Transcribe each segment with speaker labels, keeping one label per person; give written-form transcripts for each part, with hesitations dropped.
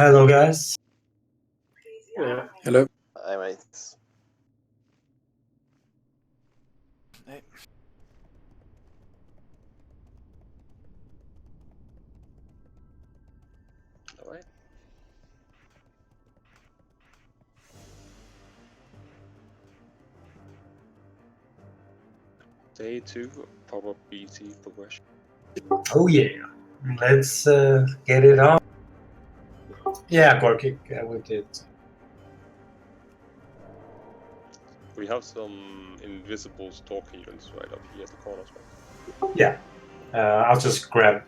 Speaker 1: Hello, guys.
Speaker 2: Yeah.
Speaker 3: Hello.
Speaker 4: Hi, mates.
Speaker 3: Hey.
Speaker 4: Alright. Day 2, proper BT progression.
Speaker 1: Oh yeah, let's get it on. Yeah, Gorky, we did.
Speaker 4: We have some invisible stalker units right up here at the corners, right?
Speaker 1: Yeah, I'll just grab,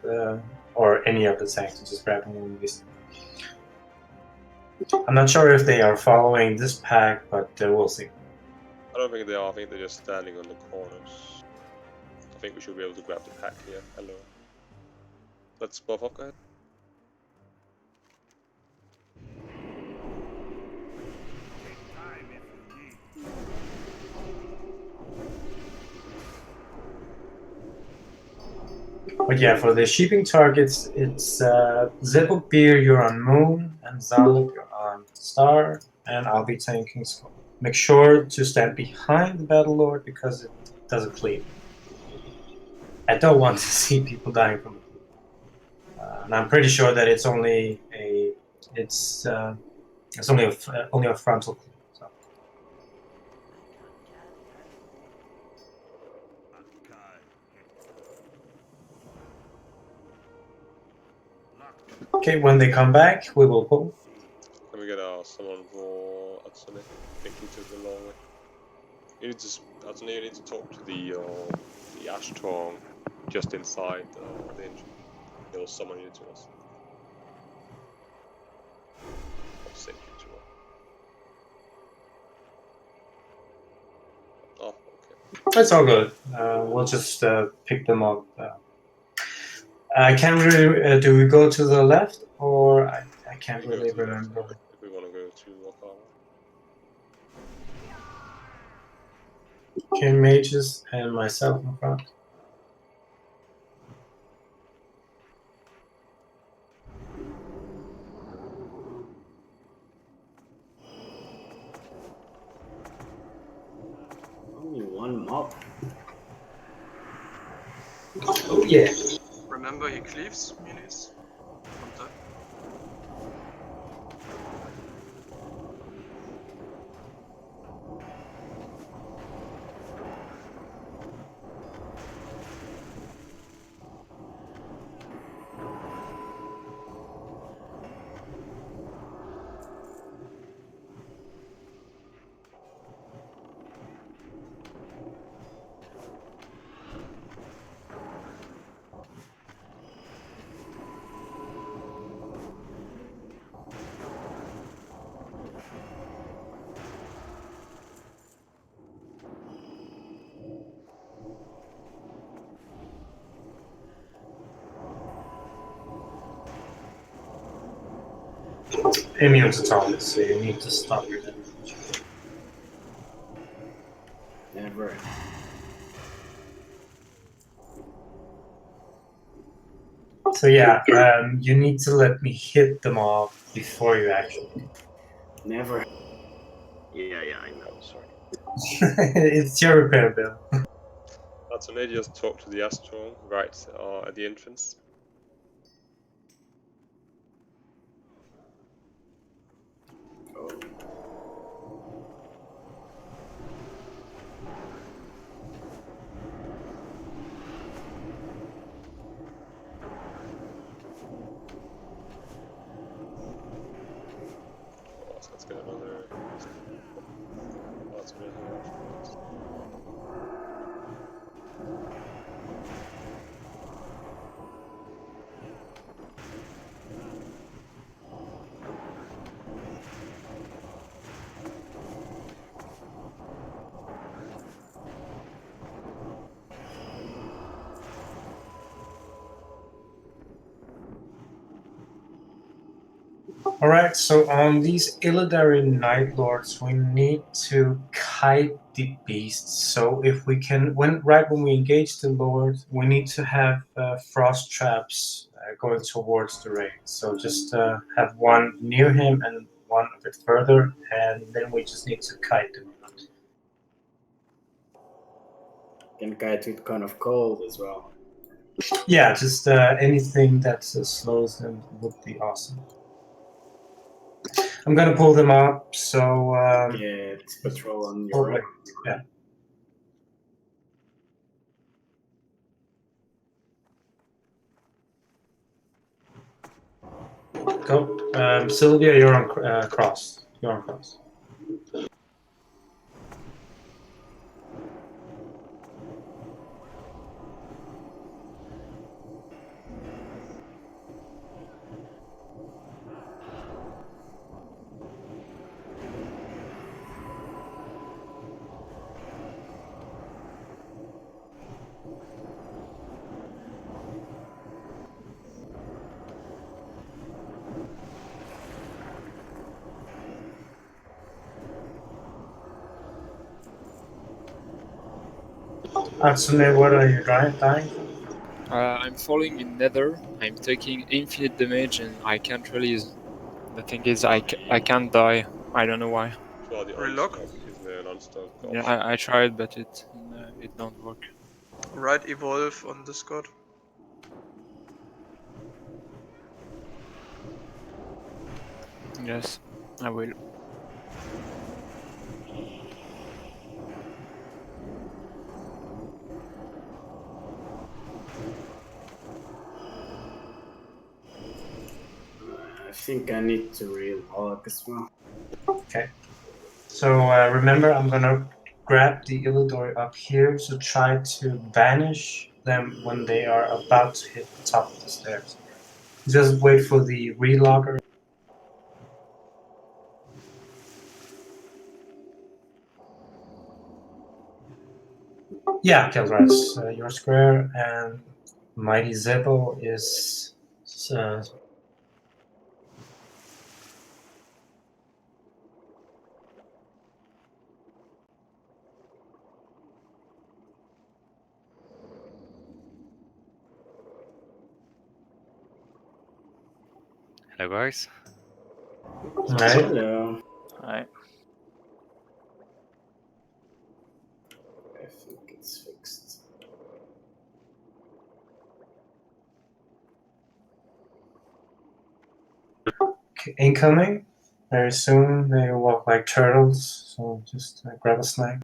Speaker 1: or any of the tanks, just grab one of these. I'm not sure if they are following this pack, but we'll see.
Speaker 4: I don't think they are, I think they're just standing on the corners. I think we should be able to grab the pack here. Hello. Let's buff up, guys.
Speaker 1: But yeah, for the shipping targets, it's Zippo Beer, you're on Moon, and Zalip, you're on Star, and I'll be tanking Skull. Make sure to stand behind the Battle Lord because it does a cleave. I don't want to see people dying from the cleave. And I'm pretty sure that it's only only a frontal cleave. So. Okay, when they come back, we will pull.
Speaker 4: Can we get someone for Atsune? I think he took the long way. You need to, Atsune, you need to talk to the Ashtorm just inside the engine. There was someone you to us. I'll send you to her. Oh, okay.
Speaker 1: It's all good. We'll just pick them up. I can't really. Do we go to the left, or I can't really remember.
Speaker 4: If we want to go to Wakama.
Speaker 1: Okay, mages and myself in front.
Speaker 2: Only one mob.
Speaker 1: Oh yeah.
Speaker 5: Remember, he cleaves minis from top.
Speaker 1: Immune to target, so you need to stop your damage.
Speaker 2: Never.
Speaker 1: So yeah, you need to let me hit them off before you actually.
Speaker 2: Never. Yeah, I know. Sorry.
Speaker 1: It's your repair bill.
Speaker 4: Atsune just talk to the Ashtorm right at the entrance.
Speaker 2: Oh.
Speaker 4: Oh, so let's get another. Oh, Atsune here afterwards.
Speaker 1: Alright, so on these Illidari Night Lords, we need to kite the beasts. So if we can, right when we engage the Lord, we need to have frost traps going towards the raid. So just have one near him and one a bit further, and then we just need to kite them.
Speaker 2: Can kite with kind of cold as well.
Speaker 1: Yeah, just anything that slows them would be awesome. I'm gonna pull them up, so
Speaker 2: Get patrol on your right.
Speaker 1: Yeah. Go. Sylvia, you're on cross. You're on cross. Hatsune, what are you dying?
Speaker 6: I'm falling in Nether. I'm taking infinite damage and I can't release. The thing is, I can't die. I don't know why.
Speaker 4: Try the
Speaker 5: Relock.
Speaker 4: unstuck. Is there an unstuck option?
Speaker 6: Yeah, I tried, but it don't work.
Speaker 5: Right evolve on Discord.
Speaker 6: Yes, I will.
Speaker 2: I think I need to relock as well.
Speaker 1: Okay. So remember, I'm gonna grab the Illidori up here to try to banish them when they are about to hit the top of the stairs. Just wait for the relocker. Yeah, Kildra's your square, and Mighty Zebo is
Speaker 7: Hello guys.
Speaker 1: right.
Speaker 2: Hello.
Speaker 6: Alright.
Speaker 2: I think it's fixed.
Speaker 1: Incoming. Very soon they walk like turtles, so just grab a snack.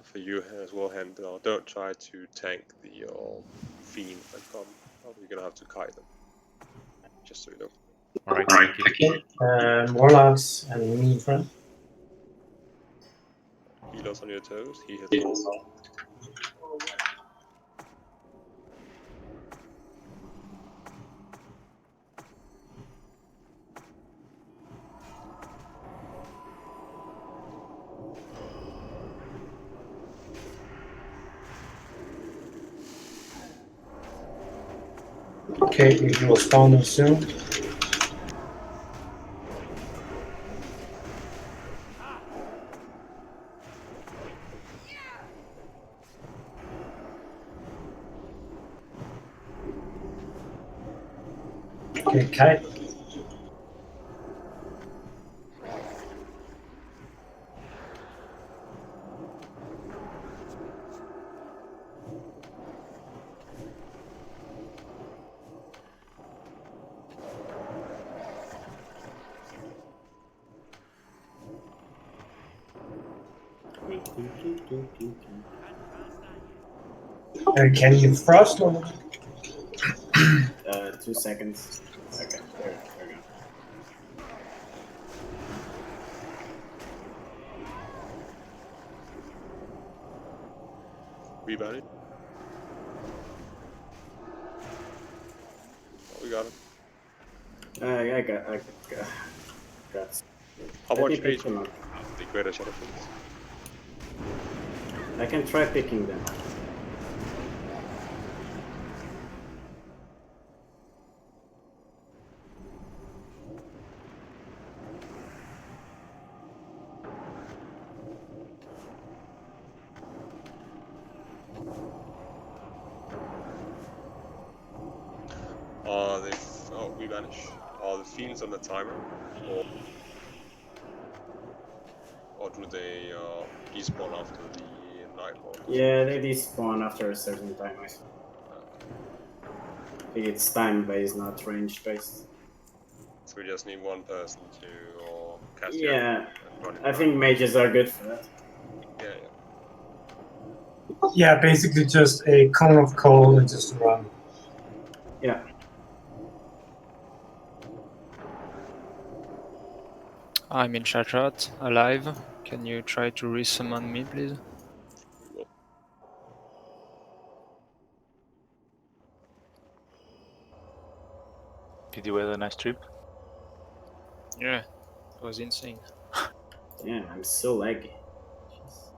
Speaker 4: For you as well, Hand, don't try to tank the fiends that come. You're gonna have to kite them. Just so you know.
Speaker 7: Alright, thank you.
Speaker 1: Warlocks and me, friend.
Speaker 4: Healers on your toes. He hits all.
Speaker 1: Okay, you will spawn them soon. Okay, kite. Can you frost them?
Speaker 2: 2 seconds. Okay, there we go.
Speaker 4: Rebound it. Oh, we got him.
Speaker 2: I got.
Speaker 4: How
Speaker 2: Let me
Speaker 4: much
Speaker 2: pick
Speaker 4: HP
Speaker 2: them up.
Speaker 4: the greater shadow fiends?
Speaker 2: I can try picking them.
Speaker 4: vanish? Are the fiends on the timer, or do they despawn after the Nightlord?
Speaker 2: Yeah, they despawn after a certain time, I think. I think it's time-based, not range-based.
Speaker 4: So we just need one person to cast the
Speaker 2: Yeah,
Speaker 4: and run it
Speaker 2: I think mages are good for that.
Speaker 4: Yeah.
Speaker 1: Yeah, basically just a cone of cold and just run.
Speaker 2: Yeah.
Speaker 6: I'm in chat, alive. Can you try to resummon me, please?
Speaker 3: Did you have a nice trip?
Speaker 6: Yeah, it was insane.
Speaker 2: Damn, I'm so laggy. Jeez.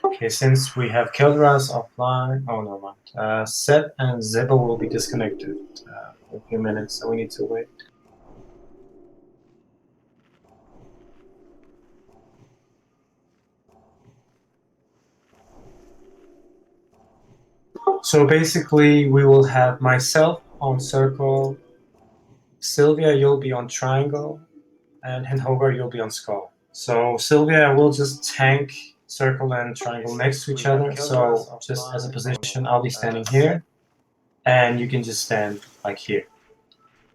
Speaker 1: Okay, since we have Kildras offline, oh no mind. Seth and Zebo will be disconnected for a few minutes, so we need to wait. So basically, we will have myself on circle, Sylvia, you'll be on triangle, and Hindhogar, you'll be on skull. So Sylvia will just tank circle and triangle next to each other. So just as a position, I'll be standing here, and you can just stand like here.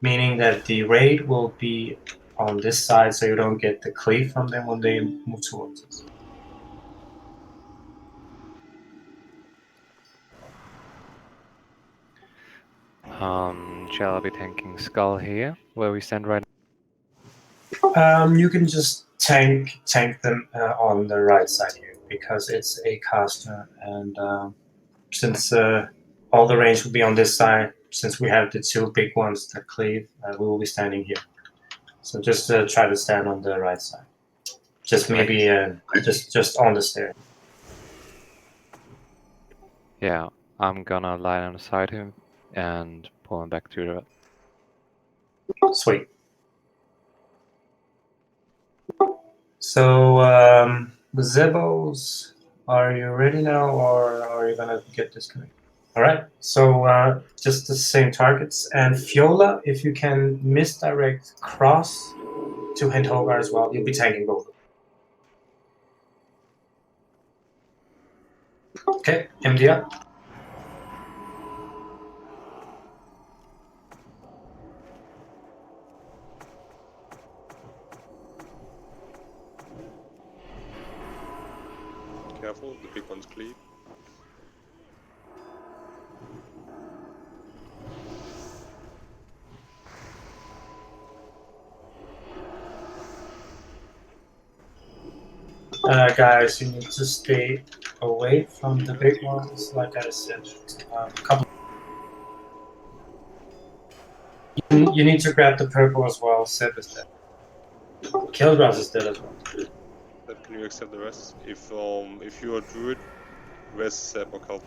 Speaker 1: Meaning that the raid will be on this side, so you don't get the cleave from them when they move towards us.
Speaker 7: Shall I be tanking Skull here, where we stand right now?
Speaker 1: You can just tank them on the right side here, because it's a caster, and since all the range will be on this side, since we have the two big ones that cleave, we will be standing here. So just try to stand on the right side. Just maybe just on the stair.
Speaker 7: Yeah, I'm gonna lie alongside him and pull him back to the...
Speaker 1: Sweet. So the Zebos, are you ready now, or are you gonna get disconnected? All right. So just the same targets, and Fiola, if you can misdirect cross to Hindhogar as well, you'll be tanking both. Okay, MD up.
Speaker 4: Careful, the big one's cleave.
Speaker 1: Guys, you need to stay away from the big ones, like I said. Couple. You need to grab the purple as well. Seb is dead. Killgrass is dead as well.
Speaker 4: That can you accept the rest? If you are druid, res Bockel.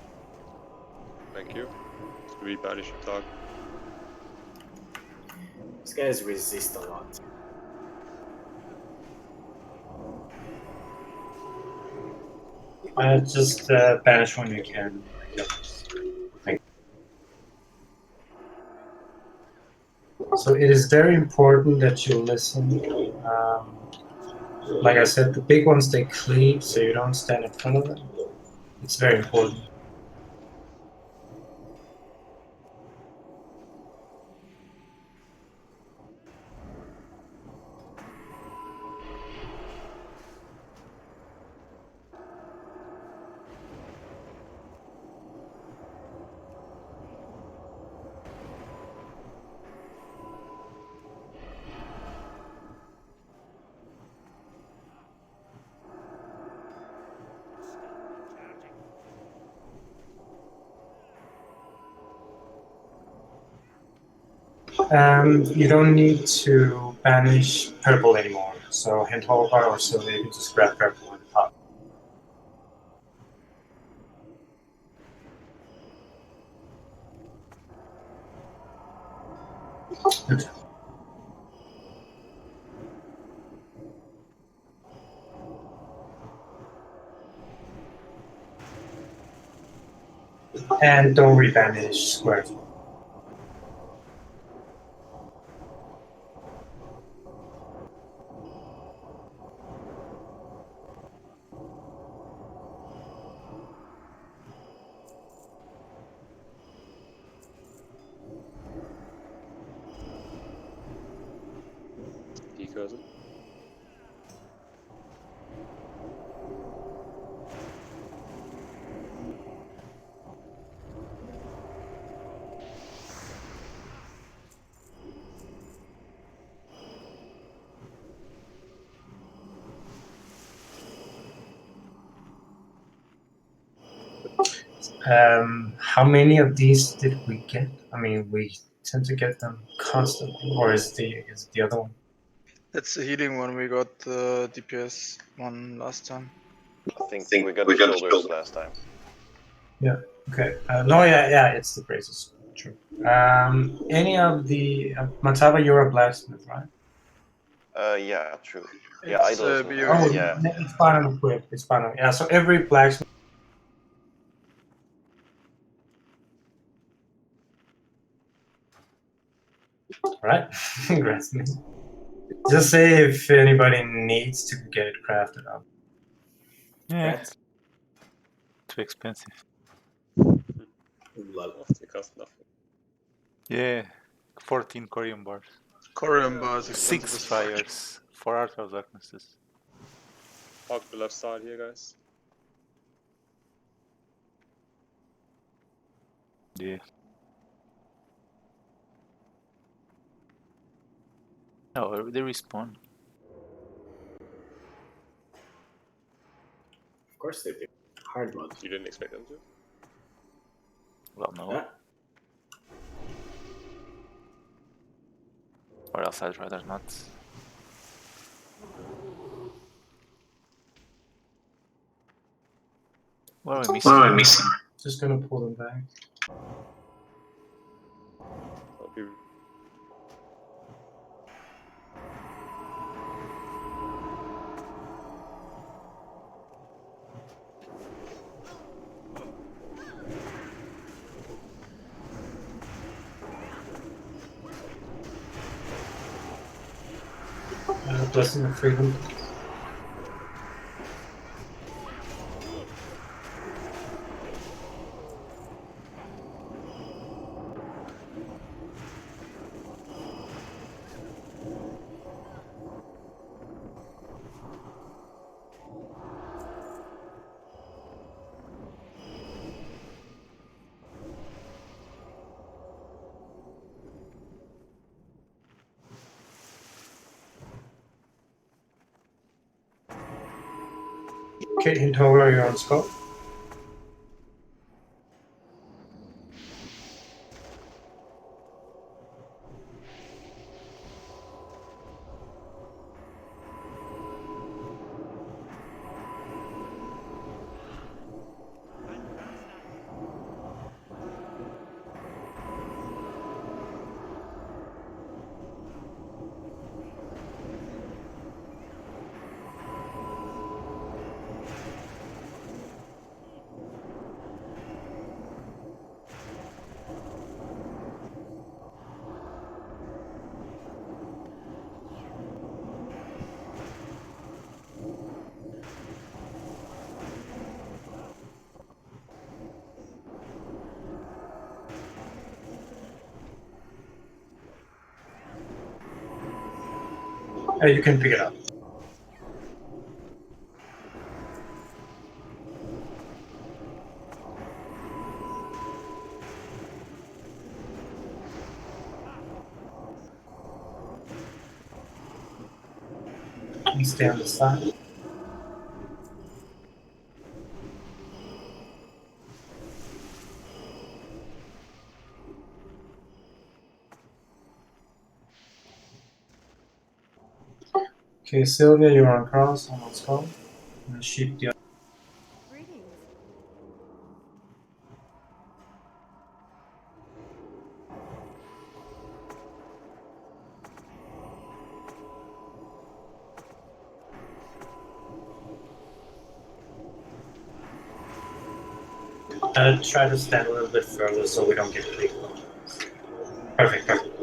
Speaker 4: Thank you. Rebanish your target.
Speaker 2: These guys resist a lot.
Speaker 1: Just banish when you can. Thank you. So it is very important that you listen. Like I said, the big ones they cleave, so you don't stand in front of them. It's very important. You don't need to banish purple anymore. So hand hover or so you can just grab purple and pop. Good. And don't rebanish squares.
Speaker 4: Decursing.
Speaker 1: How many of these did we get? I mean, we tend to get them constantly, or is it the other one?
Speaker 5: That's the healing one. We got the DPS one last time.
Speaker 8: I think we got the shoulders last time.
Speaker 1: Yeah. Okay. No. Yeah. It's the braces. True. Any of the Mataba, you're a blacksmith, right?
Speaker 8: Yeah, true. Yeah,
Speaker 5: It's,
Speaker 8: idols.
Speaker 5: BOE.
Speaker 1: Oh,
Speaker 8: Yeah.
Speaker 1: it's fine on equip. It's fine on. Yeah. So every blacksmith. Right. Congrats, man. Just say if anybody needs to get it crafted up.
Speaker 3: Yeah,
Speaker 2: Right?
Speaker 3: too expensive.
Speaker 2: Lol.
Speaker 4: Oh, they cost nothing.
Speaker 3: Yeah, 14 Corium bars.
Speaker 5: Corium bars
Speaker 3: 6
Speaker 5: expensive as fuck.
Speaker 3: fires, 4 Art of Darknesses.
Speaker 4: Hug the left side here, guys.
Speaker 3: Yeah. Oh, they respawn.
Speaker 2: Of course they do. Hard mode.
Speaker 4: You didn't expect them to?
Speaker 3: Well, no.
Speaker 2: Yeah.
Speaker 3: Or else I'd rather not. What are we missing?
Speaker 1: Just gonna pull them back.
Speaker 4: I'll be...
Speaker 1: Blessing of freedom. Okay, hint holder, you're on scope. You can pick it up. And stay on the side. Okay, Sylvia, you're on cross, on skull. And sheep the other.
Speaker 9: Greetings.
Speaker 1: Try to stand a little bit further so we don't get big. Perfect, perfect.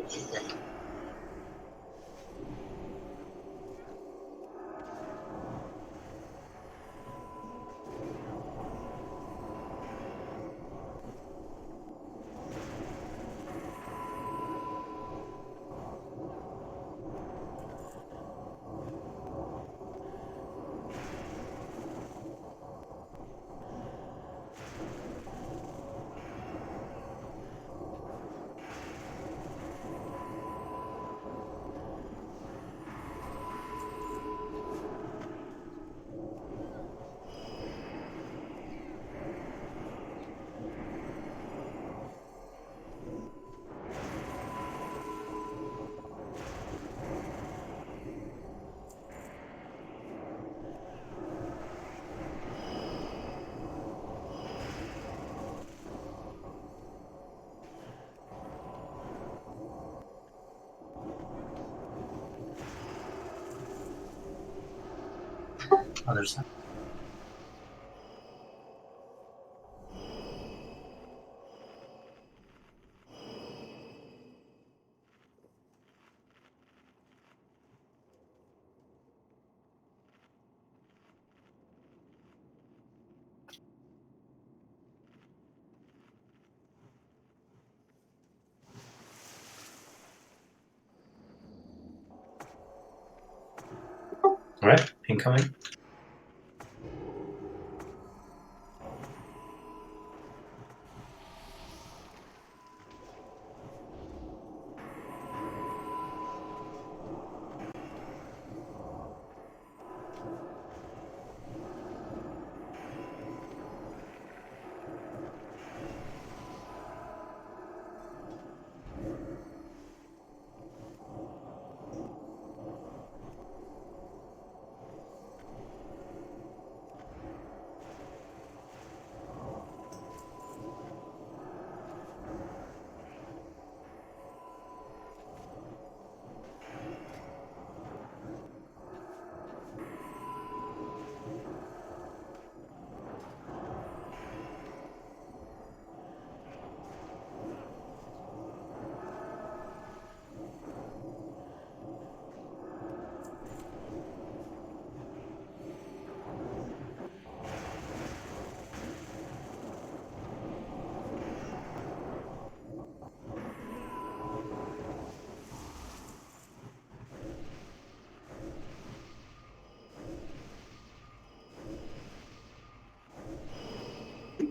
Speaker 1: Other side. Alright, incoming.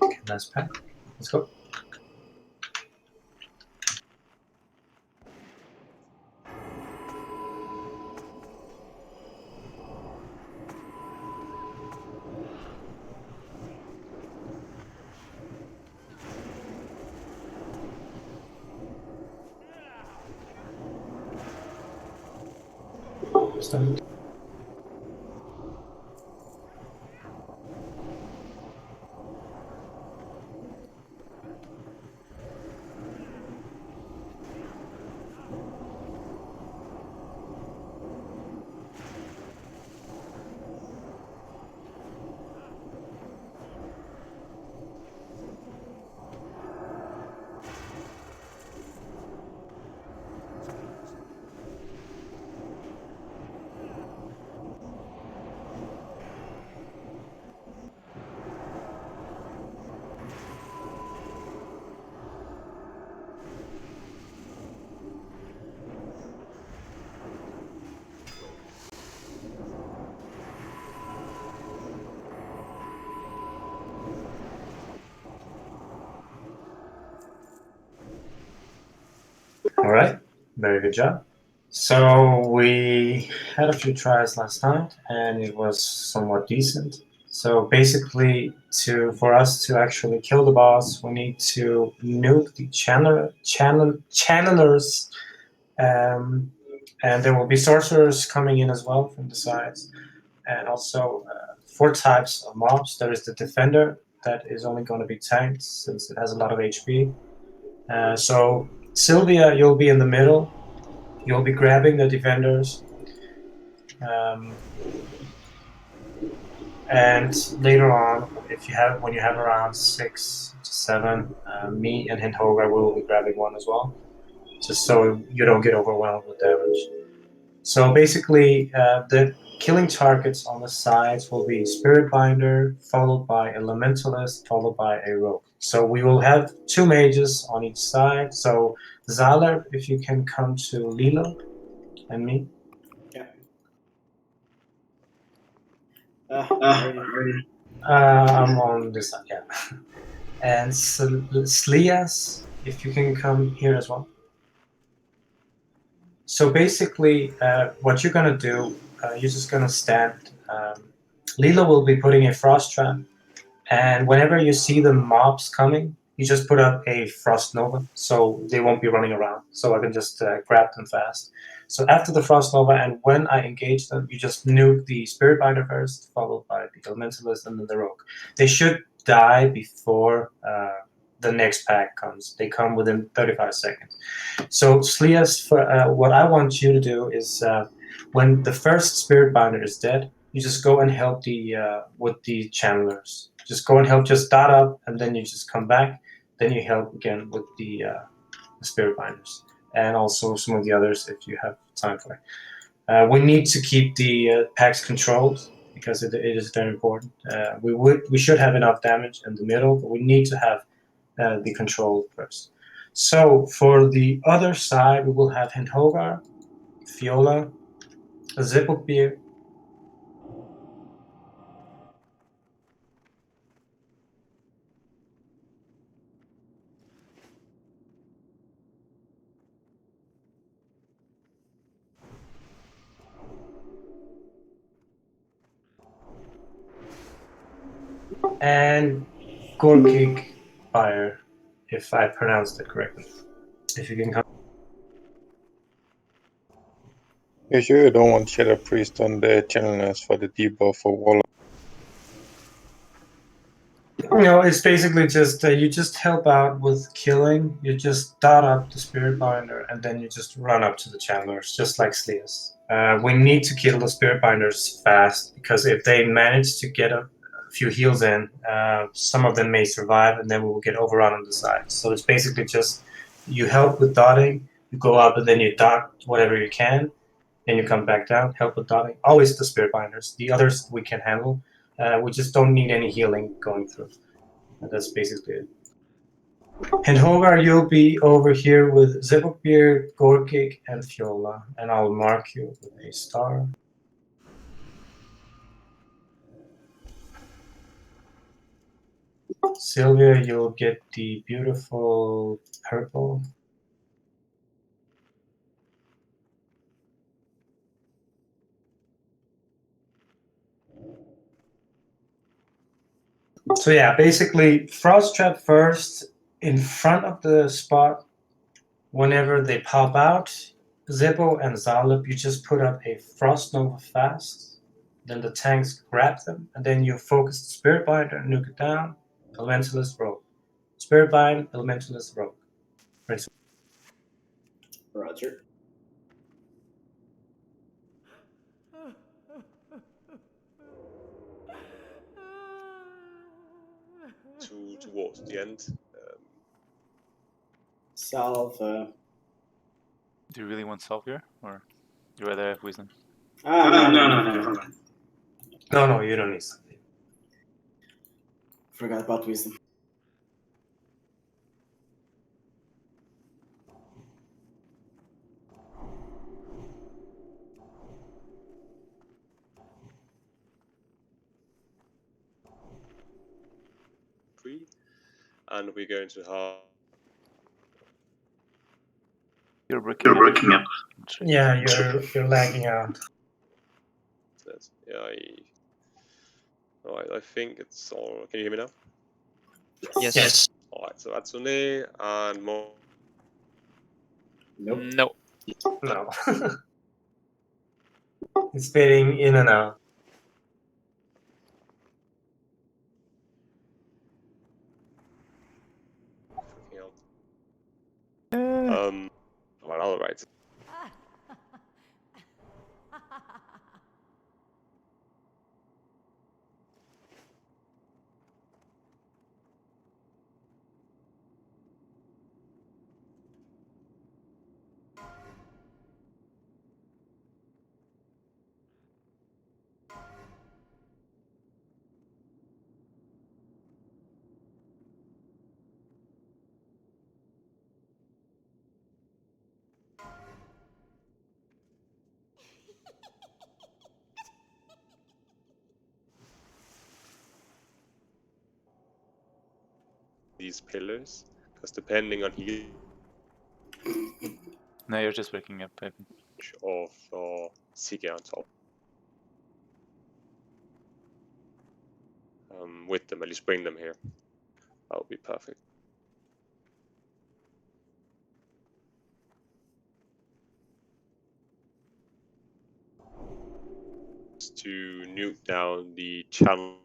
Speaker 1: Okay, nice pack. Let's go. Stand. right, very good job. So we had a few tries last night, and it was somewhat decent. So basically, for us to actually kill the boss, we need to nuke the channelers, and there will be sorcerers coming in as well from the sides, and also 4 types of mobs. There is the defender that is only going to be tanked since it has a lot of HP. So Sylvia, you'll be in the middle. You'll be grabbing the defenders. And later on, when you have around 6 to 7, me and Hindhoga will be grabbing one as well, just so you don't get overwhelmed with damage. So basically, the killing targets on the sides will be Spirit Binder, followed by Elementalist, followed by a Rogue. So we will have 2 mages on each side. So Zaler, if you can come to Lilo and me.
Speaker 2: Yeah. Ready.
Speaker 1: I'm on this side, yeah. And Slias, if you can come here as well. So basically, what you're gonna do, you're just gonna stand. Lila will be putting a frost trap, and whenever you see the mobs coming, you just put up a frost nova, so they won't be running around. So I can just grab them fast. So after the frost nova, and when I engage them, you just nuke the spirit binder first, followed by the elementalist and then the rogue. They should die before the next pack comes. They come within 35 seconds. So Slias, what I want you to do is when the first spirit binder is dead, you just go and help the with the channelers. Just go and help, just dot up, and then you just come back. Then you help again with the spirit binders, and also some of the others if you have time for it. We need to keep the packs controlled because it is very important. We should have enough damage in the middle, but we need to have the control first. So for the other side, we will have Hindhogar, Fiola, Zippelbeer, and Gorkig Fire, if I pronounced it correctly. If you can come.
Speaker 9: You sure you don't want Shadow Priest on the channelers for the debuff for Warlock?
Speaker 1: No, it's basically just you just help out with killing. You just dot up the spirit binder, and then you just run up to the channelers, just like Sleas. We need to kill the spirit binders fast because if they manage to get a few heals in, some of them may survive, and then we will get overrun on the side. So it's basically just you help with dotting, you go up, and then you dot whatever you can, then you come back down, help with dotting. Always the spirit binders. The others we can handle. We just don't need any healing going through. And that's basically it. And Hogar, you'll be over here with Zebokbeer, Gorkik, and Fiola, and I'll mark you with a star. Sylvia, you'll get the beautiful purple. So yeah, basically Frost Trap first in front of the spot. Whenever they pop out, Zippo and Zalip, you just put up a Frost Nova fast. Then the tanks grab them, and then you focus the Spirit Binder, nuke it down, Elementalist Rogue. Spirit Bind, Elementalist Rogue.
Speaker 2: Roger.
Speaker 4: Towards the end.
Speaker 2: Salve.
Speaker 3: Do you really want Self here, or you rather have Wisdom?
Speaker 2: No.
Speaker 1: No, you don't need something.
Speaker 2: Forgot about wisdom.
Speaker 4: And we're going to have
Speaker 3: You're breaking up.
Speaker 1: Yeah, you're lagging out.
Speaker 4: Yeah, I think it's all. Can you hear me now?
Speaker 6: Yes.
Speaker 4: Alright, so Atsune and Mo.
Speaker 2: Nope.
Speaker 6: No.
Speaker 1: No. It's fading in and out.
Speaker 4: Freaking hell. Well, alright. These pillars, because depending on heal
Speaker 3: No, you're just breaking up, I think.
Speaker 4: of Sige on top. With them, at least bring them here. That would be perfect. To nuke down the channel.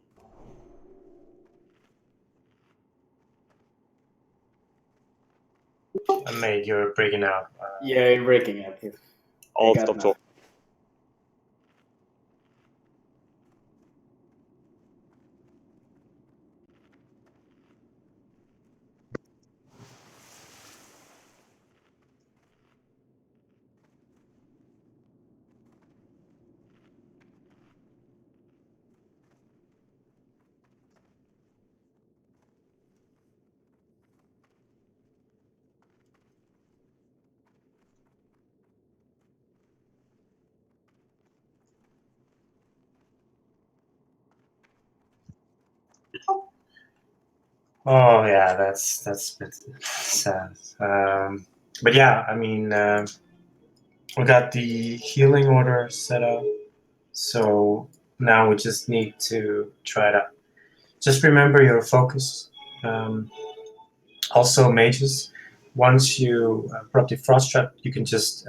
Speaker 1: Mate, you're breaking out.
Speaker 2: Yeah, you're breaking up.
Speaker 4: I'll
Speaker 2: got
Speaker 4: stop
Speaker 2: nothing.
Speaker 4: talking.
Speaker 1: Oh yeah, that's a bit sad. But yeah, I mean, we got the healing order set up, so now we just need to try it out. Just remember your focus. Also, mages, once you prop the frost trap, you can just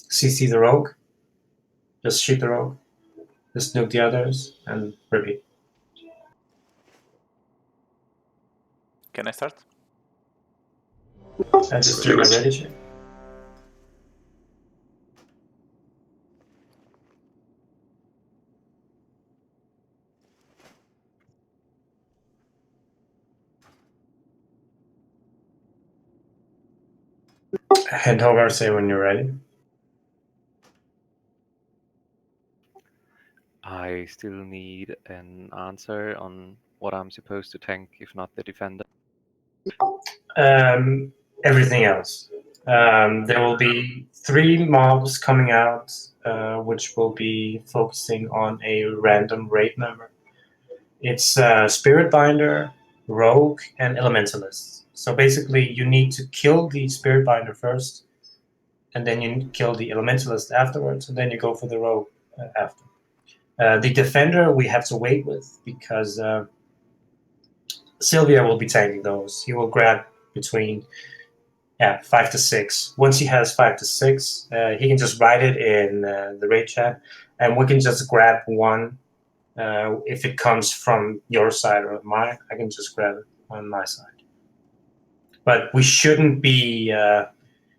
Speaker 1: CC the rogue, just shoot the rogue, just nuke the others, and repeat.
Speaker 3: Can I start?
Speaker 1: And just do a ready check. Hand over, say when you're ready.
Speaker 7: I still need an answer on what I'm supposed to tank, if not the defender.
Speaker 1: Everything else. There will be 3 mobs coming out, which will be focusing on a random raid member. It's Spirit Binder, Rogue, and Elementalist. So basically, you need to kill the Spirit Binder first, and then you kill the Elementalist afterwards, and then you go for the Rogue after. The Defender we have to wait with, because Sylvia will be tanking those. He will grab between 5 to 6. Once he has 5 to 6, he can just write it in the raid chat, and we can just grab one. If it comes from your side or mine, I can just grab it on my side. But we shouldn't be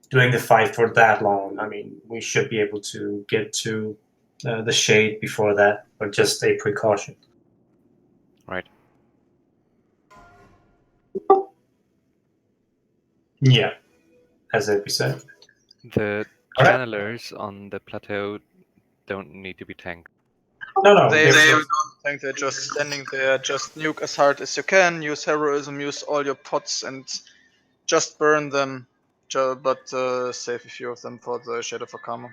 Speaker 1: doing the fight for that long. I mean, we should be able to get to the shade before that, but just a precaution.
Speaker 7: Right.
Speaker 1: Yeah, as we said.
Speaker 7: The
Speaker 1: Alright.
Speaker 7: channelers on the plateau don't need to be tanked.
Speaker 1: No,
Speaker 5: They
Speaker 1: they're
Speaker 5: don't think they're just standing there. Just nuke as hard as you can. Use heroism. Use all your pots and just burn them. But save a few of them for the Shadow for Karma.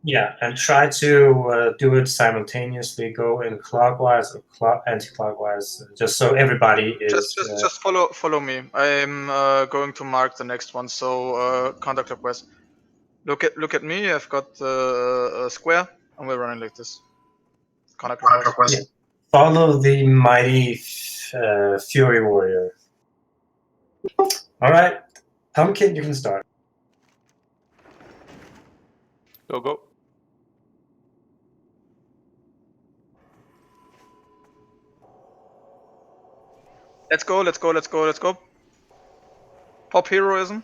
Speaker 1: Yeah, and try to do it simultaneously. Go in clockwise or anti-clockwise, just so everybody is.
Speaker 5: Just follow me. I'm going to mark the next one. So contact request. Look at me. I've got a square, and we're running like this. Counterclockwise.
Speaker 1: Yeah. Follow the mighty Fury Warrior. All right, Pumpkin, you can start.
Speaker 3: Go, go.
Speaker 5: Let's go. Let's go. Let's go. Let's go. Pop heroism.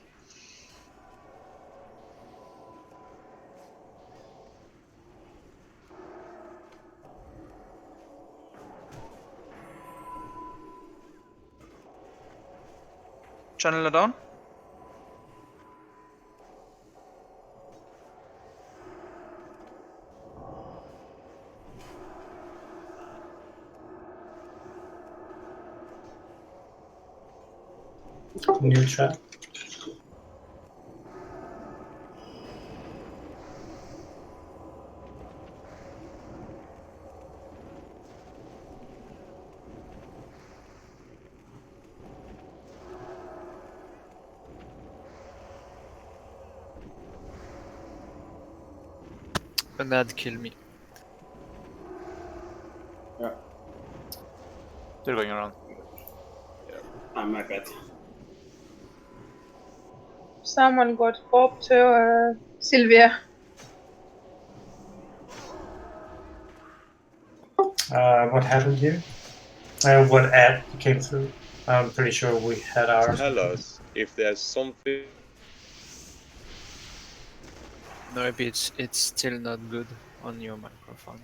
Speaker 5: Channel it down.
Speaker 1: New trap.
Speaker 6: And that'd kill me.
Speaker 3: They're going around.
Speaker 2: I'm my bad.
Speaker 10: Someone got Bob to Sylvia.
Speaker 1: What happened here? What ad came through? I'm pretty sure we had ours.
Speaker 4: Tell us if there's something.
Speaker 6: No, maybe it's still not good on your microphone.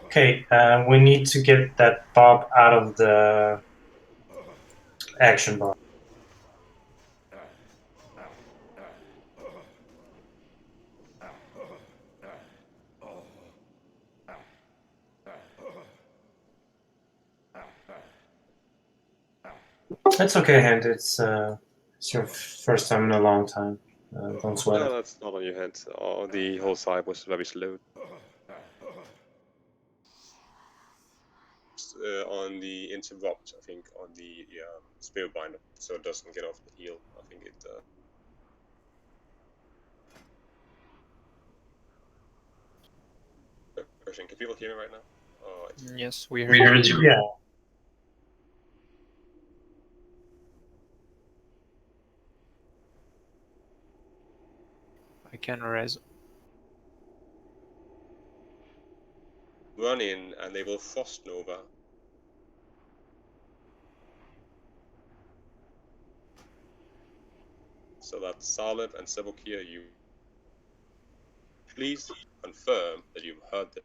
Speaker 1: Okay, we need to get that Bob out of the action bar. That's okay, Hand. It's your first time in a long time. Don't sweat
Speaker 4: No,
Speaker 1: it.
Speaker 4: that's not on your head. The whole side was very slow. On the interrupt, I think, on the Spearbinder, so it doesn't get off the heel. I think it. Question: can people hear me right now?
Speaker 6: Yes, we heard you.
Speaker 1: Yeah.
Speaker 6: I can raise.
Speaker 4: Run in and they will Frost Nova. So that Salib and Sebokir, you please confirm that you've heard them.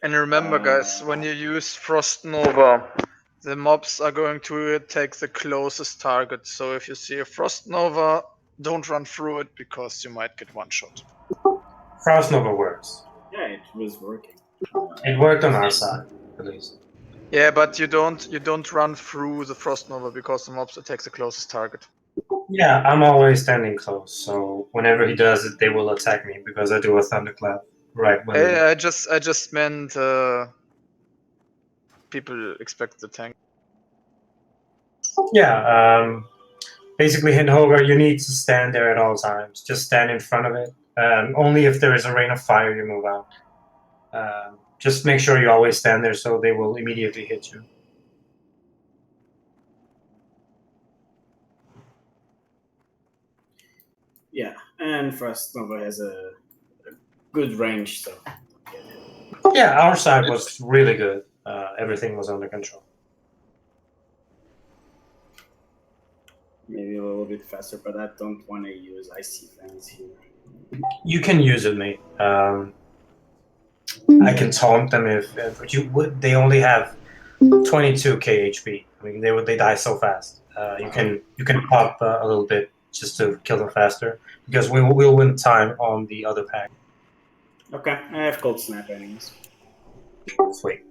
Speaker 5: And remember, guys, when you use Frost Nova, the mobs are going to take the closest target. So if you see a Frost Nova, don't run through it because you might get one shot.
Speaker 1: Frost Nova works.
Speaker 2: Yeah, it was working.
Speaker 1: It worked on our side, at least.
Speaker 5: Yeah, but you don't run through the Frost Nova because the mobs attack the closest target.
Speaker 1: Yeah, I'm always standing close, so whenever he does it, they will attack me because I do a thunderclap right when.
Speaker 5: Hey, I just meant people expect the tank.
Speaker 1: Yeah, basically, Hindhogar, you need to stand there at all times. Just stand in front of it. Only if there is a rain of fire, you move out. Just make sure you always stand there so they will immediately hit you.
Speaker 2: Yeah, and Frost Nova has a good range, so.
Speaker 1: Yeah, our side was really good. Everything was under control.
Speaker 2: Maybe a little bit faster, but I don't want to use Icy Fans here.
Speaker 1: You can use it, mate. I can taunt them if you would. They only have 22k HP. I mean, they die so fast. You can pop a little bit just to kill them faster because we'll win time on the other pack.
Speaker 2: Okay, I have Cold Snap anyways.
Speaker 1: Sweet.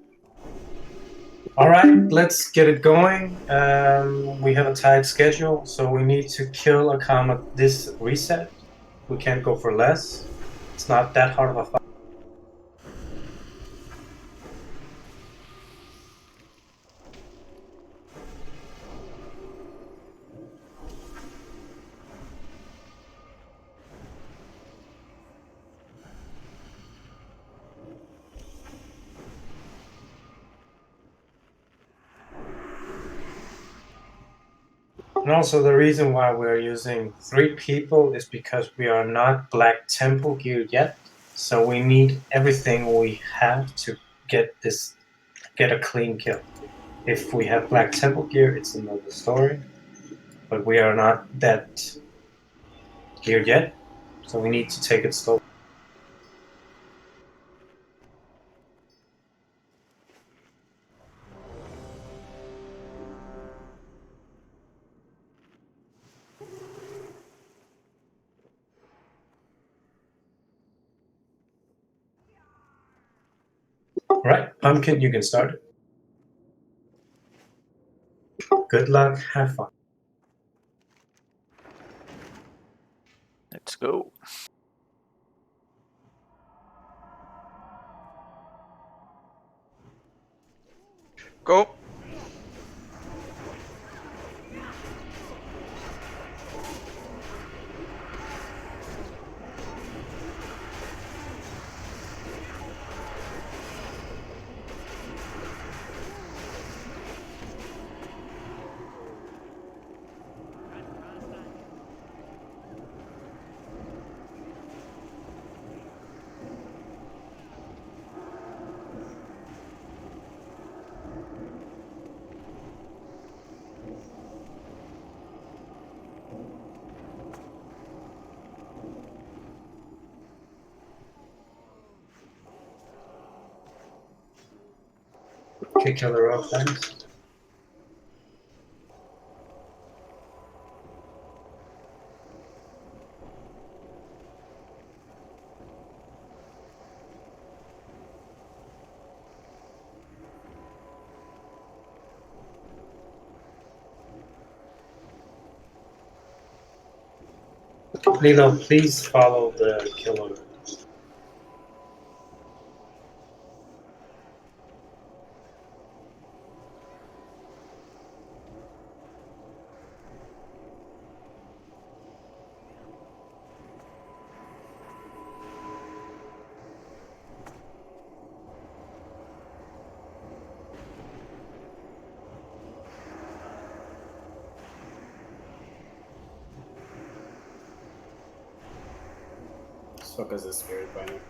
Speaker 1: All right, let's get it going. We have a tight schedule, so we need to kill a comet this reset. We can't go for less. It's not that hard of a fight. And also the reason why we're using 3 people is because we are not Black Temple geared yet. So we need everything we have to get a clean kill. If we have Black Temple gear, it's another story. But we are not that geared yet, so we need to take it slow. Alright, Pumpkin, you can start it. Good luck, have fun.
Speaker 3: Let's go.
Speaker 5: Go.
Speaker 1: Okay, killer off, thanks. Lilo, please follow the killer.
Speaker 2: Focus the spirit binder.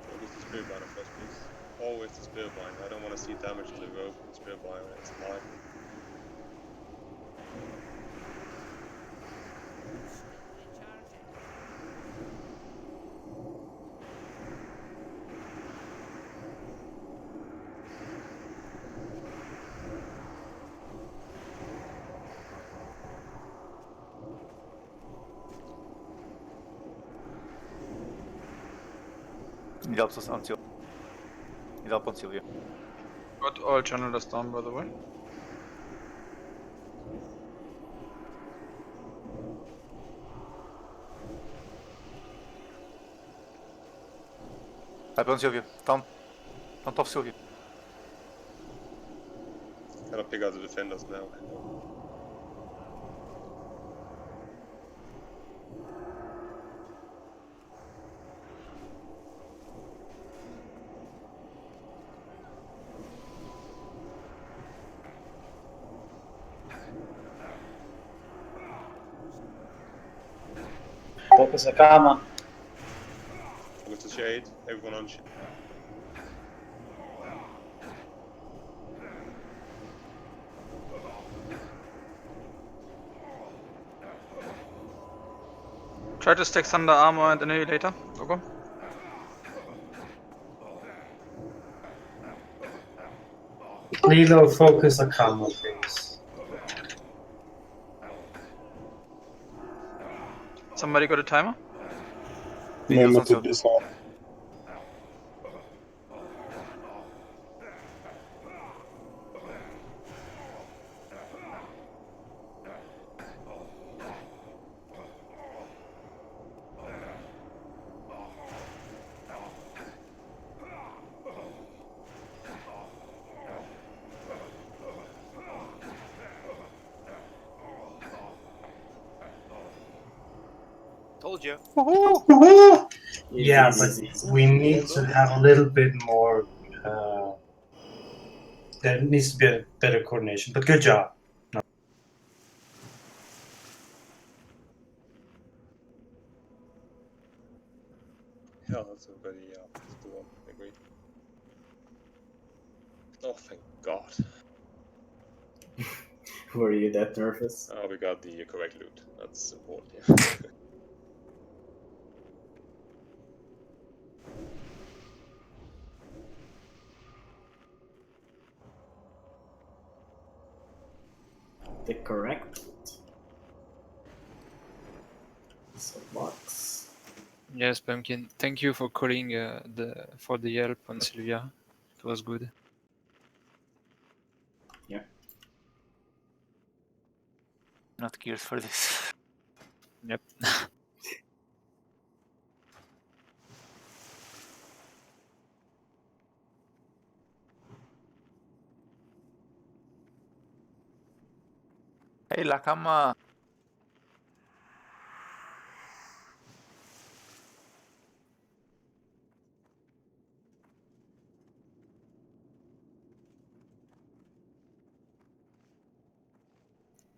Speaker 4: Focus the spirit binder first, please. Always the spirit binder. I don't want to see damage to the rope and spirit binder. It's alive.
Speaker 3: It helps us on Sylvia. It helps on Sylvia.
Speaker 5: Got all channelers down, by the way.
Speaker 3: Help on Sylvia. Down. On top of Sylvia.
Speaker 4: Gotta pick out the defenders now.
Speaker 11: Focus the karma.
Speaker 4: Focus the shade. Everyone on shade.
Speaker 5: Try to stack Thunder Armor and Annihilator. Go.
Speaker 1: Lilo, focus a combo, please.
Speaker 5: Somebody got a timer?
Speaker 9: Remember to disarm.
Speaker 8: Told you.
Speaker 1: Yeah, but we need to have a little bit more. There needs to be a better coordination. But good job.
Speaker 4: Yeah, that's a very positive one. I agree. Oh, thank God.
Speaker 2: Were you that nervous?
Speaker 4: We got the correct loot. That's important, yeah.
Speaker 2: The correct. So box.
Speaker 6: Yes, Pumpkin. Thank you for calling for the help on Sylvia. It was good.
Speaker 2: Yeah.
Speaker 3: Not geared for this.
Speaker 6: Yep.
Speaker 3: Hey, la cama.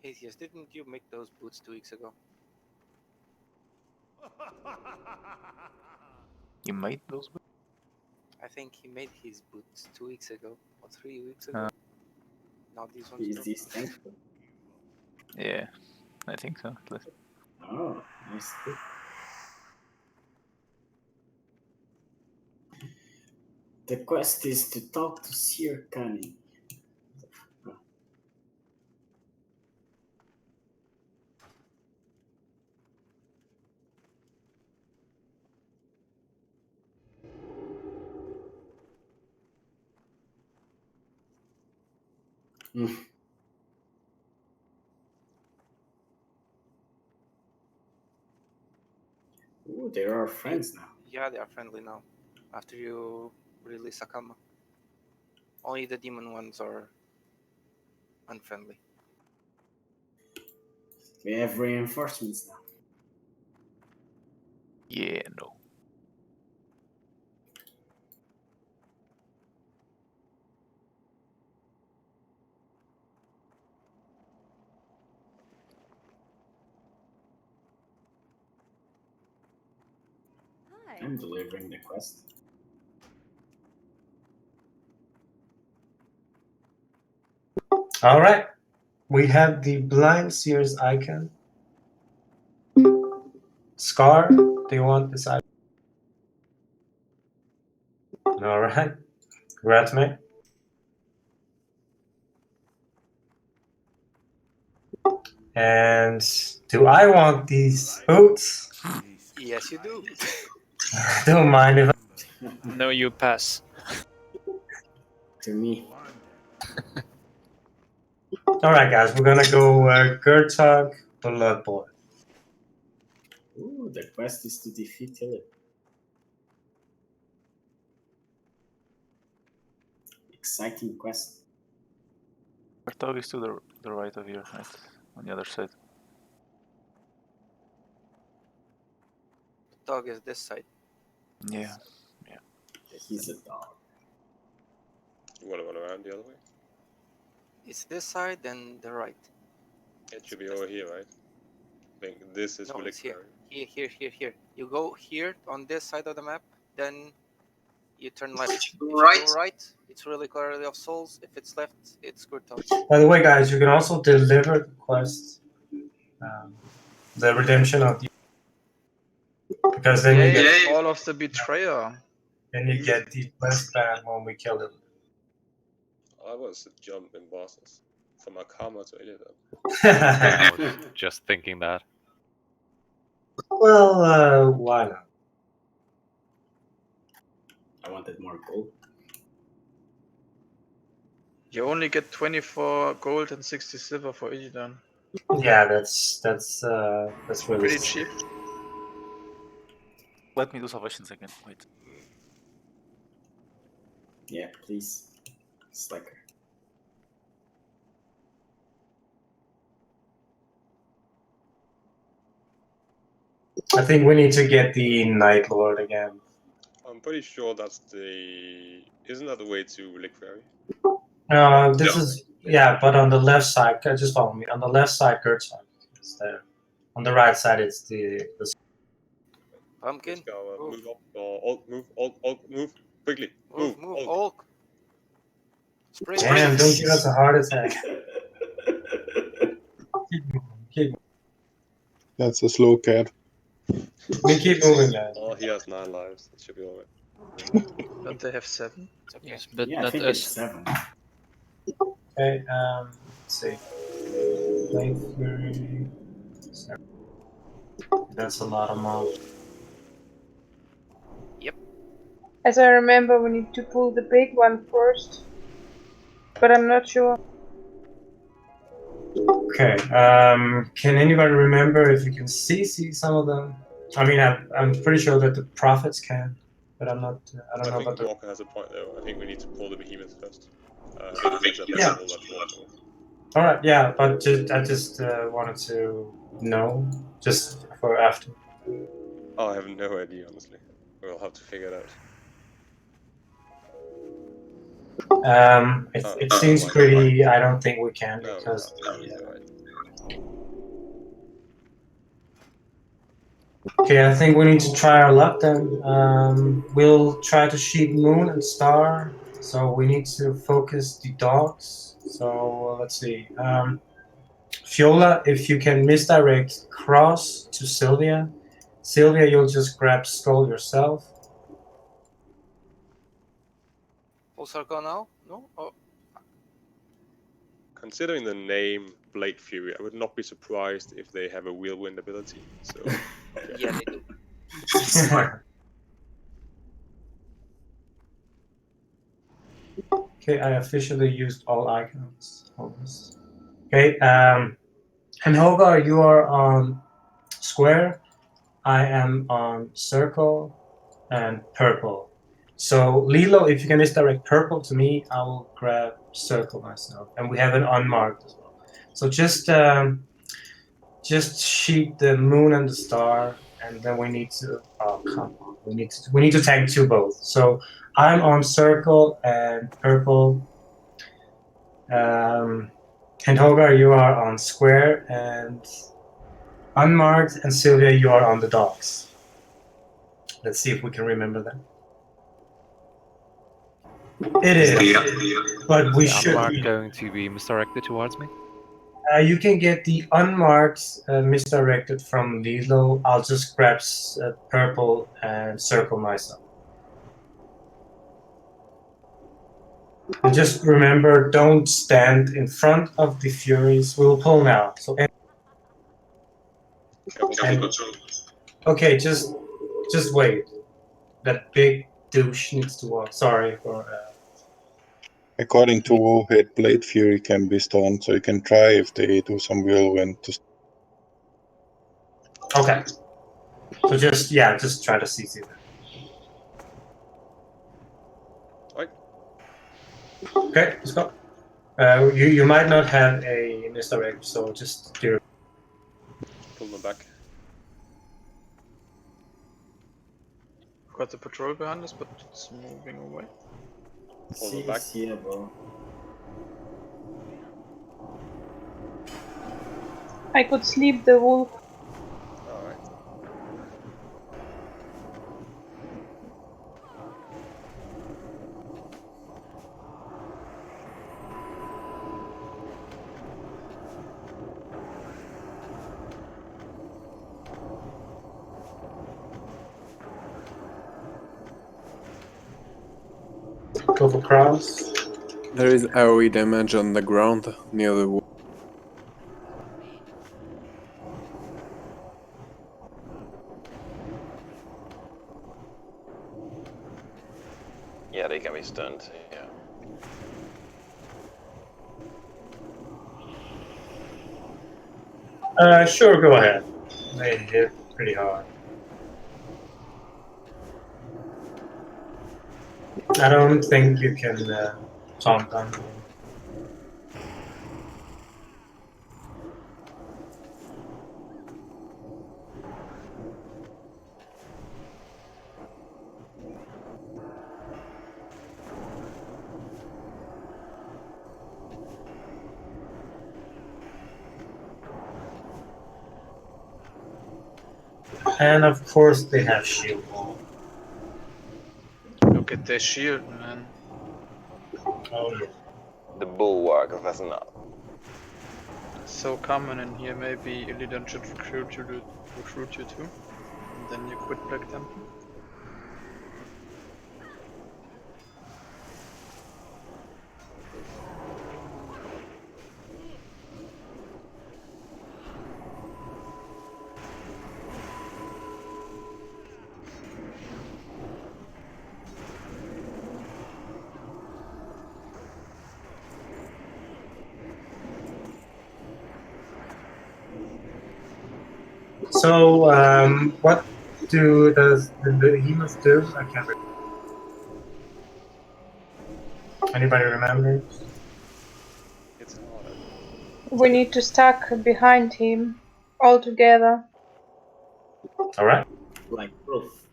Speaker 11: Hey, yes, didn't you make those boots 2 weeks ago?
Speaker 3: You made those?
Speaker 11: I think he made his boots 2 weeks ago or 3 weeks ago. Now these ones.
Speaker 2: Is this thankful?
Speaker 3: Yeah, I think so. At least.
Speaker 2: Oh, nice. The quest is to talk to Sir Cunning. Ooh, they are friends now.
Speaker 11: Yeah, they are friendly now. After you release Akama. Only the demon ones are unfriendly.
Speaker 2: We have reinforcements now.
Speaker 3: Yeah, no.
Speaker 2: I'm delivering the quest.
Speaker 1: All right. We have the Blind Seer's icon. Scar, do you want this icon? All right. Congrats, mate. And do I want these boots?
Speaker 11: Yes, you do.
Speaker 1: Don't mind if
Speaker 6: No, you pass.
Speaker 2: To me.
Speaker 1: All right, guys, we're gonna go Gertug, Blood Boy.
Speaker 2: Ooh, the quest is to defeat Tilly. Exciting quest.
Speaker 3: Our dog is to the right of you, right? On the other side.
Speaker 11: The dog is this side.
Speaker 3: Yeah.
Speaker 2: He's a dog.
Speaker 4: You want to run around the other way?
Speaker 11: It's this side, then the right.
Speaker 4: It should be over here, right? I think this is
Speaker 11: No, it's here.
Speaker 4: Relictary.
Speaker 11: Here. You go here on this side of the map, then you turn left. If you
Speaker 10: Right.
Speaker 11: go right, it's Reliquary of Souls. If it's left, it's Gurtal.
Speaker 1: By the way, guys, you can also deliver the quest, the redemption of the, because then you get
Speaker 5: all of the betrayer.
Speaker 1: then you get the quest back when we kill it.
Speaker 4: I was jumping bosses from Akama to Illidan.
Speaker 7: I was just thinking that.
Speaker 1: Well, why not?
Speaker 2: I wanted more gold.
Speaker 5: You only get 24 gold and 60 silver for Illidan.
Speaker 1: Yeah, that's really
Speaker 5: Pretty cheap.
Speaker 3: Let me do salvation second. Wait.
Speaker 2: Yeah, please. Slacker.
Speaker 1: I think we need to get the Night Lord again.
Speaker 4: I'm pretty sure that's the. Isn't that the way to Liquary?
Speaker 1: This is yeah, but on the left side, just follow me. On the left side, Gertzog is there. On the right side, it's the
Speaker 11: Pumpkin.
Speaker 4: Let's go. Move up. Alt, move quickly. Move.
Speaker 11: Hulk. Sprint.
Speaker 1: Damn, don't give us a heart attack. Keep
Speaker 9: That's a slow cat.
Speaker 1: we keep moving, guys.
Speaker 4: Oh, he has 9 lives. That should be alright.
Speaker 5: Don't they have 7?
Speaker 11: Okay.
Speaker 6: Yes, but
Speaker 2: Yeah, I
Speaker 6: not
Speaker 2: think
Speaker 6: us.
Speaker 2: it's 7.
Speaker 1: Okay, let's see. Blade Fury. That's a lot of mobs.
Speaker 10: As I remember, we need to pull the big one first. But I'm not sure.
Speaker 1: Okay, can anybody remember if you can see some of them? I mean, I'm pretty sure that the prophets can, but I'm not. I don't know
Speaker 4: I
Speaker 1: about
Speaker 4: think
Speaker 1: the.
Speaker 4: Walker has a point though. I think we need to pull the behemoth first. I think things are
Speaker 1: Yeah.
Speaker 4: possible that Walker.
Speaker 1: All right, yeah, but I just wanted to know just for after.
Speaker 4: Oh, I have no idea, honestly. We'll have to figure it out.
Speaker 1: It seems pretty. I don't think we can
Speaker 4: No,
Speaker 1: because.
Speaker 4: you're right.
Speaker 1: Okay, I think we need to try our luck then. We'll try to sheep Moon and Star. So we need to focus the dogs. So let's see. Fiola, if you can misdirect Cross to Sylvia. Sylvia, you'll just grab Skull yourself.
Speaker 11: Full circle now? No? Oh.
Speaker 4: Considering the name Blade Fury, I would not be surprised if they have a Whirlwind ability. So
Speaker 11: Yeah, they do.
Speaker 1: Okay, I officially used all icons. Almost. Okay, and Hogar, you are on square. I am on circle and purple. So Lilo, if you can misdirect purple to me, I will grab circle myself. And we have an unmarked as well. So just sheet the moon and the star, and then we need to. Oh come on, we need to tank 2 both. So I'm on circle and purple. And Hogar, you are on square and unmarked, and Sylvia, you are on the dogs. Let's see if we can remember that. It is, but we should.
Speaker 7: Unmarked going to be misdirected towards me.
Speaker 1: You can get the unmarked misdirected from Lilo. I'll just grab purple and circle myself. And just remember, don't stand in front of the Furies. We'll pull now. So. Okay, just wait. That big douche needs to walk. Sorry for.
Speaker 9: According to Warhead, Blade Fury can be stunned, so you can try if they do some whirlwind to.
Speaker 1: Okay. So just try to CC that. Okay, let's go. You might not have a misdirect, so just do.
Speaker 4: pull them back.
Speaker 5: Got the patrol behind us, but it's moving away.
Speaker 4: Pull them back.
Speaker 2: Yeah, bro.
Speaker 10: I could sleep the wolf.
Speaker 4: Alright.
Speaker 1: Go for cross.
Speaker 12: There is AoE damage on the ground near the wall.
Speaker 8: Yeah, they can be stunned, yeah.
Speaker 1: Sure, go ahead. They hit pretty hard. I don't think you can taunt them. And of course they have shield wall.
Speaker 5: Look at their shield, man.
Speaker 1: Oh yeah.
Speaker 8: The bulwark of Vesna.
Speaker 5: So common in here. Maybe Illidan should recruit you too, and then you quit Black Temple.
Speaker 1: So what does the behemoth do? I can't remember. Anybody remember?
Speaker 4: It's harder.
Speaker 10: We need to stack behind him all together.
Speaker 1: Alright.
Speaker 2: Like proof.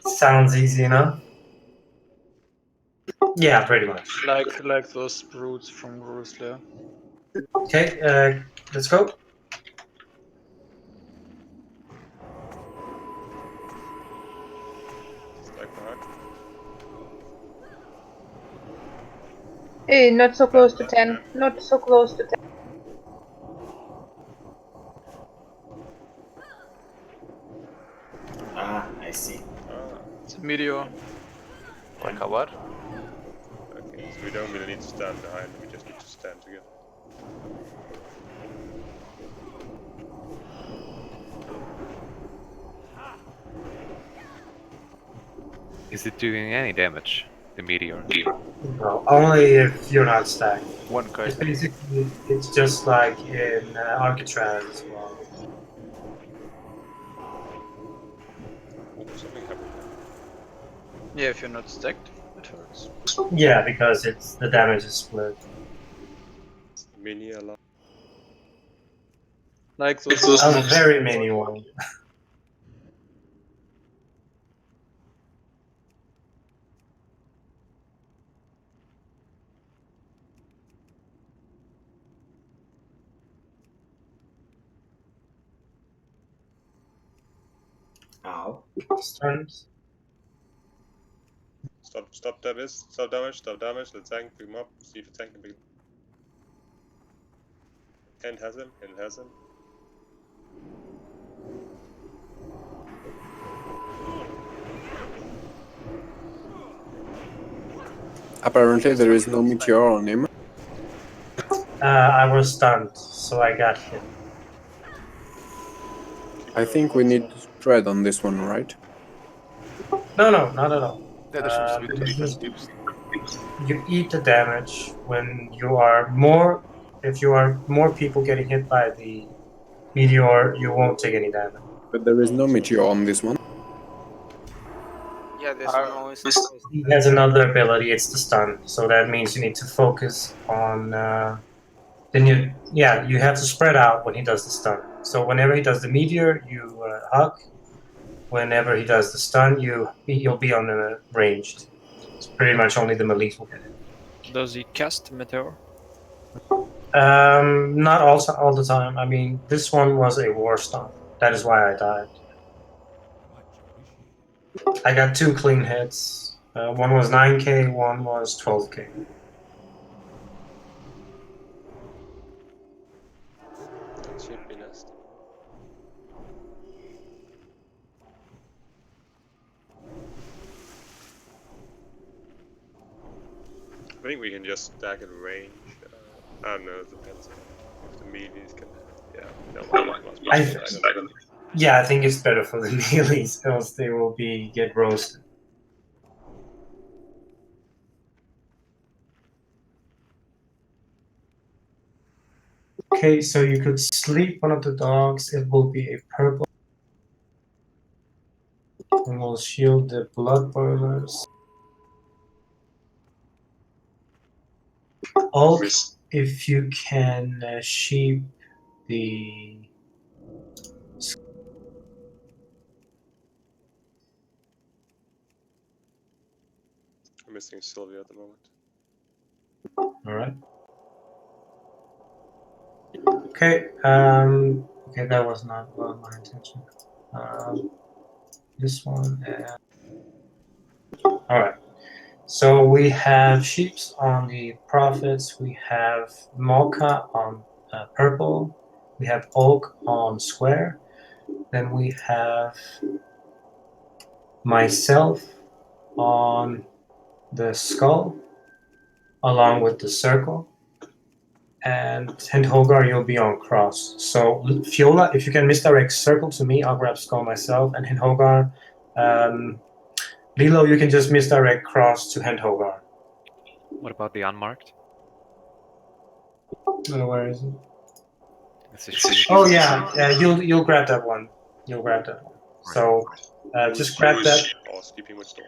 Speaker 1: Sounds easy enough. Yeah, pretty much.
Speaker 5: Like those brutes from Ruslia.
Speaker 1: Okay, let's go.
Speaker 4: Stack behind.
Speaker 10: Hey, not so close to 10. Not so close to 10.
Speaker 2: Ah, I see.
Speaker 4: Ah,
Speaker 5: It's a meteor.
Speaker 3: Like a what?
Speaker 4: okay. So we don't really need to stand behind, we just need to stand together.
Speaker 7: Is it doing any damage, the meteor?
Speaker 1: No, only if you're not stacked.
Speaker 3: One
Speaker 1: It's
Speaker 3: card.
Speaker 1: basically, it's just like in Alcatraz as well.
Speaker 4: Oh, something happened.
Speaker 5: Yeah, if you're not stacked, it hurts.
Speaker 1: Yeah, because it's the damage is split.
Speaker 4: It's the mini alarm.
Speaker 5: Like those
Speaker 1: A
Speaker 5: mobs.
Speaker 1: very many one.
Speaker 2: Ow.
Speaker 1: Stuns.
Speaker 4: Stop damage, let's tank, pick him up, see if the tank can pick him up. Hand has him.
Speaker 12: Apparently there is no meteor on him.
Speaker 1: I was stunned, so I got hit.
Speaker 12: I think we need to tread on this one, right?
Speaker 1: No, not at all.
Speaker 3: Yeah, there seems to be two
Speaker 1: It's
Speaker 3: different
Speaker 1: just
Speaker 3: teams.
Speaker 1: you eat the damage when you are more. If you are more people getting hit by the meteor, you won't take any damage.
Speaker 12: But there is no meteor on this one.
Speaker 11: Yeah, this one always.
Speaker 1: He has another ability. It's the stun. So that means you need to focus on. Then you have to spread out when he does the stun. So whenever he does the meteor, you hug. Whenever he does the stun, you'll be on the ranged. It's pretty much only the melees will get it.
Speaker 6: Does he cast meteor?
Speaker 1: Not all the time. I mean, this one was a war stun. That is why I died. I got 2 clean hits. One was 9k, one was 12k.
Speaker 4: That should be nasty. I think we can just stack in range. I don't know, it depends if the melees can. Yeah, no, must be
Speaker 1: I think it's better for the melees, else they will get roasted. Okay, so you could sleep one of the dogs. It will be a purple. And we'll shield the blood boilers. Alt, if you can sheep the.
Speaker 4: I'm missing Sylvia at the moment.
Speaker 1: Alright. Okay, okay, that was not my intention. this one. And... Alright. So we have sheeps on the prophets, we have Mocha on purple, we have oak on square, then we have myself on the skull, along with the circle, and Hogar, you'll be on cross. So Fiola, if you can misdirect circle to me, I'll grab skull myself, and Hogar, Lilo, you can just misdirect cross to Hogar.
Speaker 7: What about the unmarked?
Speaker 1: Where is it?
Speaker 7: It's a sheep.
Speaker 1: Oh yeah, you'll grab that one. You'll grab that one.
Speaker 7: Right.
Speaker 1: So just grab that.
Speaker 4: Or sleeping with Stalk.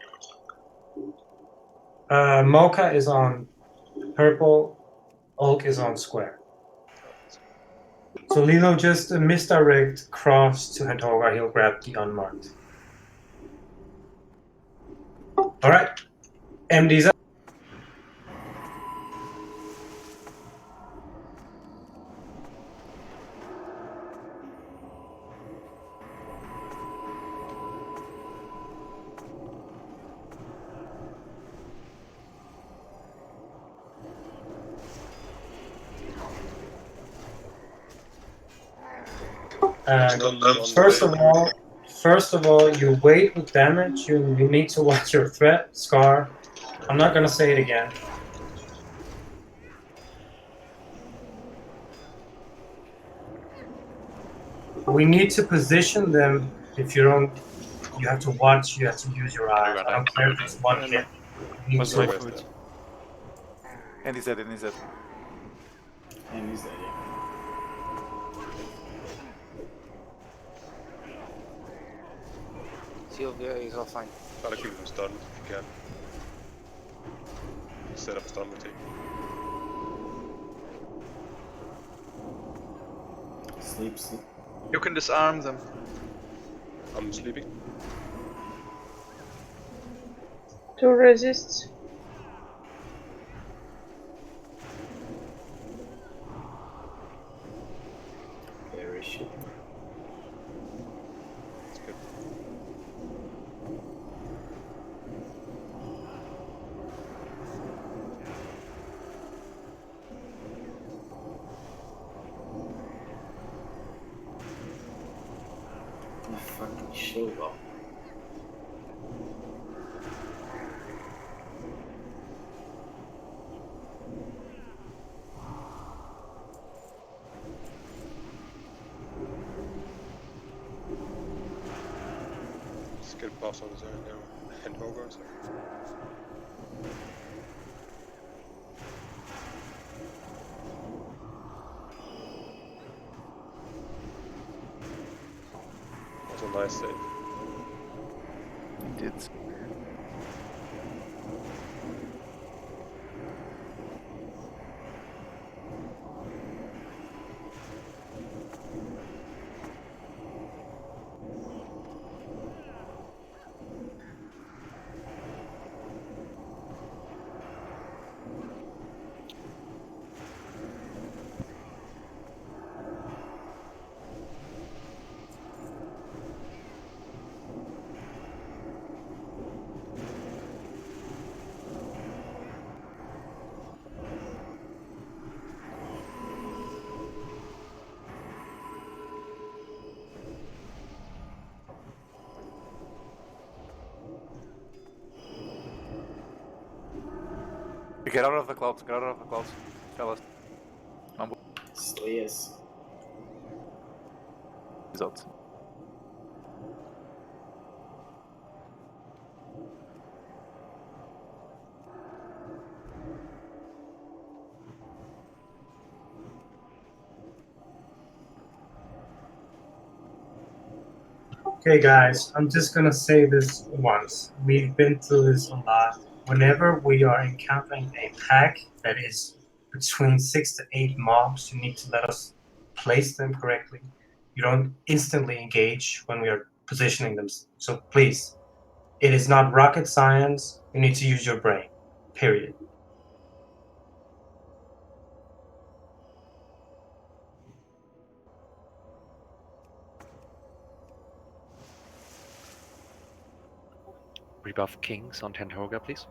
Speaker 1: Mocha is on purple, Oak is on square. So Lilo just misdirect cross to Hentoga, he'll grab the unmarked. Alright, MD's up. First of all, you wait with damage. You need to watch your threat, Scar. I'm not gonna say it again. We need to position them. If you don't, you have to watch. You have to use your eyes. I don't care if it's one hit.
Speaker 3: What's my food? And he's dead. And he's dead.
Speaker 2: And he's dead. Yeah.
Speaker 11: Sylvia is all fine.
Speaker 4: Try to keep him stunned if you can. Set up a stun routine.
Speaker 2: Sleep.
Speaker 5: You can disarm them.
Speaker 4: I'm sleeping.
Speaker 10: To resist.
Speaker 2: Very shit.
Speaker 4: That's good.
Speaker 2: Oh, fucking show up.
Speaker 4: Let's get a pass on his own now. Hand Hogar, sorry. That's a nice save.
Speaker 3: He did. Get out of the clouds, get out of the clouds. Tell us.
Speaker 2: Slayers.
Speaker 3: He's out.
Speaker 1: Okay, guys, I'm just gonna say this once. We've been through this a lot. Whenever we are encountering a pack that is between 6 to 8 mobs, you need to let us place them correctly. You don't instantly engage when we are positioning them. So please, it is not rocket science. You need to use your brain. Period.
Speaker 7: rebuff kings on Tentoga, please.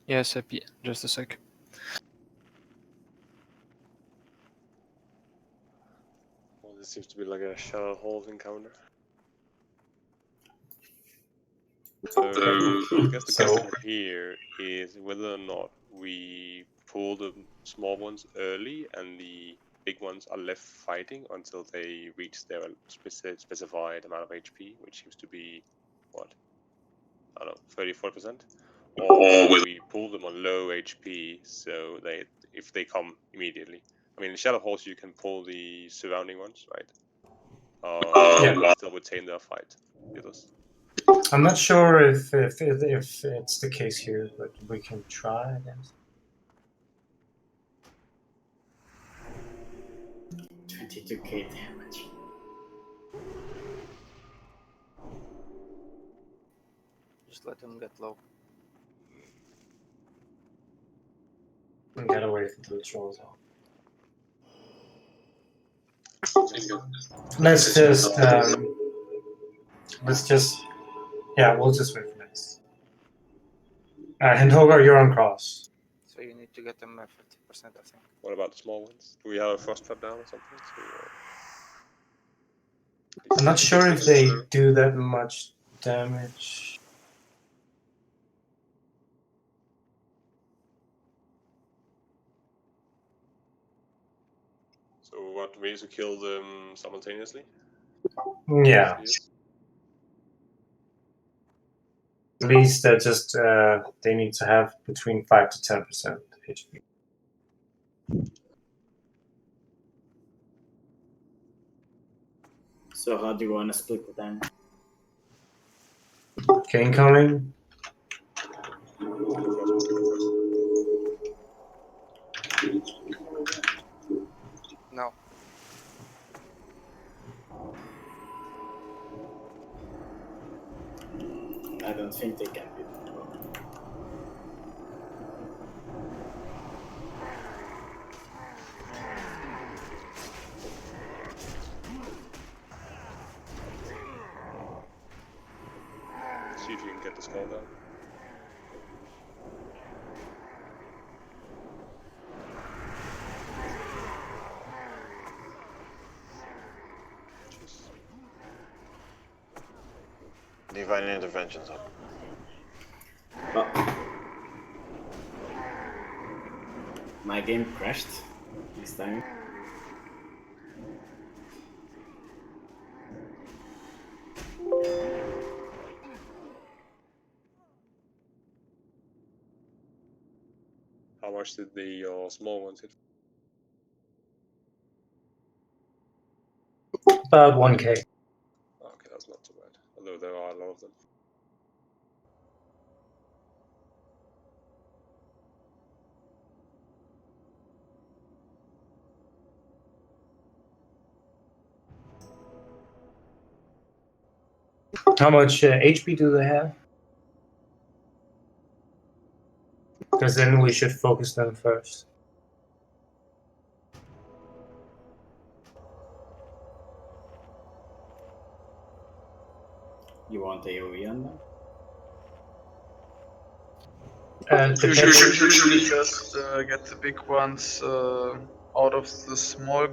Speaker 6: Yes, happy. Just a sec.
Speaker 4: Well, this seems to be like a Shadow Halls encounter. So I guess the question here is whether or not we pull the small ones early and the big ones are left fighting until they reach their specified amount of HP, which seems to be, what, I don't know, 34%? Or whether we pull them on low HP, so if they come immediately. I mean, in Shadow Halls you can pull the surrounding ones, right?
Speaker 1: Yeah.
Speaker 4: Still retain their fight with us.
Speaker 1: I'm not sure if it's the case here, but we can try, I guess.
Speaker 2: 22k damage.
Speaker 11: Just let them get low.
Speaker 1: And get away from the trolls. Let's just, yeah, we'll just wait for next. Hindhoga, you're on cross.
Speaker 11: So you need to get them at 50%, I think.
Speaker 4: What about the small ones? Do we have a frost trap down or something?
Speaker 1: I'm not sure if they do that much damage.
Speaker 4: So what, we need to kill them simultaneously?
Speaker 1: Yeah. At least they need to have between 5 to 10% HP.
Speaker 2: So how do you want to split the damage?
Speaker 1: Okay, incoming.
Speaker 11: No.
Speaker 2: I don't think they can do that.
Speaker 4: See if you can get the skull down.
Speaker 8: Divine interventions up.
Speaker 2: Oh. My game crashed this time.
Speaker 4: How much did the small ones hit?
Speaker 1: About 1k.
Speaker 4: Okay, that's not too bad. Although there are a lot of them.
Speaker 1: How much HP do they have? Because then we should focus them first.
Speaker 2: You want AoE on them?
Speaker 5: You should usually just get the big ones out of the small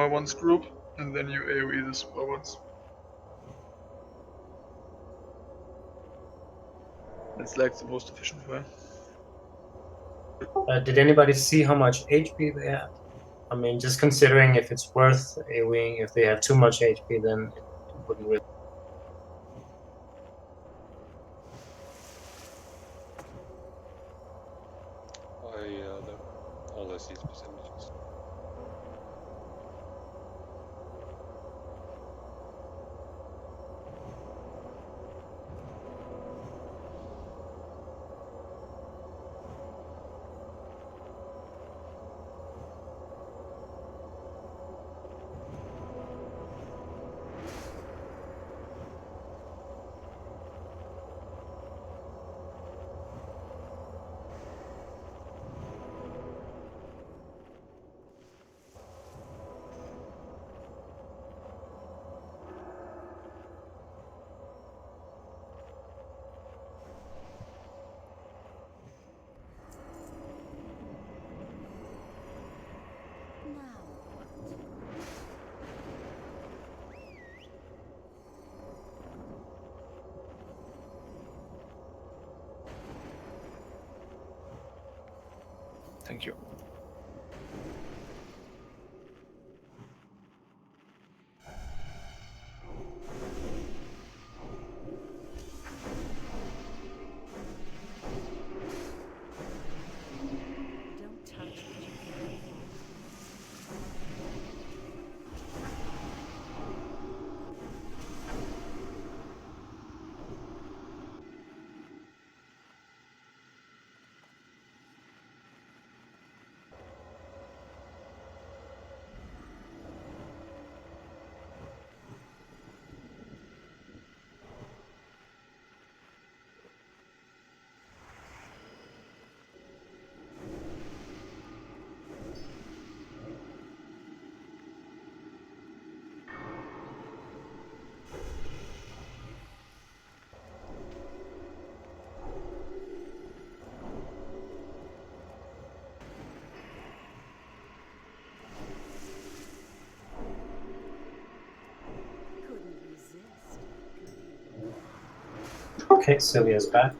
Speaker 5: ones group, and then you AoE the small ones. It's like the most efficient way.
Speaker 1: Did anybody see how much HP they have? I mean, just considering if it's worth AoEing, if they have too much HP, then it wouldn't really.
Speaker 4: All I see is percentages.
Speaker 6: Thank you.
Speaker 1: Okay, Sylvia's back.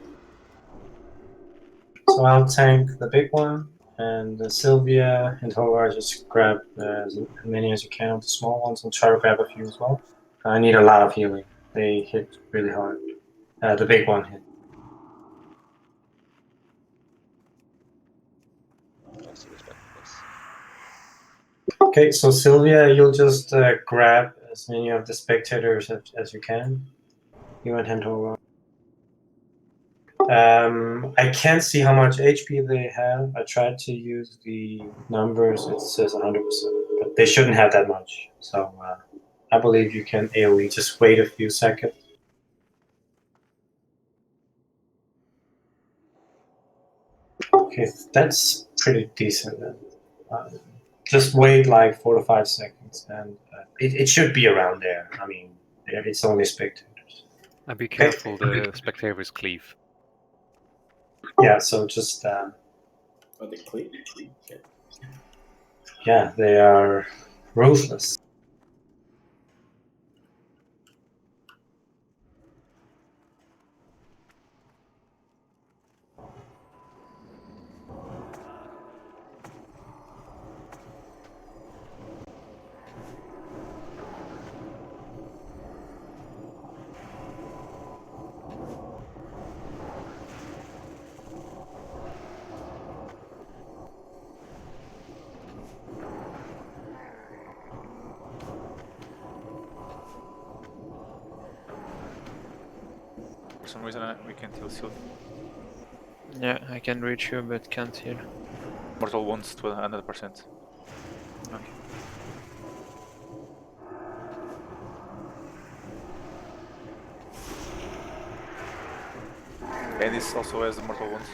Speaker 1: So I'll tank the big one, and Sylvia and Howard just grab as many as you can of the small ones and try to grab a few as well. I need a lot of healing. They hit really hard. The big one hit. Okay, so Sylvia, you'll just grab as many of the spectators as you can. You and Howard. I can't see how much HP they have. I tried to use the numbers. It says 100%, but they shouldn't have that much. So I believe you can AoE. Just wait a few seconds. Okay, that's pretty decent then. Just wait like 4 to 5 seconds, and it should be around there. I mean, it's only spectators.
Speaker 7: And be careful, the spectators cleave.
Speaker 1: Yeah, so just.
Speaker 2: Oh, they cleave? Okay.
Speaker 1: Yeah, they are ruthless.
Speaker 3: For some reason we can't heal Sylvia.
Speaker 6: Yeah, I can reach you, but can't heal.
Speaker 3: Mortal wounds to 100%. Okay. And this also has the mortal wounds.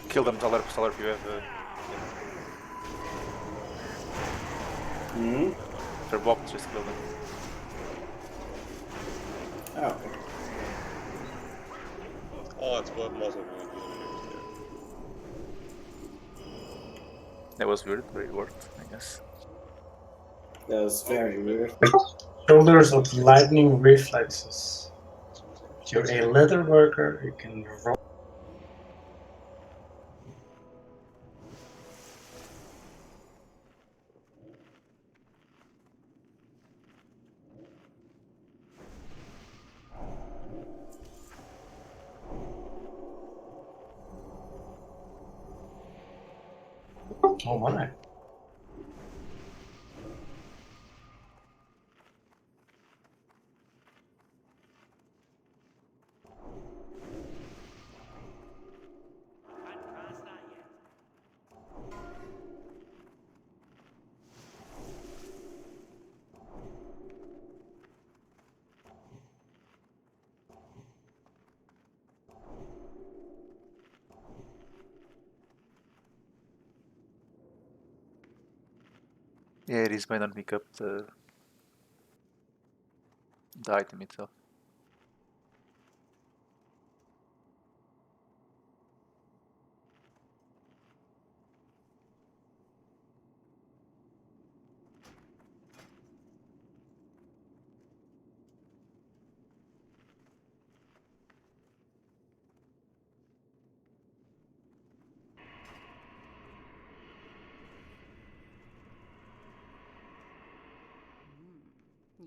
Speaker 3: Kill them, Talar if you have. If they're blocked, just kill them.
Speaker 2: Oh, okay.
Speaker 4: Oh, it's what muscle wound.
Speaker 3: That was weird, but it worked, I guess.
Speaker 2: That was very weird.
Speaker 1: Shoulders of lightning reflexes. If you're a leather worker, you can roll. Oh my.
Speaker 3: Yeah, this might not make up the item itself.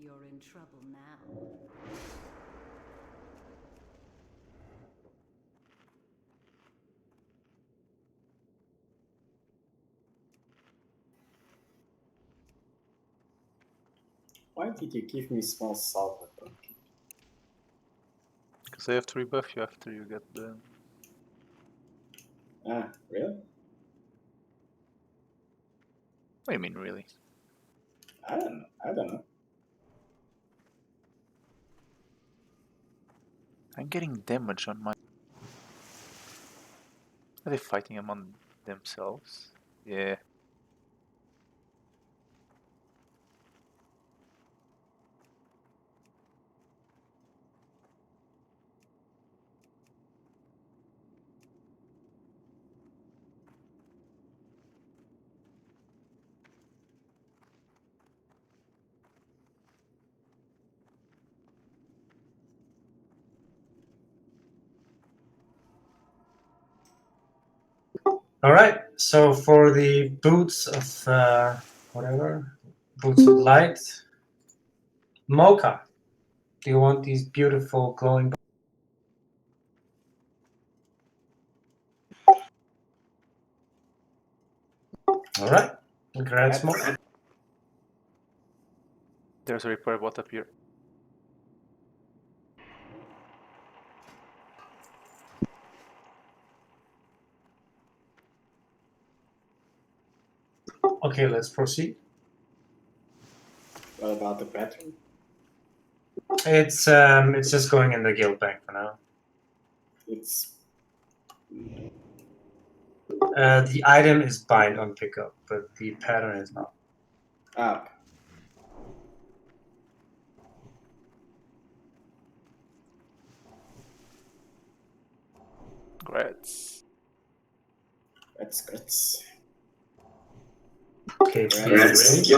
Speaker 13: You're in trouble now.
Speaker 2: Why did you give me small salt weapon?
Speaker 3: Because I have to rebuff you after you get the.
Speaker 2: Ah, really?
Speaker 3: What do you mean, really?
Speaker 2: I don't know. I don't know.
Speaker 3: I'm getting damage on my. Are they fighting among themselves? Yeah.
Speaker 1: All right. So for the boots of whatever, boots of light, Mocha. Do you want these beautiful glowing? All right. Congrats, Mocha.
Speaker 3: There's a repair bot up here.
Speaker 1: Okay, let's proceed.
Speaker 2: What about the pattern?
Speaker 1: It's just going in the guild bank for now.
Speaker 2: It's
Speaker 1: The item is bind on pickup, but the pattern is not.
Speaker 2: up.
Speaker 3: Grats.
Speaker 2: That's
Speaker 1: Okay,
Speaker 2: Grats.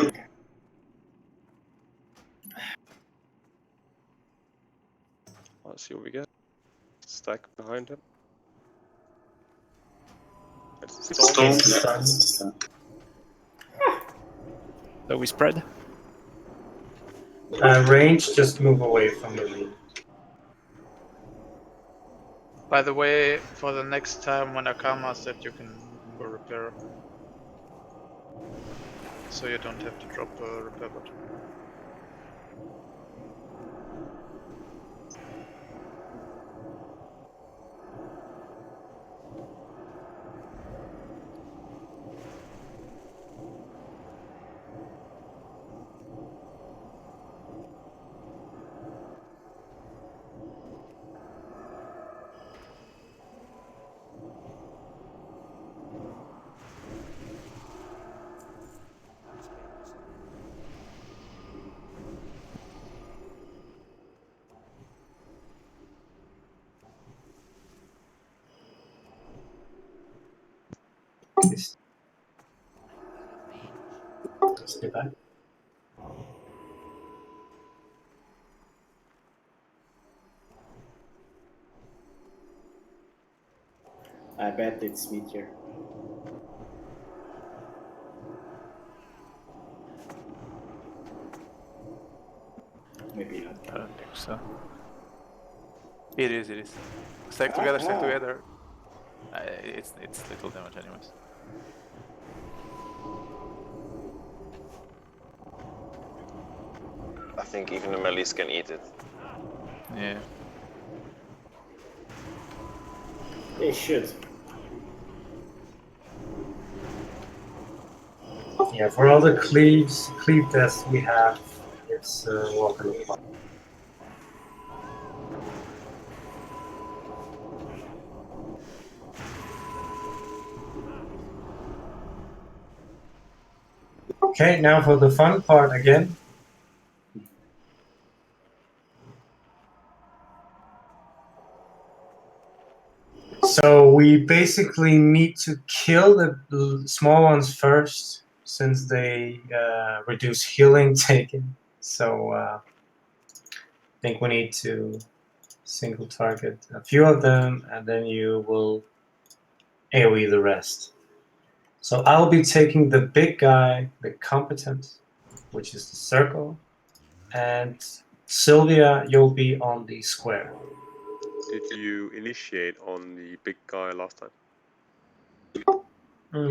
Speaker 4: Let's see what we get. Stack behind him. It's
Speaker 1: Stone.
Speaker 6: So we spread.
Speaker 1: Range, just move away from the lead.
Speaker 5: By the way, for the next time when Akama said you can go repair. So you don't have to drop a repair bot.
Speaker 1: Stay back.
Speaker 2: I bet it's Meteor. Maybe not.
Speaker 3: I don't think so. It is, it is. Stack together, stack together. It's little damage anyways.
Speaker 8: I think even the melees can eat it.
Speaker 3: Yeah.
Speaker 2: They should.
Speaker 1: Yeah, for all the cleave deaths we have, it's welcome. Okay, now for the fun part again. So we basically need to kill the small ones first, since they reduce healing taken. So I think we need to single target a few of them, and then you will AoE the rest. So I'll be taking the big guy, the competent, which is the circle, and Sylvia, you'll be on the square.
Speaker 4: Did you initiate on the big guy last time?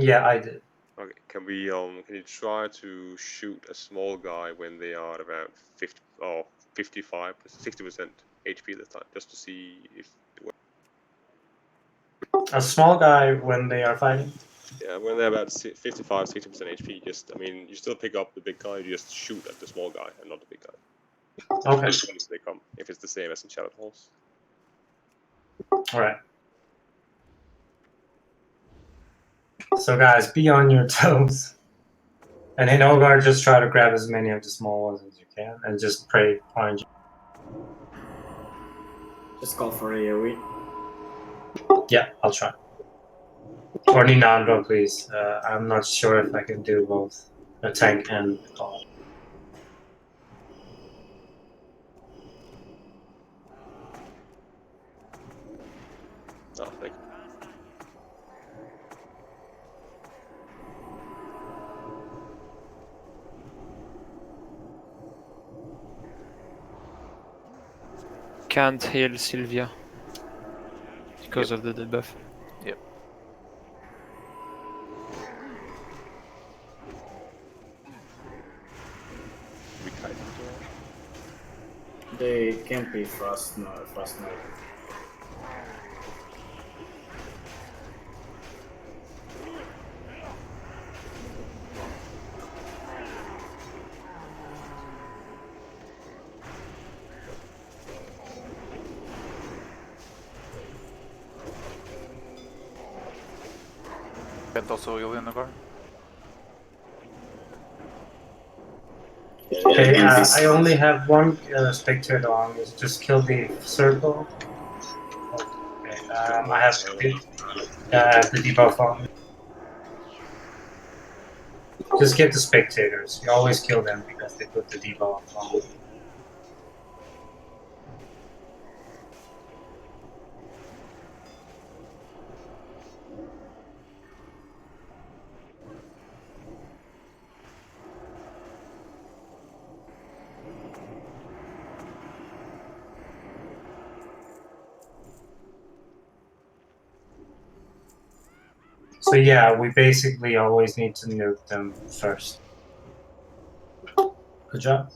Speaker 1: Yeah, I did.
Speaker 4: Okay, can you try to shoot a small guy when they are around 50 or 55, 60% HP this time, just to see if it works?
Speaker 1: A small guy when they are fighting?
Speaker 4: Yeah, when they're about 55, 60% HP, you still pick up the big guy, you just shoot at the small guy and not the big guy.
Speaker 1: Okay.
Speaker 4: As soon as they come, if it's the same as in Shattered Halls.
Speaker 1: Alright. So guys, be on your toes. And in Ogar, just try to grab as many of the small ones as you can, and just pray RNG.
Speaker 2: Just call for AoE.
Speaker 1: Yeah, I'll try. Or Ninandro, please. I'm not sure if I can do both a tank and a call.
Speaker 4: Oh, thank you.
Speaker 6: Can't heal Sylvia because of the debuff.
Speaker 3: Yep. We kite
Speaker 2: They can't be frost no.
Speaker 3: Can't also heal in the car.
Speaker 1: Okay, I only have one spectator on. Just kill the circle. Okay, I have the debuff on. Just get the spectators. You always kill them because they put the debuff on. So yeah, we basically always need to nuke them first. Good job.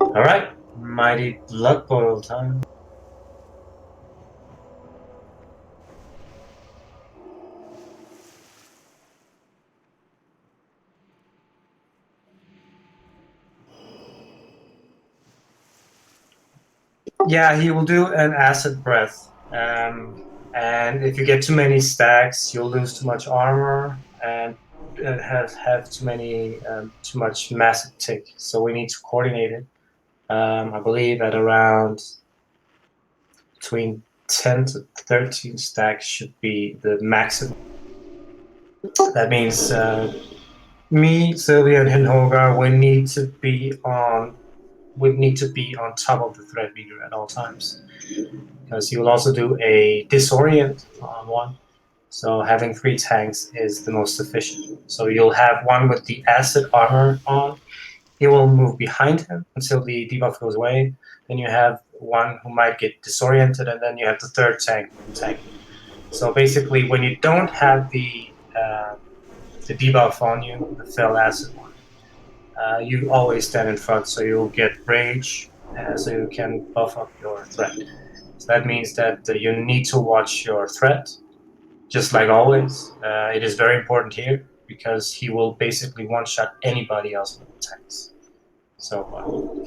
Speaker 1: Alright, mighty blood boil time. Yeah, he will do an acid breath. And if you get too many stacks, you'll lose too much armor and have too much massive tick. So we need to coordinate it. I believe at around between 10 to 13 stacks should be the maximum. That means me, Sylvia, and Hinhogar, we need to be on top of the threat meter at all times, because you will also do a disorient on one. So having 3 tanks is the most efficient. So you'll have one with the acid armor on. He will move behind him until the debuff goes away. Then you have one who might get disoriented, and then you have the third tank tanking. So basically, when you don't have the debuff on you, the fell acid one, you always stand in front, so you'll get rage, so you can buff up your threat. So that means that you need to watch your threat, just like always. It is very important here, because he will basically one-shot anybody else with the tanks. So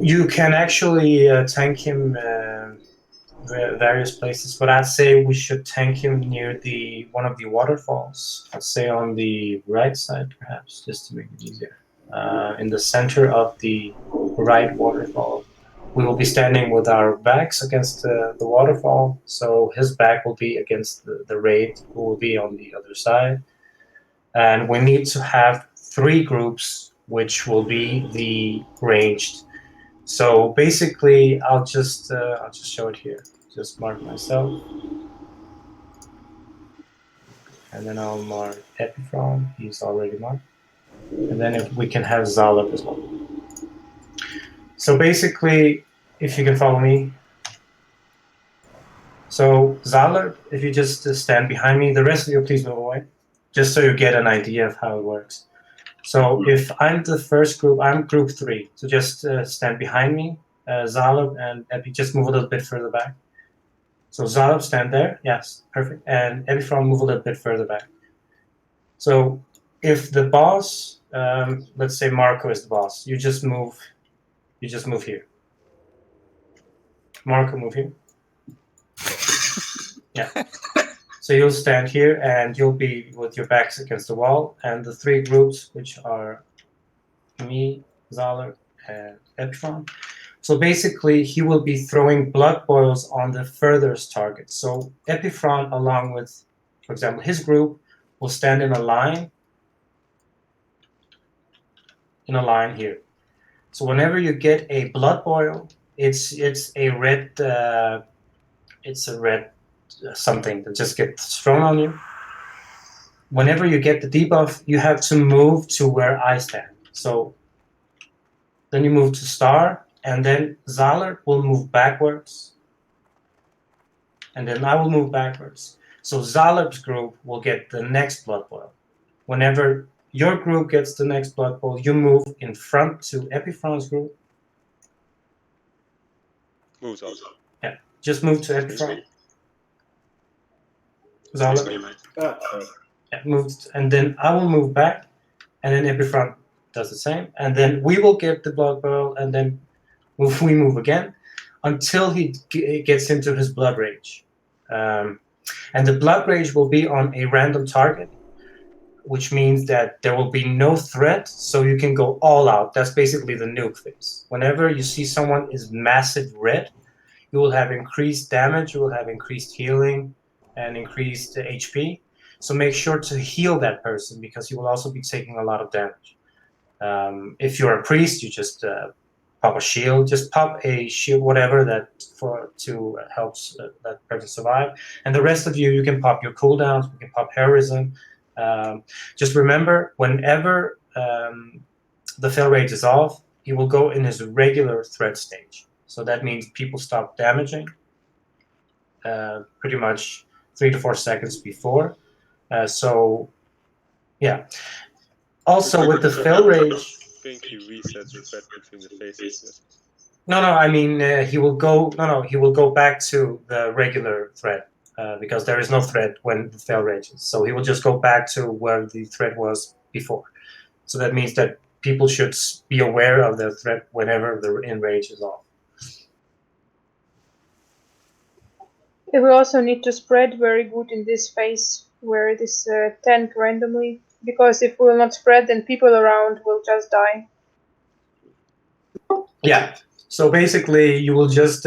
Speaker 1: you can actually tank him various places, but I'd say we should tank him near one of the waterfalls. I'd say on the right side, perhaps, just to make it easier. In the center of the right waterfall. We will be standing with our backs against the waterfall, so his back will be against the raid, who will be on the other side. And we need to have 3 groups, which will be the ranged. So basically, I'll just show it here. Just mark myself, and then I'll mark Epifron. He's already marked, and then if we can have Zalab as well. So basically, if you can follow me. So Zalab, if you just stand behind me, the rest of you please move away, just so you get an idea of how it works. So if I'm the first group, I'm group 3. So just stand behind me, Zalab and Epi, just move a little bit further back. So Zalab, stand there. Yes, perfect. And Epifron, move a little bit further back. So if the boss, let's say Marco is the boss, you just move here. Marco, move here. Yeah. So you'll stand here, and you'll be with your backs against the wall, and the 3 groups, which are me, Zalab, and Epifron. So basically, he will be throwing blood boils on the furthest target. So Epifron, along with, for example, his group, will stand in a line here. So whenever you get a blood boil, it's a red something that just gets thrown on you. Whenever you get the debuff, you have to move to where I stand. So then you move to star, and then Zalab will move backwards, and then I will move backwards. So Zalab's group will get the next blood boil. Whenever your group gets the next blood boil, you move in front to Epifron's group.
Speaker 4: Moves on.
Speaker 1: Yeah, just move to Epifron. Zalab. Yeah, moved, and then I will move back, and then Epifron does the same, and then we will get the blood boil, and then we move again until he gets into his blood rage. And the blood rage will be on a random target, which means that there will be no threat, so you can go all out. That's basically the nuke phase. Whenever you see someone is massive red, you will have increased damage, you will have increased healing, and increased HP. So make sure to heal that person, because you will also be taking a lot of damage. If you're a priest, you just pop a shield. Just pop a shield, whatever that to help that person survive. And the rest of you can pop your cooldowns. You can pop heroism. Just remember, whenever the fail rate is off, he will go in his regular threat stage. So that means people stop damaging pretty much 3 to 4 seconds before. So yeah. Also with the fail rage,
Speaker 4: I think he resets the threat between the phases. Yes.
Speaker 1: No, I mean he will go. No, he will go back to the regular threat because there is no threat when the fail rages. So he will just go back to where the threat was before. So that means that people should be aware of the threat whenever the enrage is off.
Speaker 10: We also need to spread very good in this phase where it is tank randomly, because if we will not spread, then people around will just die.
Speaker 1: Yeah. So basically, you will just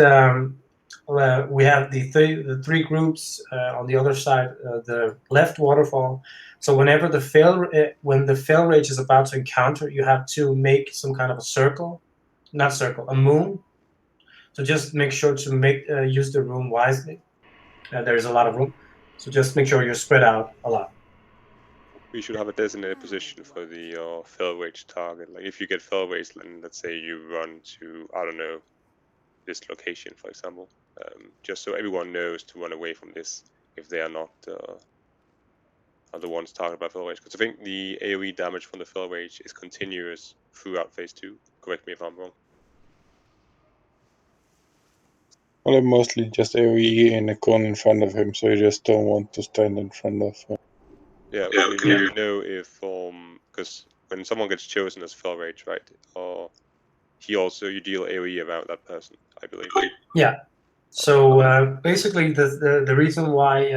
Speaker 1: we have the three groups on the other side, the left waterfall. So whenever when the fail rage is about to encounter, you have to make some kind of a circle, not circle, a moon. So just make sure to use the room wisely. There's a lot of room, so just make sure you're spread out a lot.
Speaker 4: We should have a designated position for the fail rage target. Like if you get fail rage, then let's say you run to, I don't know, this location, for example, just so everyone knows to run away from this if they are not the ones targeted by fail rage. Because I think the AoE damage from the fail rage is continuous throughout phase 2. Correct me if I'm wrong.
Speaker 9: Well, I'm mostly just AoE in a cone in front of him, so you just don't want to stand in front of him.
Speaker 4: Yeah, we need to know if because when someone gets chosen as fail rage, right? You deal AoE around that person, I believe.
Speaker 1: Yeah. So basically, the reason why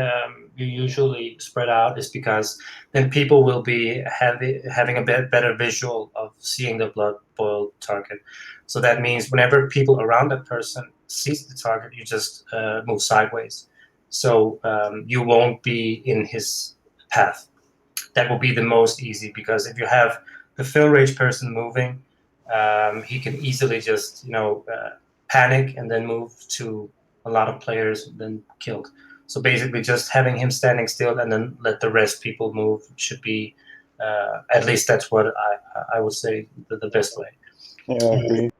Speaker 1: you usually spread out is because then people will be having a better visual of seeing the blood boil target. So that means whenever people around that person sees the target, you just move sideways. So you won't be in his path. That will be the most easy, because if you have the fill rage person moving, he can easily just panic and then move to a lot of players, then killed. So basically, just having him standing still and then let the rest people move should be, at least that's what I would say the best way.
Speaker 9: Yeah, I agree.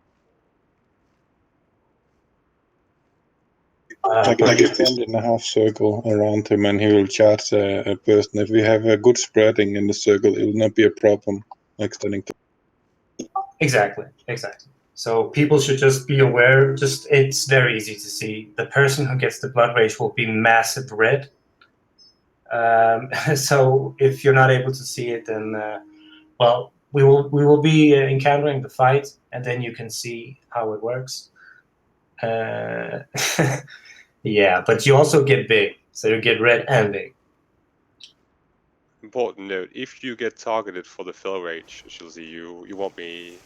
Speaker 9: Like if you stand in a half circle around him and he will charge a person. If we have a good spreading in the circle, it will not be a problem. Like standing.
Speaker 1: Exactly. So people should just be aware. It's very easy to see. The person who gets the blood rage will be massive red. So if you're not able to see it, then well, we will be encountering the fight, and then you can see how it works. Yeah, but you also get big, so you get red and big.
Speaker 4: Important note: if you get targeted for the fill rage, Shilzy, you won't be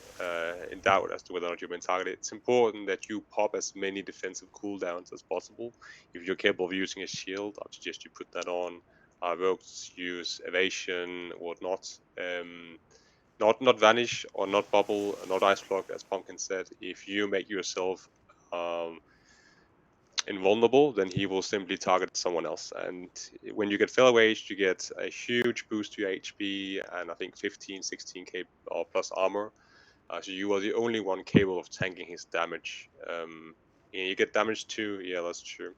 Speaker 4: in doubt as to whether or not you've been targeted. It's important that you pop as many defensive cooldowns as possible. If you're capable of using a shield, I'd suggest you put that on. Rogues use evasion, whatnot. Not vanish or not bubble, not ice block, as Pumpkin said. If you make yourself invulnerable, then he will simply target someone else. And when you get fail rage, you get a huge boost to your HP and I think 15, 16k plus armor. So you are the only one capable of tanking his damage. You get damage too, yeah, that's true.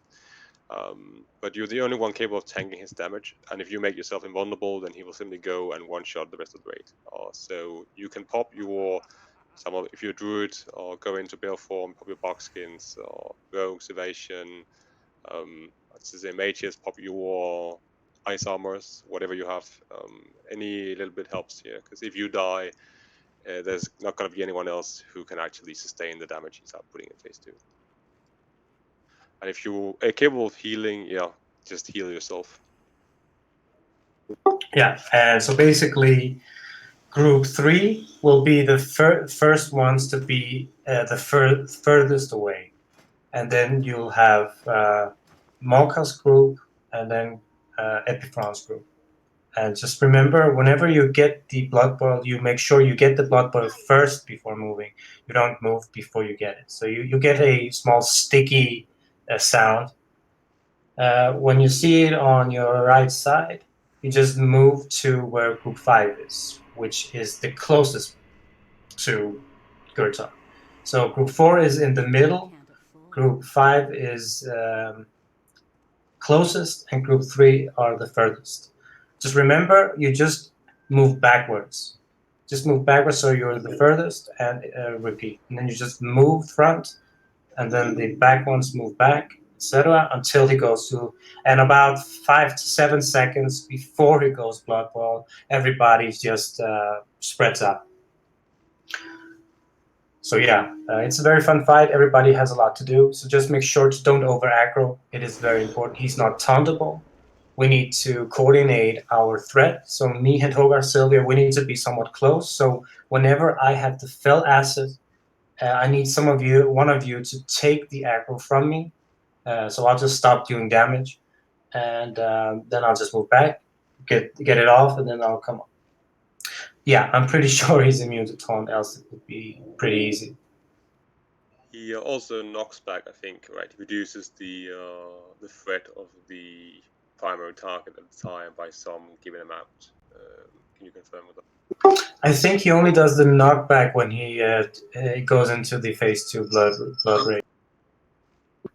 Speaker 4: But you're the only one capable of tanking his damage, and if you make yourself invulnerable, then he will simply go and one-shot the rest of the raid. So you can pop if you're a druid, or go into bale form, pop your box skins, or rogues, evasion. Let's say mages, pop your ice armors, whatever you have. Any little bit helps here, because if you die, there's not going to be anyone else who can actually sustain the damage he's outputting in phase 2. And if you are capable of healing, yeah, just heal yourself.
Speaker 1: Yeah, and so basically, Group 3 will be the first ones to be the furthest away. And then you'll have Malka's group and then Epifran's group. And just remember, whenever you get the blood boil, you make sure you get the blood boil first before moving. You don't move before you get it. So you get a small sticky sound. When you see it on your right side, you just move to where Group 5 is, which is the closest to Gurta. So Group 4 is in the middle, Group 5 is closest, and Group 3 are the furthest. Just remember, you just move backwards. Just move backwards so you're the furthest, and repeat. And then you just move front, and then the back ones move back, etc., until he goes to, and about 5 to 7 seconds before he goes blood boil, everybody just spreads out. So yeah, it's a very fun fight. Everybody has a lot to do, so just make sure to don't over aggro. It is very important. He's not tauntable. We need to coordinate our threat. So me and Hogar Sylvia, we need to be somewhat close. So whenever I have the fell asset, I need one of you to take the aggro from me, So I'll just stop doing damage, and then I'll just move back, get it off, and then I'll come up. Yeah, I'm pretty sure he's immune to taunt, else it would be pretty easy.
Speaker 4: He also knocks back, I think, right? He reduces the threat of the primary target at the time by some given amount. Can you confirm with that?
Speaker 1: I think he only does the knockback when he goes into the phase 2 blood rage.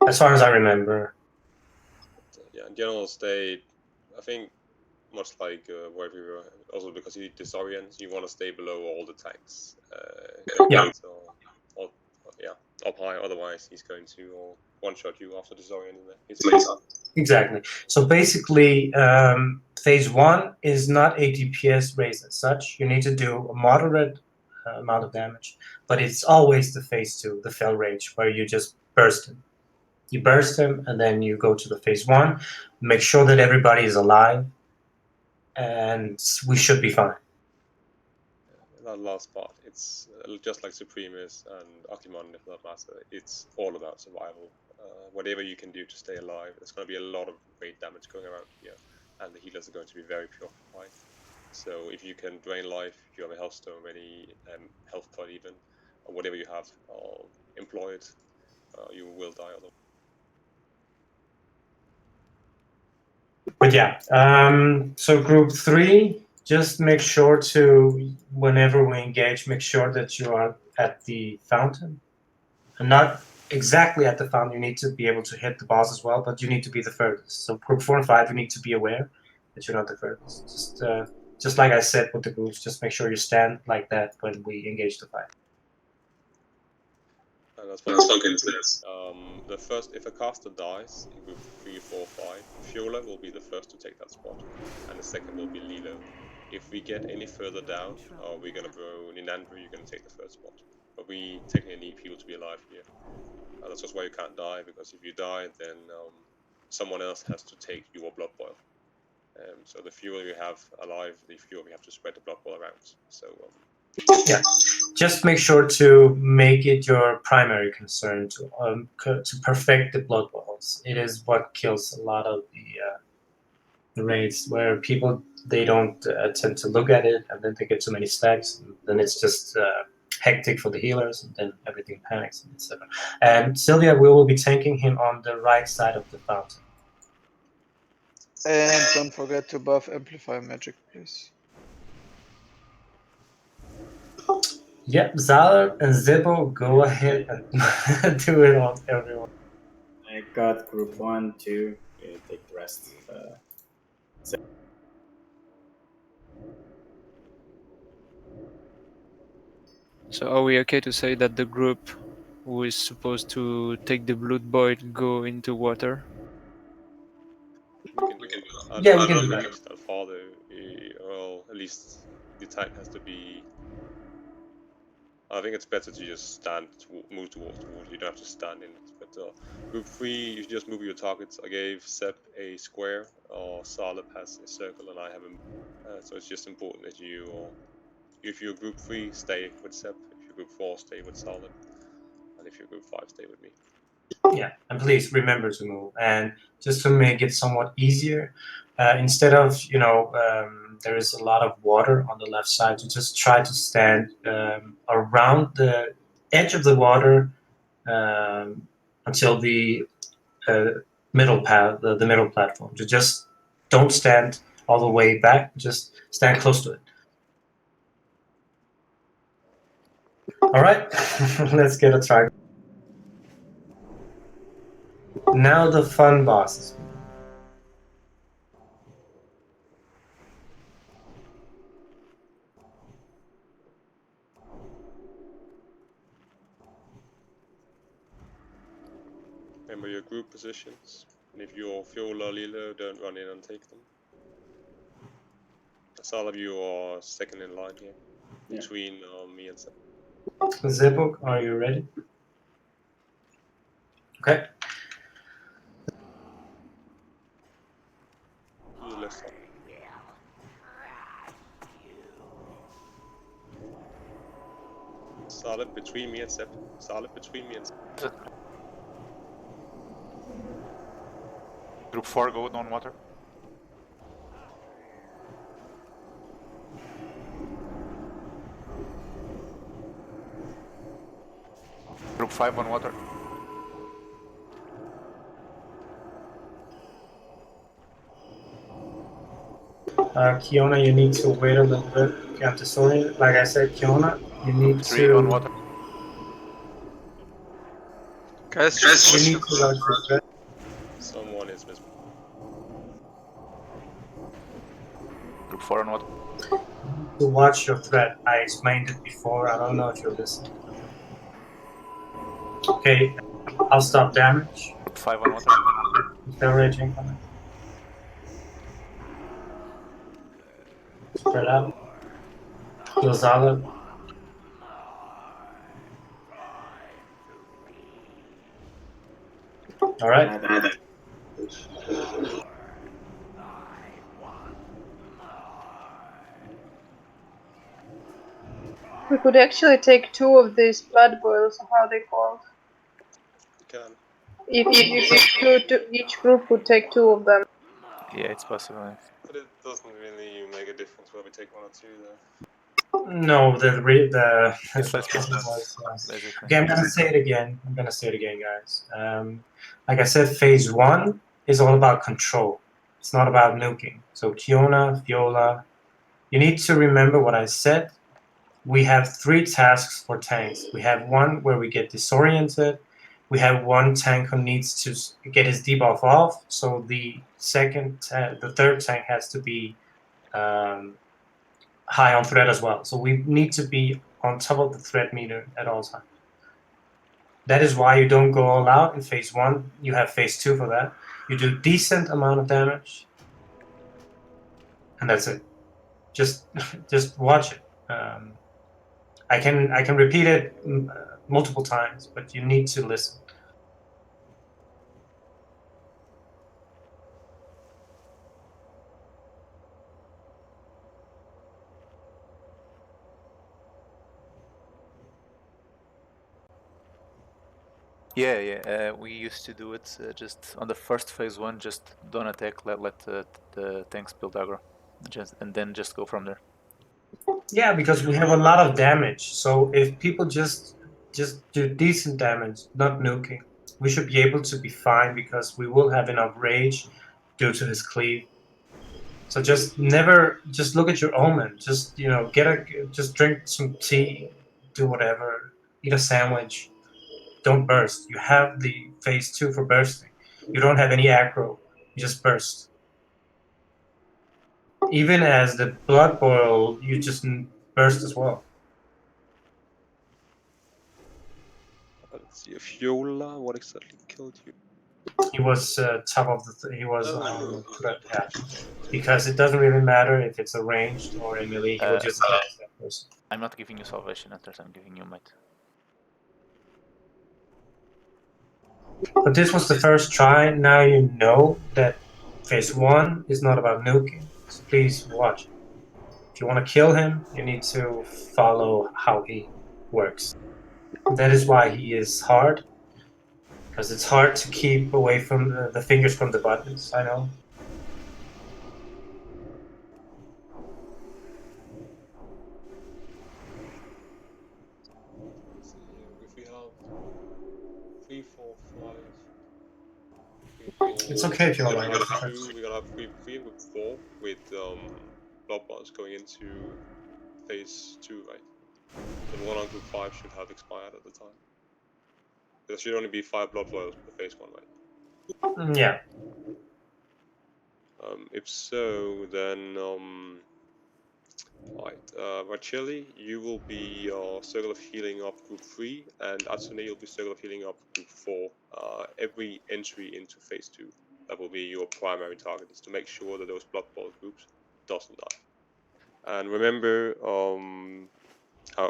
Speaker 1: As far as I remember.
Speaker 4: Yeah, in general state, I think much like where we were, also because he disorients, you want to stay below all the tanks.
Speaker 1: Yeah.
Speaker 4: So, up high, otherwise he's going to one-shot you after disorienting there.
Speaker 1: Exactly. So basically, phase 1 is not a DPS raise as such. You need to do a moderate amount of damage, but it's always the phase 2, the fell rage, where you just burst him. You burst him, and then you go to the phase 1, make sure that everybody is alive, and we should be fine.
Speaker 4: That last part, it's just like Supremus and Akimon, if that matter. It's all about survival. Whatever you can do to stay alive, there's going to be a lot of weight damage going around here, and the healers are going to be very preoccupied. So if you can drain life, if you have a health stone ready, health pot even, or whatever you have, employ it. You will die otherwise.
Speaker 1: But yeah, so group 3, just make sure to, whenever we engage, make sure that you are at the fountain. And not exactly at the fountain, you need to be able to hit the boss as well, but you need to be the furthest. So group 4 and 5, you need to be aware that you're not the furthest. Just like I said with the groups, just make sure you stand like that when we engage the fight.
Speaker 4: And that's what the first, if a caster dies in group 3, 4, 5, Fiola will be the first to take that spot, and the second will be Lilo. If we get any further down, we're gonna throw Ninandru, you're gonna take the first spot. But we technically need people to be alive here. That's just why you can't die, because if you die, then someone else has to take your blood boil. So the fewer you have alive, the fewer we have to spread the blood boil around. So
Speaker 1: yeah, just make sure to make it your primary concern to perfect the blood boils. It is what kills a lot of the raids, where people they don't tend to look at it, and then they get too many stacks, and then it's just hectic for the healers, and then everything panics, etc. And Sylvia, we will be tanking him on the right side of the fountain.
Speaker 5: And don't forget to buff Amplify Magic, please.
Speaker 1: Yep, Zala and Zippo, go ahead and do it on everyone.
Speaker 2: I got group 1, 2, take the rest.
Speaker 6: So are we okay to say that the group who is supposed to take the blood boil go into water?
Speaker 4: we can do that.
Speaker 1: Yeah, we can do that.
Speaker 4: That farther, well, at least the tank has to be. I think it's better to just stand, move towards the water. You don't have to stand in it. But group 3, you just move your targets. I gave Sep a square, Salep has a circle, and I have a. So it's just important that you, if you're group 3, stay with Sep. If you're group 4, stay with Salep. And if you're group 5, stay with me.
Speaker 1: Yeah, and please remember to move. And just to make it somewhat easier, instead of, there is a lot of water on the left side, to just try to stand around the edge of the water until the middle path, the middle platform. To just don't stand all the way back, just stand close to it. All right, let's get a try. Now the fun bosses.
Speaker 4: Remember your group positions, and if you're Fiola, Lilo, don't run in and take them. As all of you are second in line here, between me and Sep.
Speaker 1: Zippo, are you ready? Okay.
Speaker 4: To the left side. Salep between me and Sep. Salep between me and Sep.
Speaker 3: Group 4, go on water. Group 5 on water.
Speaker 1: Kiona, you need to wait a little bit. You have to disorient. Like I said, Kiona, you need
Speaker 3: Group 3 on water.
Speaker 5: Guys,
Speaker 1: You
Speaker 5: just
Speaker 1: need to watch your threat.
Speaker 4: Someone is missing.
Speaker 3: Group 4 on water.
Speaker 1: To watch your threat. I explained it before. I don't know if you're listening. Okay, I'll stop damage.
Speaker 3: Group 5 on water.
Speaker 1: Still raging on it. Spread out. Feel solid. Alright.
Speaker 10: We could actually take 2 of these blood boils, or how they called.
Speaker 4: You can.
Speaker 10: If each group would take 2 of them.
Speaker 3: Yeah, it's possible.
Speaker 4: But it doesn't really make a difference whether we take 1 or 2 though.
Speaker 1: No, the
Speaker 3: It's less
Speaker 1: problem
Speaker 3: business,
Speaker 1: was,
Speaker 3: basically.
Speaker 1: okay, I'm gonna say it again. Guys. Like I said, phase 1 is all about control. It's not about nuking. So Kiona, Viola, you need to remember what I said. We have 3 tasks for tanks. We have 1 where we get disoriented. We have 1 tank who needs to get his debuff off. So the third tank has to be high on threat as well. So we need to be on top of the threat meter at all times. That is why you don't go all out in phase 1. You have phase 2 for that. You do decent amount of damage, and that's it. Just watch it. I can repeat it multiple times, but you need to listen.
Speaker 3: Yeah. We used to do it just on the first phase 1. Just don't attack. Let the tanks build aggro, and then just go from there.
Speaker 1: Yeah, because we have a lot of damage. So if people just do decent damage, not nuking, we should be able to be fine because we will have enough rage due to his cleave. So just look at your omen. Just just drink some tea, do whatever, eat a sandwich. Don't burst. You have the phase 2 for bursting. You don't have any aggro. You just burst. Even as the blood boil, you just burst as well.
Speaker 4: Let's see, Viola, what exactly killed you?
Speaker 1: He was top of the. He was yeah. Because it doesn't really matter if it's a ranged or a melee. He will just catch that person.
Speaker 3: I'm not giving you salvation enters. I'm giving you might.
Speaker 1: But this was the first try. Now you know that phase 1 is not about nuking. So please watch. If you want to kill him, you need to follow how he works. That is why he is hard. Because it's hard to keep away from the fingers from the buttons, I know.
Speaker 4: If we have 3, 4, 5.
Speaker 1: It's okay if you don't
Speaker 4: We're
Speaker 1: like
Speaker 4: gonna
Speaker 1: it.
Speaker 4: we're gonna have 3 with 4 with bloodbaths going into phase 2, right? The 1 on group 5 should have expired at the time. There should only be 5 blood boils per phase 1, right?
Speaker 1: Yeah.
Speaker 4: If so, then right, Racheli, you will be Circle of Healing up group 3, and Atsune will be Circle of Healing up group 4. Every entry into phase 2, that will be your primary target, is to make sure that those blood bowl groups doesn't die. And remember, don't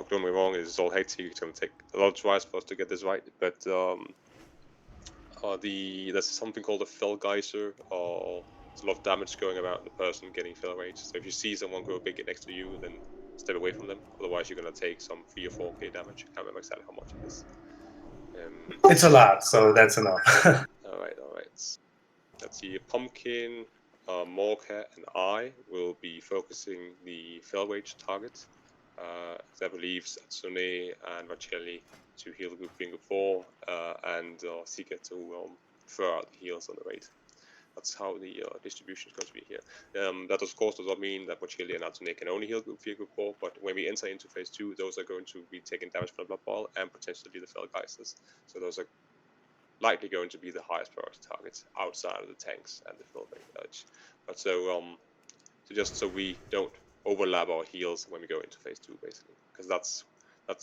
Speaker 4: get me wrong, it's all hectic. It's going to take a lot of tries for us to get this right, but there's something called a fell geyser. There's a lot of damage going around the person getting fell rage. So if you see someone go big next to you, then step away from them. Otherwise, you're going to take some 3 or 4k damage. I can't remember exactly how much it is.
Speaker 1: It's a lot, so that's enough.
Speaker 4: Alright. let's see, Pumpkin, Morka, and I will be focusing the Fellwage target. That leaves Atsune and Vacelli to heal Group 3 and Group 4, and Sika to throw out the heals on the raid. That's how the distribution is going to be here. That of course does not mean that Vacelli and Atsune can only heal Group 3 and Group 4, but when we enter into Phase 2, those are going to be taking damage from the Blood Ball and potentially the Fell Geisters. So those are likely going to be the highest priority targets outside of the tanks and the Fell Urge. But so just so we don't overlap our heals when we go into Phase 2, basically, because that's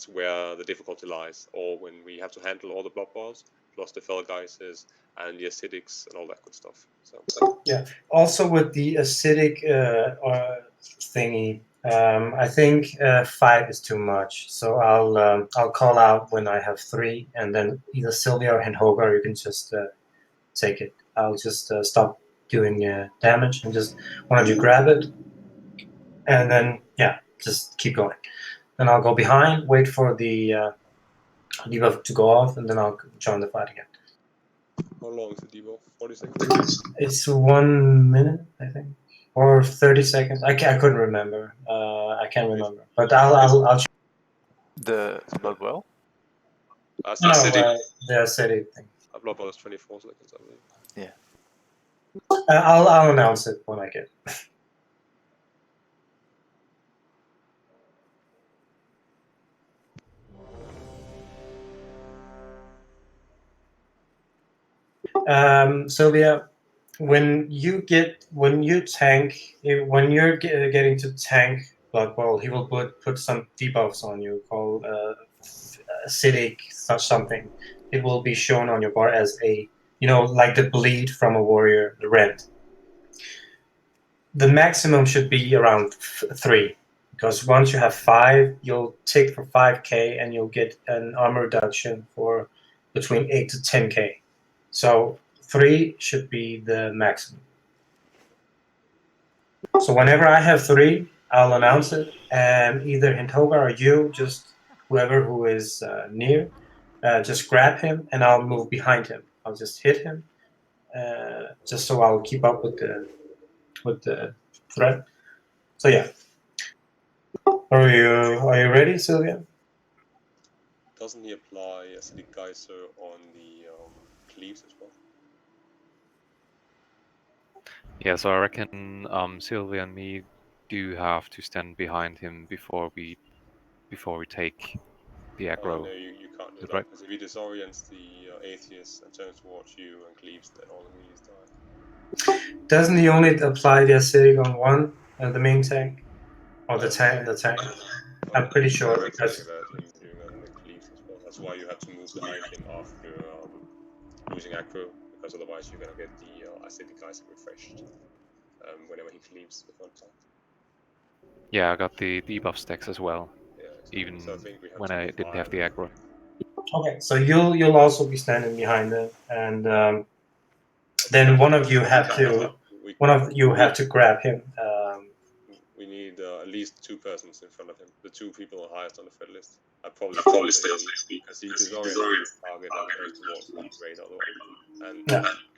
Speaker 4: where the difficulty lies, or when we have to handle all the Blood Balls, plus the Fell Geisters and the acidics and all that good stuff. So
Speaker 1: yeah. Also with the acidic thingy, I think 5 is too much. So I'll call out when I have 3, and then either Sylvia or Henhoga, you can just take it. I'll just stop doing damage and just one of you grab it, and then yeah, just keep going. Then I'll go behind, wait for the debuff to go off, and then I'll join the fight again.
Speaker 4: how long is the debuff? 40 seconds?
Speaker 1: It's 1 minute, I think, or 30 seconds. I couldn't remember. I can't remember, but I'll check.
Speaker 3: The Blood Well?
Speaker 1: No, the acidic thing.
Speaker 4: A Blood Ball is 24 seconds, I believe.
Speaker 3: Yeah.
Speaker 1: I'll announce it when I get it. Sylvia, when you're getting to tank Blood Bowl, he will put some debuffs on you called acidic something. It will be shown on your bar as a, like the bleed from a warrior, the red. The maximum should be around 3, because once you have 5, you'll tick for 5k and you'll get an armor reduction for between 8 to 10k. So 3 should be the maximum. So whenever I have 3, I'll announce it, and either Henhoga or you, just whoever who is near, just grab him, and I'll move behind him. I'll just hit him, just so I'll keep up with the threat. So yeah. Are you ready, Sylvia?
Speaker 4: Doesn't he apply Acidic Geyser on the cleaves as well?
Speaker 7: Yeah, so I reckon Sylvia and me do have to stand behind him before we take the aggro.
Speaker 4: No, you can't do that,
Speaker 7: Right?
Speaker 4: because if he disorients the Atheist and turns towards you and cleaves, then all the melees die.
Speaker 1: Doesn't he only apply the acidic on one, the main tank? Or the tank? I'm pretty sure, because
Speaker 4: That's why you have to move behind him after losing aggro, because otherwise you're gonna get the acidic Geyser refreshed whenever he cleaves the front side.
Speaker 7: Yeah, I got the debuff stacks as well,
Speaker 4: Yeah,
Speaker 7: even
Speaker 4: so I think we have
Speaker 7: when
Speaker 4: to
Speaker 7: I
Speaker 4: move
Speaker 7: didn't have the aggro.
Speaker 1: okay, so you'll also be standing behind it, and then one of you have to grab him.
Speaker 4: We need at least 2 persons in front of him. The 2 people highest on the threat list. I'd probably stay because he disorients the target and turns towards the raid otherwise, and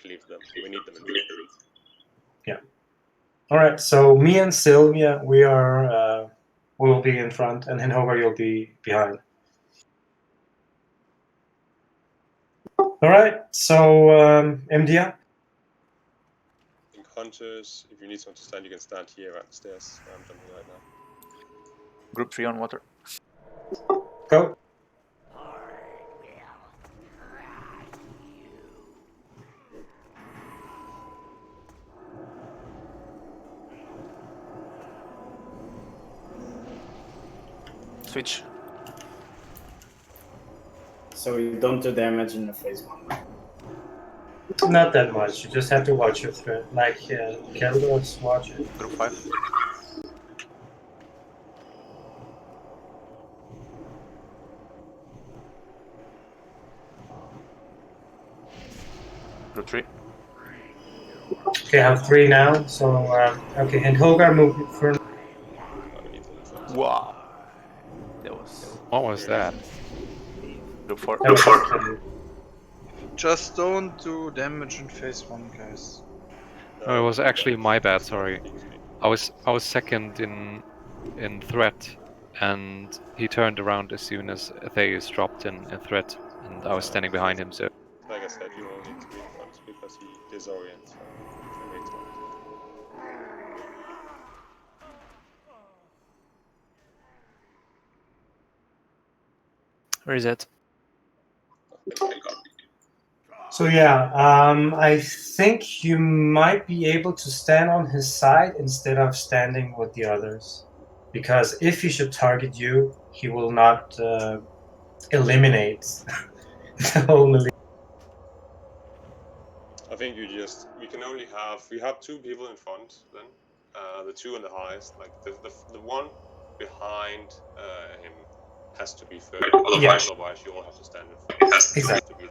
Speaker 4: cleaves them. We need them in front.
Speaker 1: Yeah. All right. So me and Sylvia, we will be in front, and Henhoga, you'll be behind. All right. So MDR.
Speaker 4: Hunters, if you need someone to stand, you can stand here at the stairs. I'm jumping right now.
Speaker 3: Group 3 on water.
Speaker 1: Go.
Speaker 3: Switch.
Speaker 2: So you don't do damage in the Phase 1.
Speaker 1: Not that much. You just have to watch your threat, like Keldor's watch it.
Speaker 3: Group 5. Group 3.
Speaker 1: Okay, I have 3 now. So okay, and Hogar move for.
Speaker 3: Wow. That was.
Speaker 7: What was that?
Speaker 3: Group 4.
Speaker 5: Just don't do damage in Phase 1, guys.
Speaker 7: No, it was actually my bad. Sorry,
Speaker 4: Team speed.
Speaker 7: I was second in threat, and he turned around as soon as Theus dropped in threat, and I was standing behind him. So
Speaker 4: Like I said, you will need to be in front because he disorients every time.
Speaker 6: Where is it?
Speaker 1: So yeah, I think you might be able to stand on his side instead of standing with the others, because if he should target you, he will not eliminate the whole melee.
Speaker 4: I think we can only have, we have 2 people in front then, the 2 on the highest, like the one behind him has to be third,
Speaker 1: Yeah.
Speaker 4: otherwise you all have to stand in front.
Speaker 1: Exactly.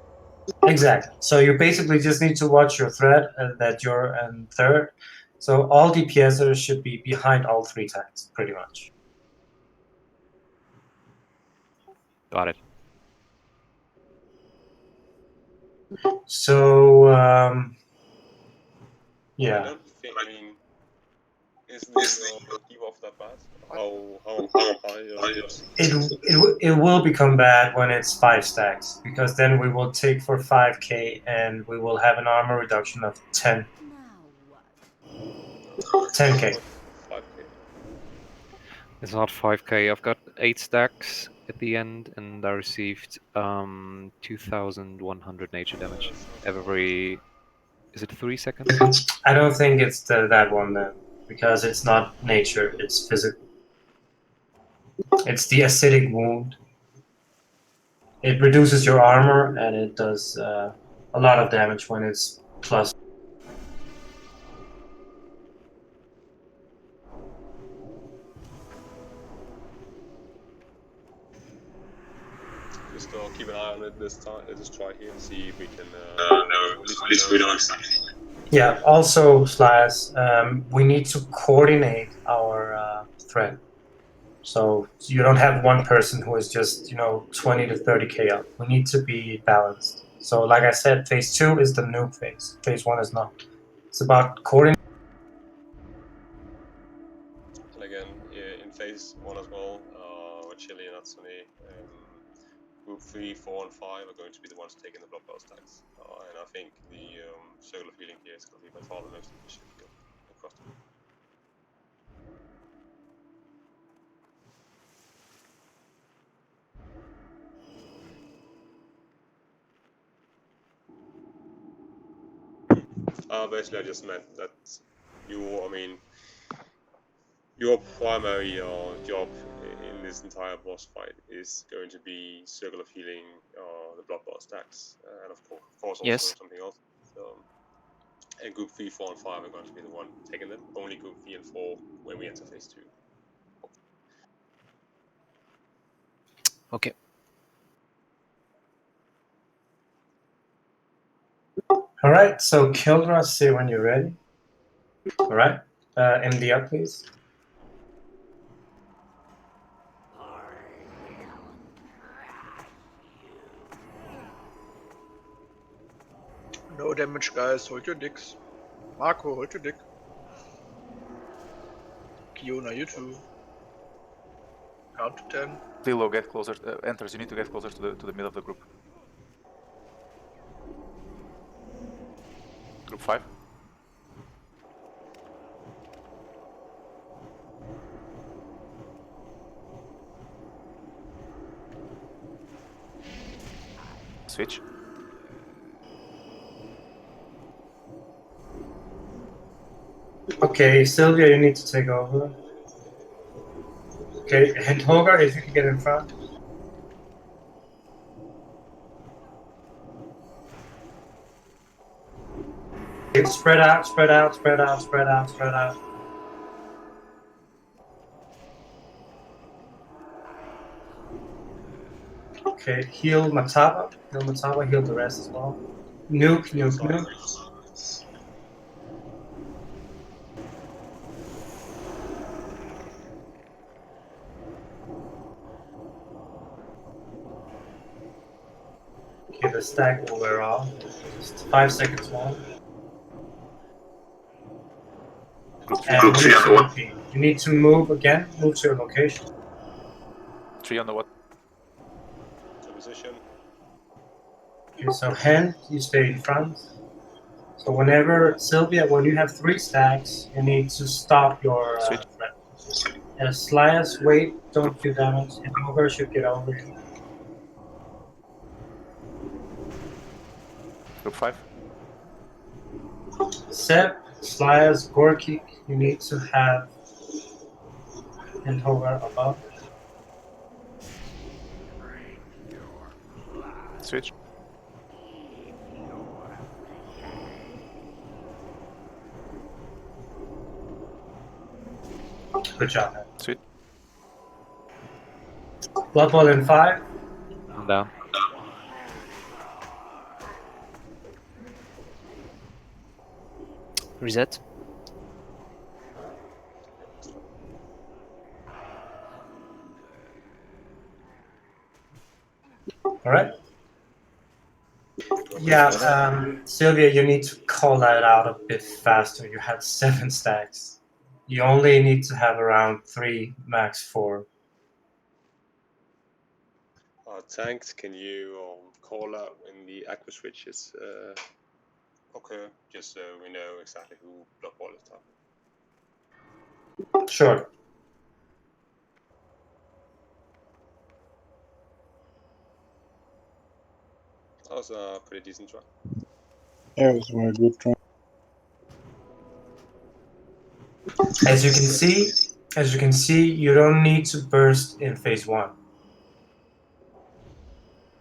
Speaker 1: Exactly. So you basically just need to watch your threat that you're in third. So all DPSers should be behind all 3 tanks, pretty much.
Speaker 7: got it.
Speaker 1: So
Speaker 4: I
Speaker 1: yeah.
Speaker 4: don't think, I mean, is the keep off that bad? How high
Speaker 1: It will become bad when it's 5 stacks, because then we will take for 5k and we will have an armor reduction of 10.
Speaker 13: Now what?
Speaker 1: 10k.
Speaker 4: 5k.
Speaker 7: It's not 5k. I've got 8 stacks at the end, and I received 2,100 nature damage every. Is it 3 seconds?
Speaker 1: I don't think it's that one then, because it's not nature, it's physical. It's the acidic wound. It reduces your armor and it does a lot of damage when it's plus.
Speaker 4: Just keep an eye on it this time. Let's just try here and see if we can. At least we know exactly.
Speaker 1: Yeah. Also, Slice, we need to coordinate our threat. So you don't have one person who is just 20 to 30k up. We need to be balanced. So like I said, phase 2 is the nuke phase. Phase 1 is not. It's about coordinating.
Speaker 4: And again, in phase 1 as well, with Chile and Natsune, group 3, 4, and 5 are going to be the ones taking the blockbuster stacks. And I think the circle of healing here is going to be by far the most efficient heal across the group. Basically, I just meant that your primary job in this entire boss fight is going to be circle of healing, the bloodbath stacks, and of course also
Speaker 6: Yes.
Speaker 4: something else. And group 3, 4, and 5 are going to be the one taking them. Only group 3 and 4 when we enter phase 2.
Speaker 6: Okay.
Speaker 1: All right. So Kildra, say when you're ready. All right. MD up, please.
Speaker 5: No damage, guys. Hold your dicks. Marco, hold your dick. Kiona, you too. Count to 10.
Speaker 3: Lilo, get closer. Enters. You need to get closer to the middle of the group. Group 5. Switch.
Speaker 1: Okay, Sylvia, you need to take over. Okay, and Hogar, if you can get in front. Okay, spread out, spread out, spread out, spread out, spread out. Okay, heal Mataba, heal the rest as well. Nuke, nuke, nuke. Okay, the stack will wear off. Just 5 seconds long.
Speaker 3: Group 3
Speaker 1: and what? You need to move again. Move to your location.
Speaker 3: 3 on the what?
Speaker 4: To position.
Speaker 1: Okay, so hand, you stay in front. So whenever, Sylvia, when you have 3 stacks, you need to stop your
Speaker 3: Switch.
Speaker 1: threat. Slias, wait, don't do damage, and over should get over you.
Speaker 3: Group 5.
Speaker 1: Sep, Slias, Gorky, you need to have and hover above.
Speaker 3: Switch.
Speaker 1: Good job, man.
Speaker 3: Switch.
Speaker 1: Blood Bowl in 5.
Speaker 7: I'm down.
Speaker 6: Reset.
Speaker 1: Alright. Yeah, Sylvia, you need to call that out a bit faster. You had 7 stacks. You only need to have around 3, max 4.
Speaker 4: Tanks, can you call out when the aqua switches occur, just so we know exactly who block ball is targeting?
Speaker 1: Sure.
Speaker 4: That was a pretty decent try.
Speaker 9: Yeah, it was a very good try.
Speaker 1: As you can see, you don't need to burst in phase 1.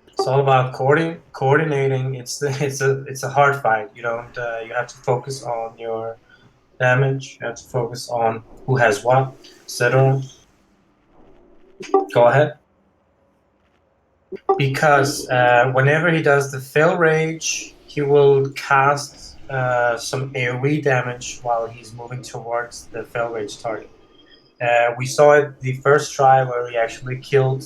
Speaker 1: It's all about coordinating. It's a hard fight. You don't. You have to focus on your damage. You have to focus on who has what, etc. Go ahead. Because whenever he does the Fell Rage, he will cast some AoE damage while he's moving towards the Fell Rage target. We saw it the first try where he actually killed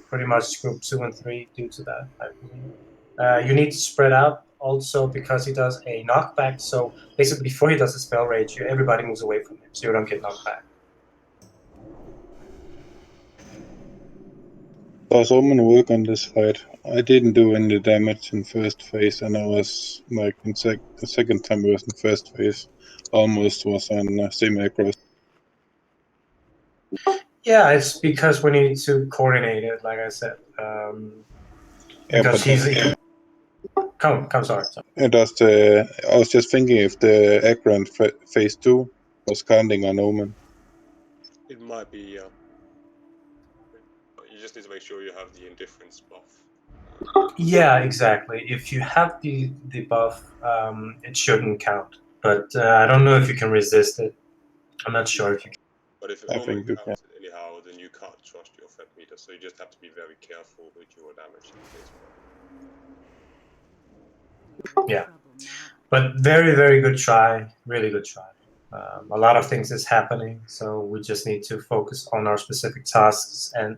Speaker 1: pretty much group 2 and 3 due to that, I believe. You need to spread out also because he does a knockback. So basically, before he does the Spell Rage, everybody moves away from him, so you don't get knocked back.
Speaker 9: Does Omen work on this fight? I didn't do any damage in first phase, and I was like in the second time I was in first phase, almost was on semi-aggro.
Speaker 1: Yeah, it's because we need to coordinate it, like I said. Because he's come, sorry.
Speaker 9: It does I was just thinking if the aggro in phase 2 was counting on Omen.
Speaker 4: It might be. You just need to make sure you have the indifference buff.
Speaker 1: Yeah, exactly. If you have the buff, it shouldn't count. But I don't know if you can resist it. I'm not sure if you can.
Speaker 4: But if
Speaker 9: I think you can.
Speaker 4: it anyhow, then you can't trust your threat meter. So you just have to be very careful with your damage.
Speaker 1: Yeah, but very, very good try. Really good try. A lot of things is happening, so we just need to focus on our specific tasks and.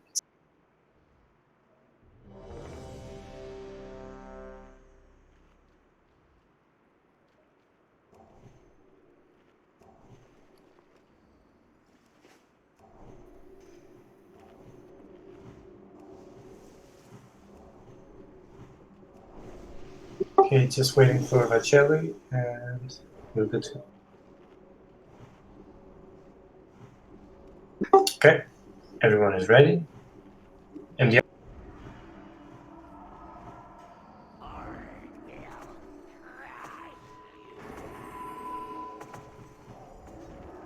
Speaker 1: Okay, just waiting for Vacelli, and we're good to go. Okay, everyone is ready. And yeah.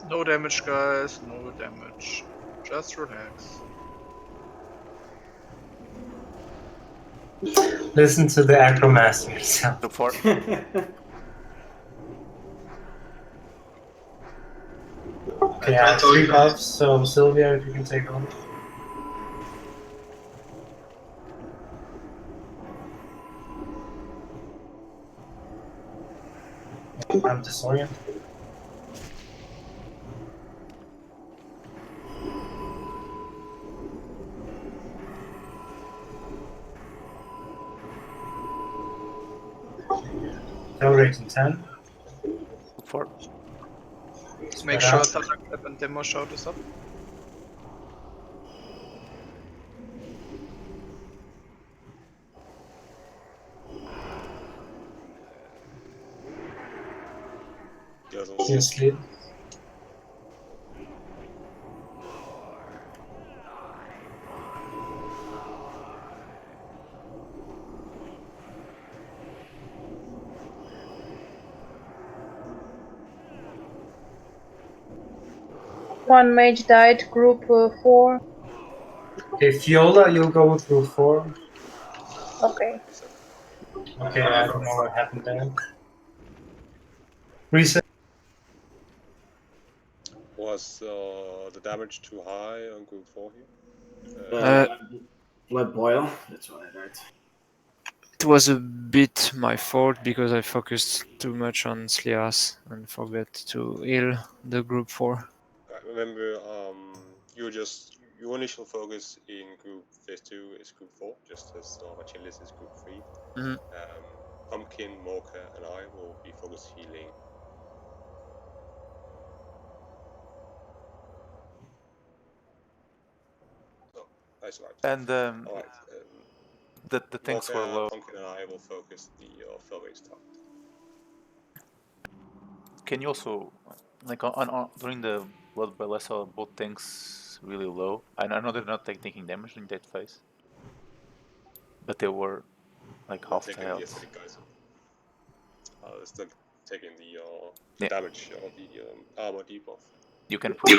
Speaker 5: No damage, guys. No damage. Just relax.
Speaker 1: Listen to the Acromaster yourself.
Speaker 3: Group 4.
Speaker 1: Okay, I have 3 buffs, so Sylvia, if you can take over. I'm disoriented. Fell Rage in 10.
Speaker 3: Group 4.
Speaker 5: Make
Speaker 1: Spread
Speaker 5: sure
Speaker 1: out.
Speaker 5: Talak and Demo show this up.
Speaker 1: Yes, lead.
Speaker 10: One mage died, group 4.
Speaker 1: Okay, Fiola, you'll go with group 4.
Speaker 10: Okay.
Speaker 1: Okay, I don't know what happened there. Reset.
Speaker 4: Was the damage too high on group 4 here?
Speaker 2: Blood boil. That's what I heard.
Speaker 6: It was a bit my fault because I focused too much on Slias and forgot to heal the group 4.
Speaker 4: I remember your initial focus in group phase 2 is group 4, just as Marcellus is group 3.
Speaker 6: Mhm.
Speaker 4: Pumpkin, Mocha, and I will be focused healing. Oh, that's right.
Speaker 3: And
Speaker 4: All right.
Speaker 3: the tanks were
Speaker 4: Mocha,
Speaker 3: low.
Speaker 4: Pumpkin, and I will focus the fill rate target.
Speaker 3: Can you also, like on during the blood boil, I saw both tanks really low. I know they're not taking damage in that phase, but they were like half the
Speaker 4: Taking the
Speaker 3: health.
Speaker 4: acidic guys. Still taking the
Speaker 3: Yeah.
Speaker 4: damage or the armor debuff.
Speaker 3: You can put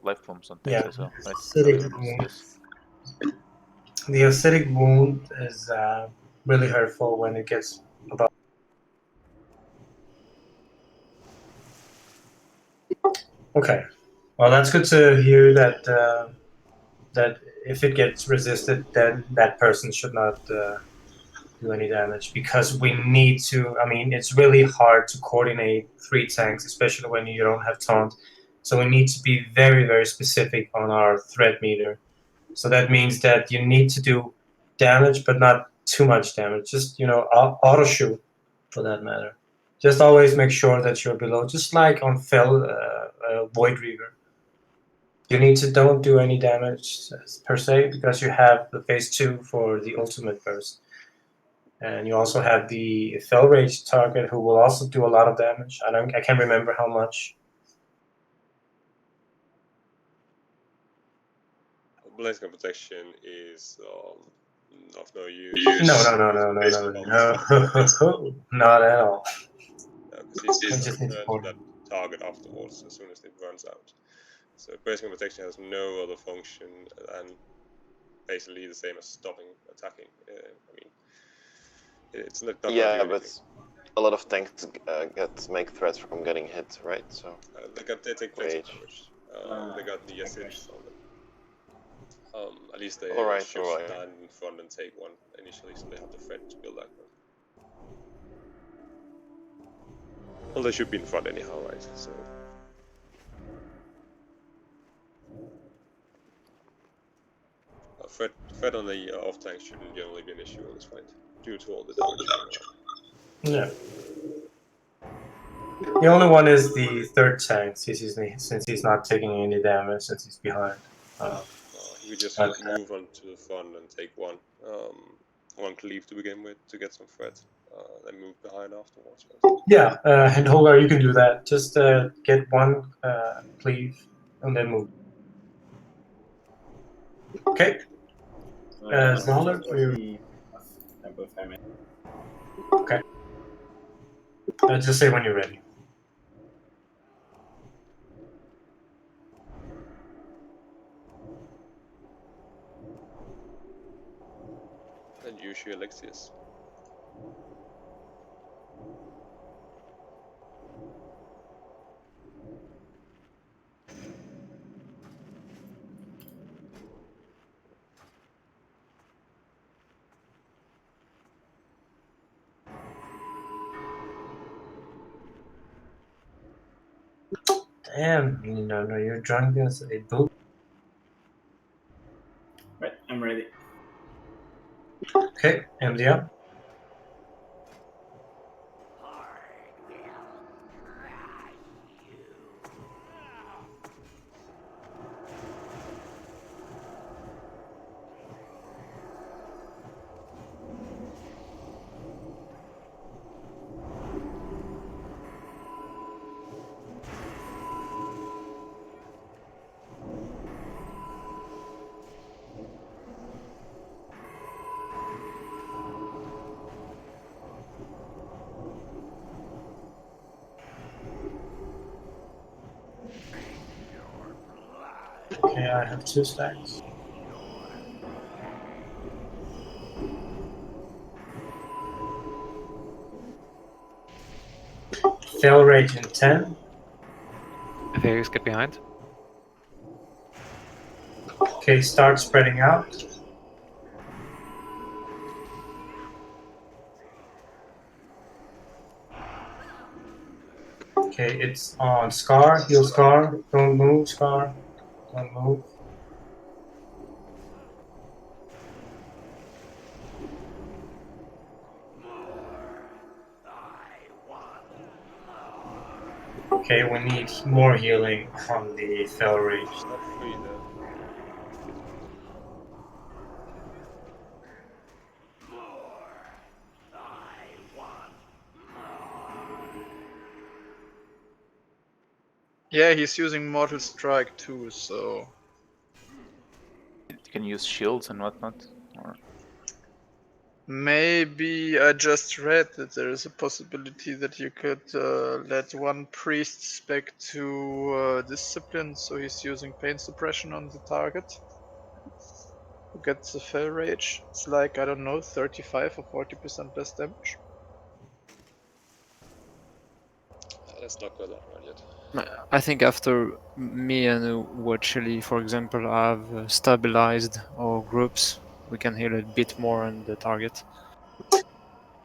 Speaker 3: life bombs on tanks
Speaker 1: Yeah,
Speaker 3: as well, right?
Speaker 1: acidic
Speaker 3: Yes.
Speaker 1: wound.
Speaker 3: Yes.
Speaker 1: The acidic wound is really hurtful when it gets above. Okay, well that's good to hear that that if it gets resisted, then that person should not do any damage, because we need to. I mean, it's really hard to coordinate 3 tanks, especially when you don't have taunt. So we need to be very, very specific on our threat meter. So that means that you need to do damage, but not too much damage. Just, auto shoot for that matter. Just always make sure that you're below, just like on Fell Void Reaver. You need to don't do any damage per se, because you have the phase 2 for the ultimate burst. And you also have the Fell Rage target, who will also do a lot of damage. I can't remember how much.
Speaker 4: Blaziken protection is of no use.
Speaker 1: No, not at all.
Speaker 4: Because he's
Speaker 1: just need to
Speaker 4: return to that target afterwards as soon as it runs out. So Blaziken protection has no other function than basically the same as stopping attacking. I mean, it's not gonna do anything.
Speaker 8: But a lot of tanks make threats from getting hit, right? So
Speaker 4: they take plenty of damage. They got the acids on them. At least they should stand in front and take one initially, so they have the threat to build that one. Well, they should be in front anyhow, right? So. Threat on the off tank shouldn't generally be an issue in this fight, due to all the damage going on.
Speaker 1: Yeah. The only one is the third tank, since he's not taking any damage, since he's behind.
Speaker 4: You just move on to the front and take one cleave to begin with to get some threat, then move behind afterwards.
Speaker 1: Yeah, and Holgar, you can do that. Just get one cleave and then move. Okay. Zoller, okay. Just say when you're ready.
Speaker 4: And use your Alexius.
Speaker 1: Damn, no, you're drunk as a boot.
Speaker 2: Right, I'm ready.
Speaker 1: Okay, MD up. Okay, I have 2 stacks. Fail rate in 10.
Speaker 7: Atheus, get behind.
Speaker 1: Okay, start spreading out. Okay, it's on Scar, heal Scar. Don't move, Scar. Don't move. Okay, we need more healing on the Fell Rage.
Speaker 4: Not free there.
Speaker 5: Yeah, he's using Mortal Strike too, so
Speaker 3: You can use shields and whatnot. Or
Speaker 5: maybe I just read that there is a possibility that you could let one priest spec to discipline, so he's using pain suppression on the target. Who gets the Fell Rage? It's like, I don't know, 35 or 40% less damage.
Speaker 4: Let's not go that route yet.
Speaker 6: I think after me and Watchily, for example, have stabilized our groups, we can heal a bit more on the target.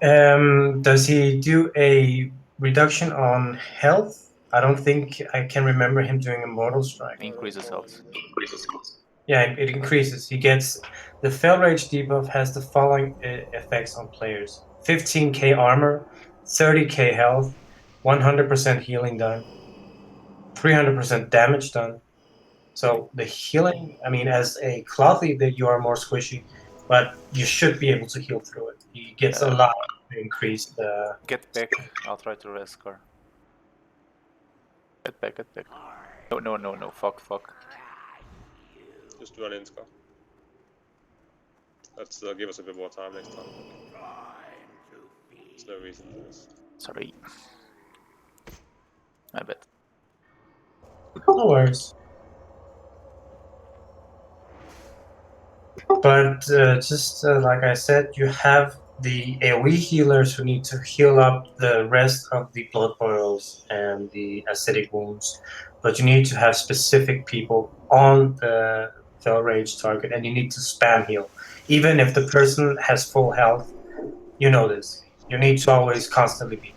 Speaker 1: Does he do a reduction on health? I don't think I can remember him doing a Mortal Strike.
Speaker 3: increases health.
Speaker 1: Yeah, it increases. He gets the Fell Rage debuff has the following effects on players: 15k armor, 30k health, 100% healing done, 300% damage done. So the healing, I mean, as a clothy, that you are more squishy, but you should be able to heal through it. He gets a lot to increase the.
Speaker 3: Get back. I'll try to rest Scar. Get back, get back. No. Fuck.
Speaker 4: Just run in, Scar. Let's give us a bit more time next time. There's no reason for this.
Speaker 3: Sorry. I bet.
Speaker 1: No worries. But just like I said, you have the AoE healers who need to heal up the rest of the blood boils and the acidic wounds. But you need to have specific people on the Fell Rage target, and you need to spam heal. Even if the person has full health, you know this. You need to always constantly be.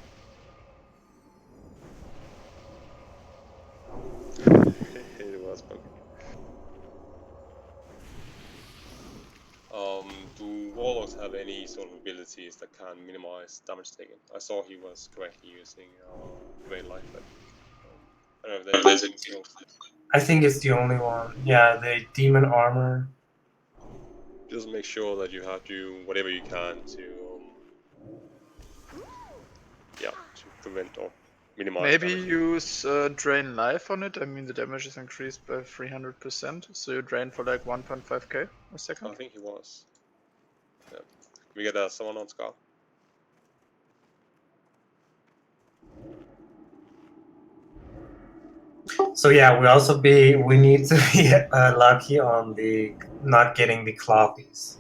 Speaker 4: It was bug. Do Warlocks have any sort of abilities that can minimize damage taken? I saw he was correctly using Drain Life, but I don't know if there's anything else.
Speaker 1: I think it's the only one. Yeah, the Demon Armor.
Speaker 4: Just make sure that you have to whatever you can to to prevent or minimize
Speaker 5: Maybe
Speaker 4: damage.
Speaker 5: use Drain Life on it. I mean, the damage is increased by 300%, so you drain for like 1.5k a second.
Speaker 4: I think he was. Yeah. We get someone on Scar.
Speaker 1: So yeah, we need to be lucky on the not getting the clothies.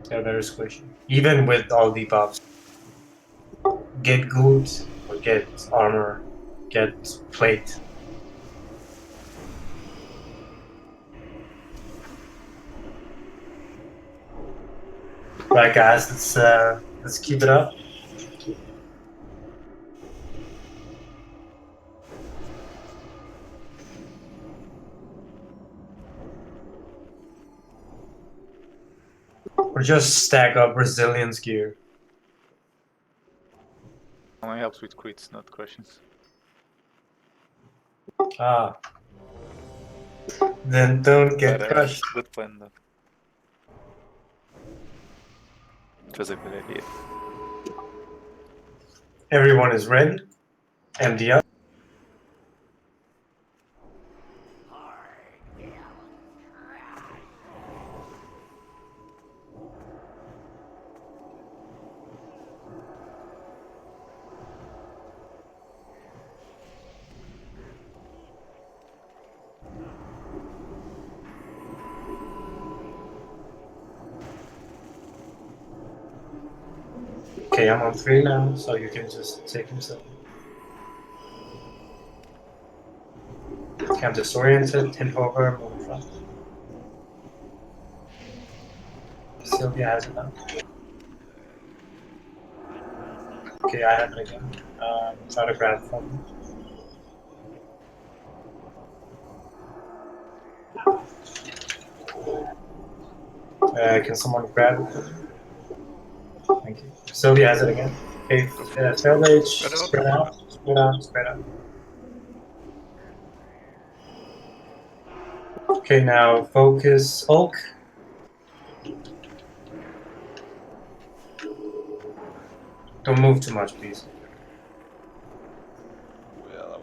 Speaker 1: They're very squishy, even with all the buffs. Get good or get armor, get plate. Right, guys, let's keep it up. Or just stack up resilience gear.
Speaker 3: Only helps with crits, not crushes.
Speaker 1: Ah. Then don't get crushed.
Speaker 3: Good plan though. It was a good idea.
Speaker 1: Everyone is ready. MD up. Okay, I'm on 3 now, so you can just take him Sylvia. Okay, I'm disoriented, hint over, move in front. Sylvia has it now. Okay, I have it again. Try to grab from me. Can someone grab it for me? Thank you. Sylvia has it again. Okay, fail rage, spread out, spread out, spread out. Okay, now focus Hulk. Don't move too much, please.
Speaker 4: Yeah,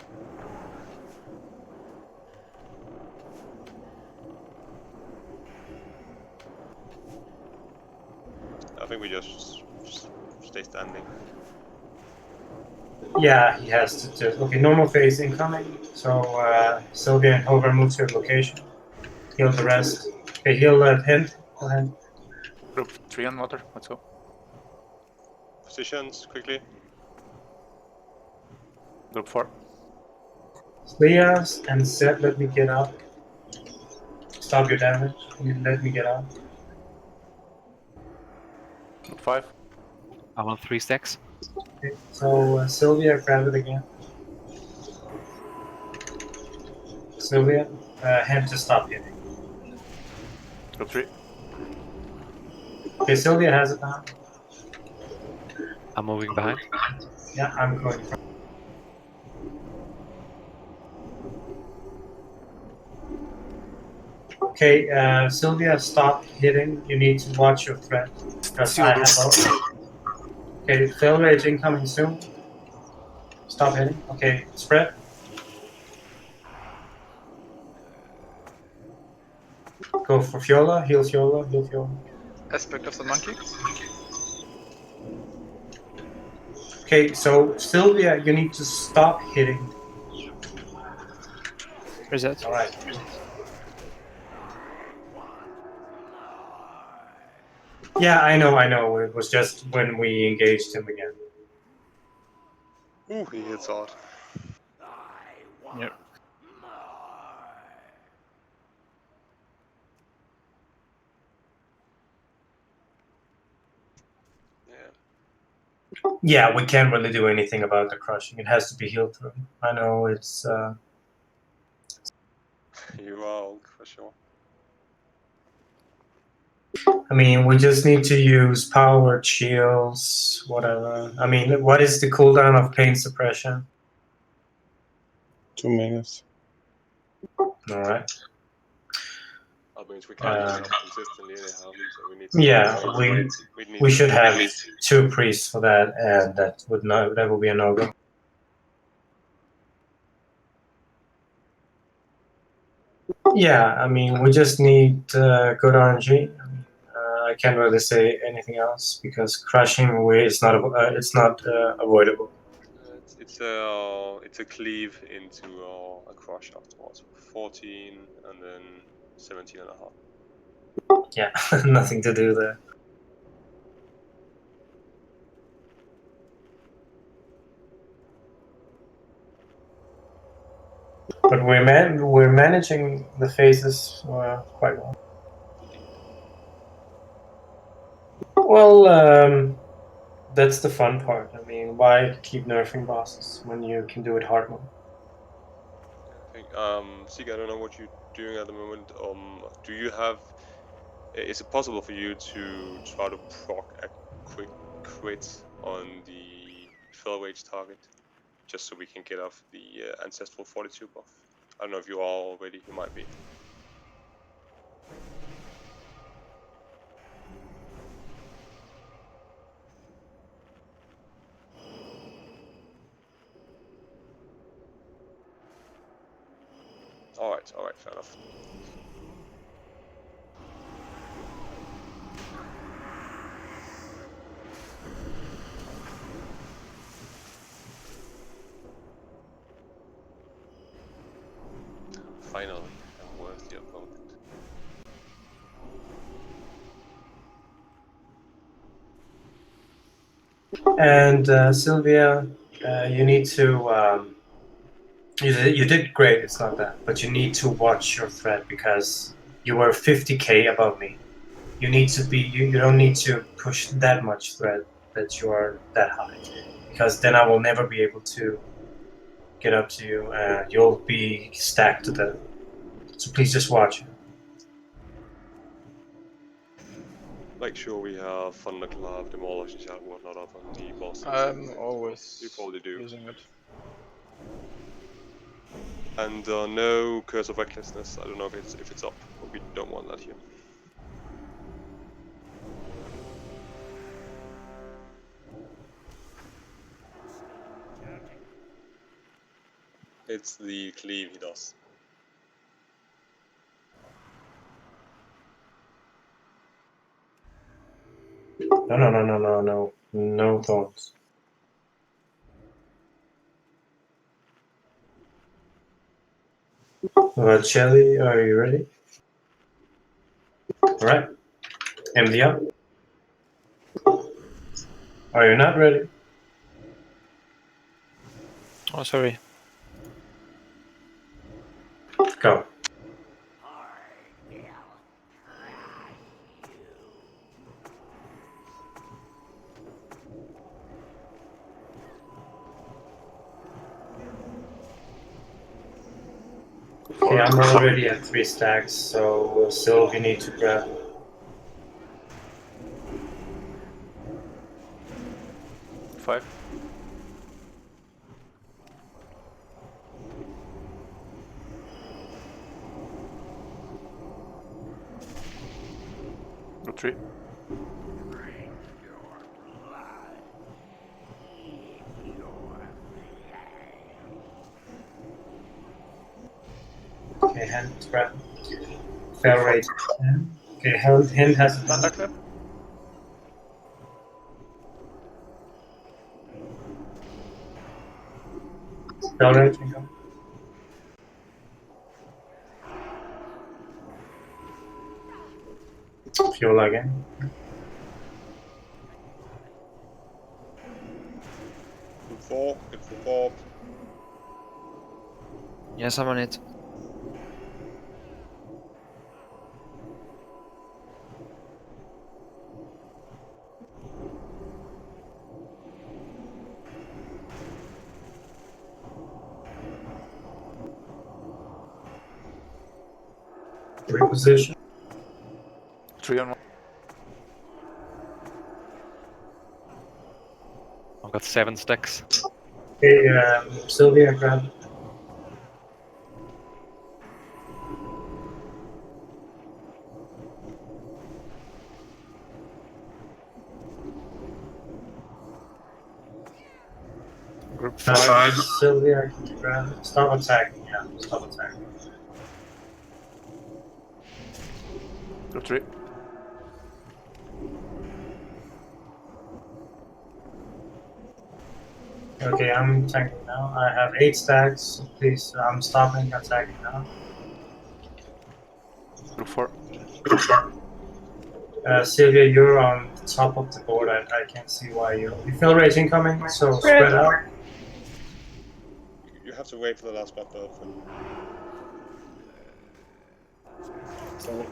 Speaker 4: I think we just stay standing.
Speaker 1: Yeah, he has to just. Okay, normal phase incoming. So Sylvia and Hover move to your location. Heal the rest. Okay, heal hint. Go ahead.
Speaker 3: Group 3 on water. Let's go.
Speaker 4: Positions, quickly.
Speaker 3: Group 4.
Speaker 1: Leas and Set, let me get out. Stop your damage. Let me get out.
Speaker 3: Group 5.
Speaker 7: I'm on 3 stacks.
Speaker 1: Okay, so Sylvia, grab it again. Sylvia, hint to stop hitting.
Speaker 3: Group 3.
Speaker 1: Okay, Sylvia has it now.
Speaker 7: I'm moving behind.
Speaker 1: Yeah, I'm going. Okay, Sylvia, stop hitting. You need to watch your threat. Because I have. Okay, fail rage incoming soon. Stop hitting. Okay, spread. Go for Fiola. Heal Fiola. Heal Fiola.
Speaker 5: Aspect of the monkey.
Speaker 1: Okay, so Sylvia, you need to stop hitting.
Speaker 6: Reset.
Speaker 1: All right. Yeah, I know. It was just when we engaged him again.
Speaker 4: Ooh, he hits hard.
Speaker 6: Yep.
Speaker 4: Yeah.
Speaker 1: Yeah, we can't really do anything about the crushing. It has to be healed through. I know it's.
Speaker 4: You are old, for sure.
Speaker 1: I mean, we just need to use powered shields, whatever. I mean, what is the cooldown of pain suppression?
Speaker 9: 2 minutes.
Speaker 1: All right.
Speaker 4: That means we can't use it consistently anyhow. So we need.
Speaker 1: Yeah, we should have 2 priests for that, and that would be a no-go. Yeah, I mean, we just need good RNG. I can't really say anything else because crushing away is not avoidable.
Speaker 4: It's a cleave into a crush afterwards. 14 and then 17 and a half.
Speaker 1: Yeah, nothing to do there. But we're managing the phases quite well. Well, that's the fun part. I mean, why keep nerfing bosses when you can do it hard mode?
Speaker 4: I think Sig, I don't know what you're doing at the moment. Do you have? Is it possible for you to try to proc a quick crit on the fill wage target, just so we can get off the ancestral 42 buff? I don't know if you are already. You might be. All right, fair enough. Finally, a worthy opponent.
Speaker 1: And Sylvia, you need to. You did great. It's not that, but you need to watch your threat because you were 50k above me. You need to be. You don't need to push that much threat that you are that high, because then I will never be able to get up to you, and you'll be stacked to death. So please just watch.
Speaker 4: Make sure we have Thunderclap, Demolition Shell, and whatnot up on the bosses.
Speaker 5: I'm always
Speaker 4: You probably do.
Speaker 5: using it.
Speaker 4: And no Curse of Recklessness. I don't know if it's up, but we don't want that here. It's the cleave he does.
Speaker 1: No thoughts. Shelly, are you ready? All right. MD up. Are you not ready?
Speaker 6: Oh, sorry.
Speaker 1: Go. Okay, I'm already at 3 stacks, so still you need to grab.
Speaker 3: Five. Go 3.
Speaker 1: Okay, hand grab. Fair rate 10. Okay, hand has a
Speaker 5: Thunderclap.
Speaker 1: spell rate. Fuel again.
Speaker 4: Good for Bob.
Speaker 6: Yes, I'm on it.
Speaker 1: Reposition.
Speaker 3: 3 on 1.
Speaker 7: I've got 7 stacks.
Speaker 1: Okay, Sylvia, grab.
Speaker 6: Group
Speaker 1: 5.
Speaker 6: 5.
Speaker 1: Sylvia, grab. Stop attacking. Yeah, stop attacking.
Speaker 3: Go 3.
Speaker 1: Okay, I'm tanking now. I have 8 stacks. So please, I'm stopping attacking now.
Speaker 3: Group 4.
Speaker 1: Sylvia, you're on the top of the board. I can't see why you feel rage incoming, so spread out.
Speaker 4: You have to wait for the last battle.
Speaker 2: Sorry.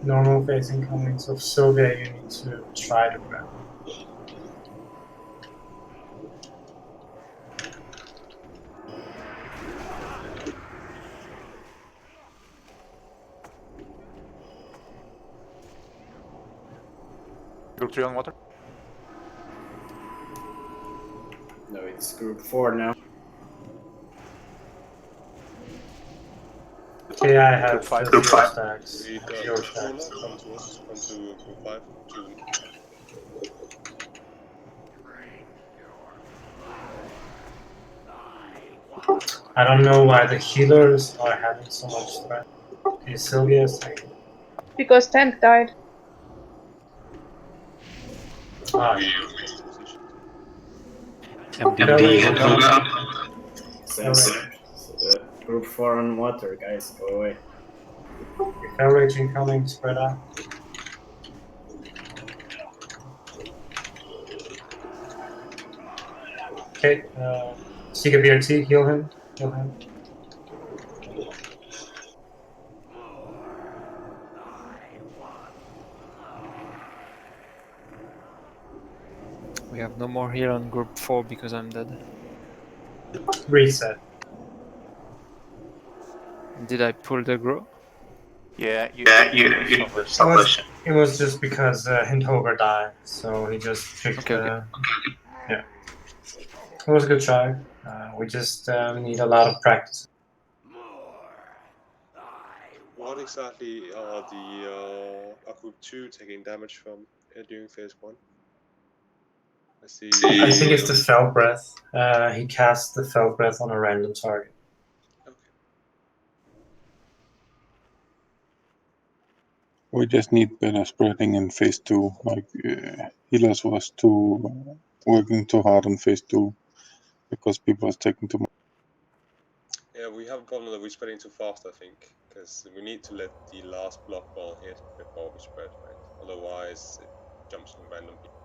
Speaker 1: Normal phase incoming, so Sylvia, you need to try to grab.
Speaker 3: Group 3 on water.
Speaker 2: No, it's group 4 now.
Speaker 1: Okay, I have
Speaker 3: Group 5.
Speaker 1: 0 stacks.
Speaker 4: Read
Speaker 1: 0
Speaker 4: Tula,
Speaker 1: stacks.
Speaker 4: come to us, come to group 5. To
Speaker 1: I don't know why the healers are having so much threat. Okay, Sylvia's taking.
Speaker 10: Because tank died.
Speaker 1: Ah,
Speaker 7: MD
Speaker 2: Same here. So, group 4 on water, guys, go away.
Speaker 1: coverage incoming, spread out. Okay, seek a BRT, heal him, heal him.
Speaker 6: We have no more heal on group 4 because I'm dead.
Speaker 1: Reset.
Speaker 6: Did I pull the grow?
Speaker 3: Yeah, you
Speaker 1: It was just because Hindhover died, so he just picked
Speaker 6: Okay.
Speaker 1: Yeah. It was a good try. We just need a lot of practice.
Speaker 4: What exactly are are group 2 taking damage from during phase 1? I see.
Speaker 1: I think it's the Fell Breath. He cast the Fell Breath on a random target.
Speaker 4: Okay.
Speaker 9: We just need better spreading in phase 2. Like healers was working too hard on phase 2 because people was taking too much.
Speaker 4: Yeah, we have a problem that we're spreading too fast, I think, because we need to let the last block ball hit before we spread, right? Otherwise, it jumps on random people.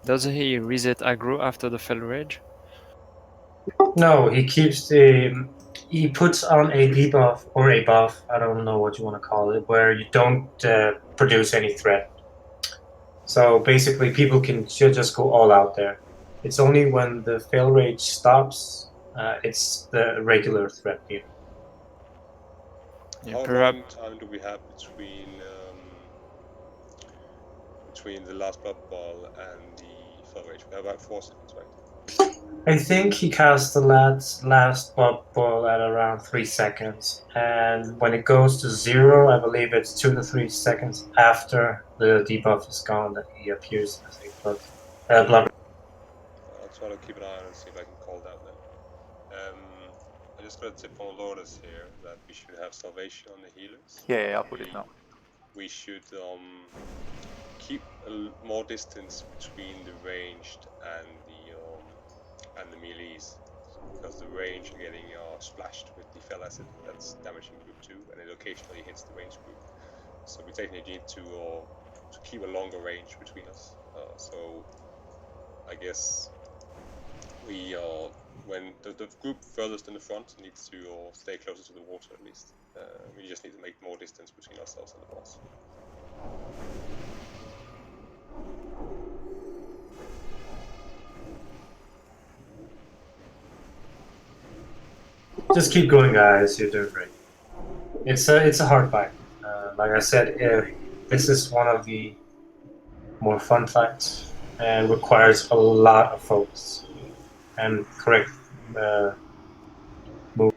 Speaker 6: Does he reset aggro after the Fell Rage?
Speaker 1: No, he keeps he puts on a debuff or a buff, I don't know what you want to call it, where you don't produce any threat. So basically, people can just go all out there. It's only when the fail rate stops, it's the regular threat meter.
Speaker 4: How long time do we have between the last blood ball and the fell rage? We have about 4 seconds, right?
Speaker 1: I think he cast the last ball at around 3 seconds, and when it goes to 0, I believe it's 2 to 3 seconds after the debuff is gone that he appears as a blood.
Speaker 4: I'll try to keep an eye on it and see if I can call that then. I just got a tip from Lourdes here that we should have salvation on the healers.
Speaker 3: Yeah, I'll put it now.
Speaker 4: We should keep more distance between the ranged and the melees, because the range are getting splashed with the fell acid that's damaging group 2, and it occasionally hits the range group. So we definitely need to keep a longer range between us. So I guess we when the group furthest in the front needs to stay closer to the water at least. We just need to make more distance between ourselves and the boss.
Speaker 1: Just keep going, guys. You're doing great. It's a hard fight. Like I said, this is one of the more fun fights and requires a lot of focus and correct move.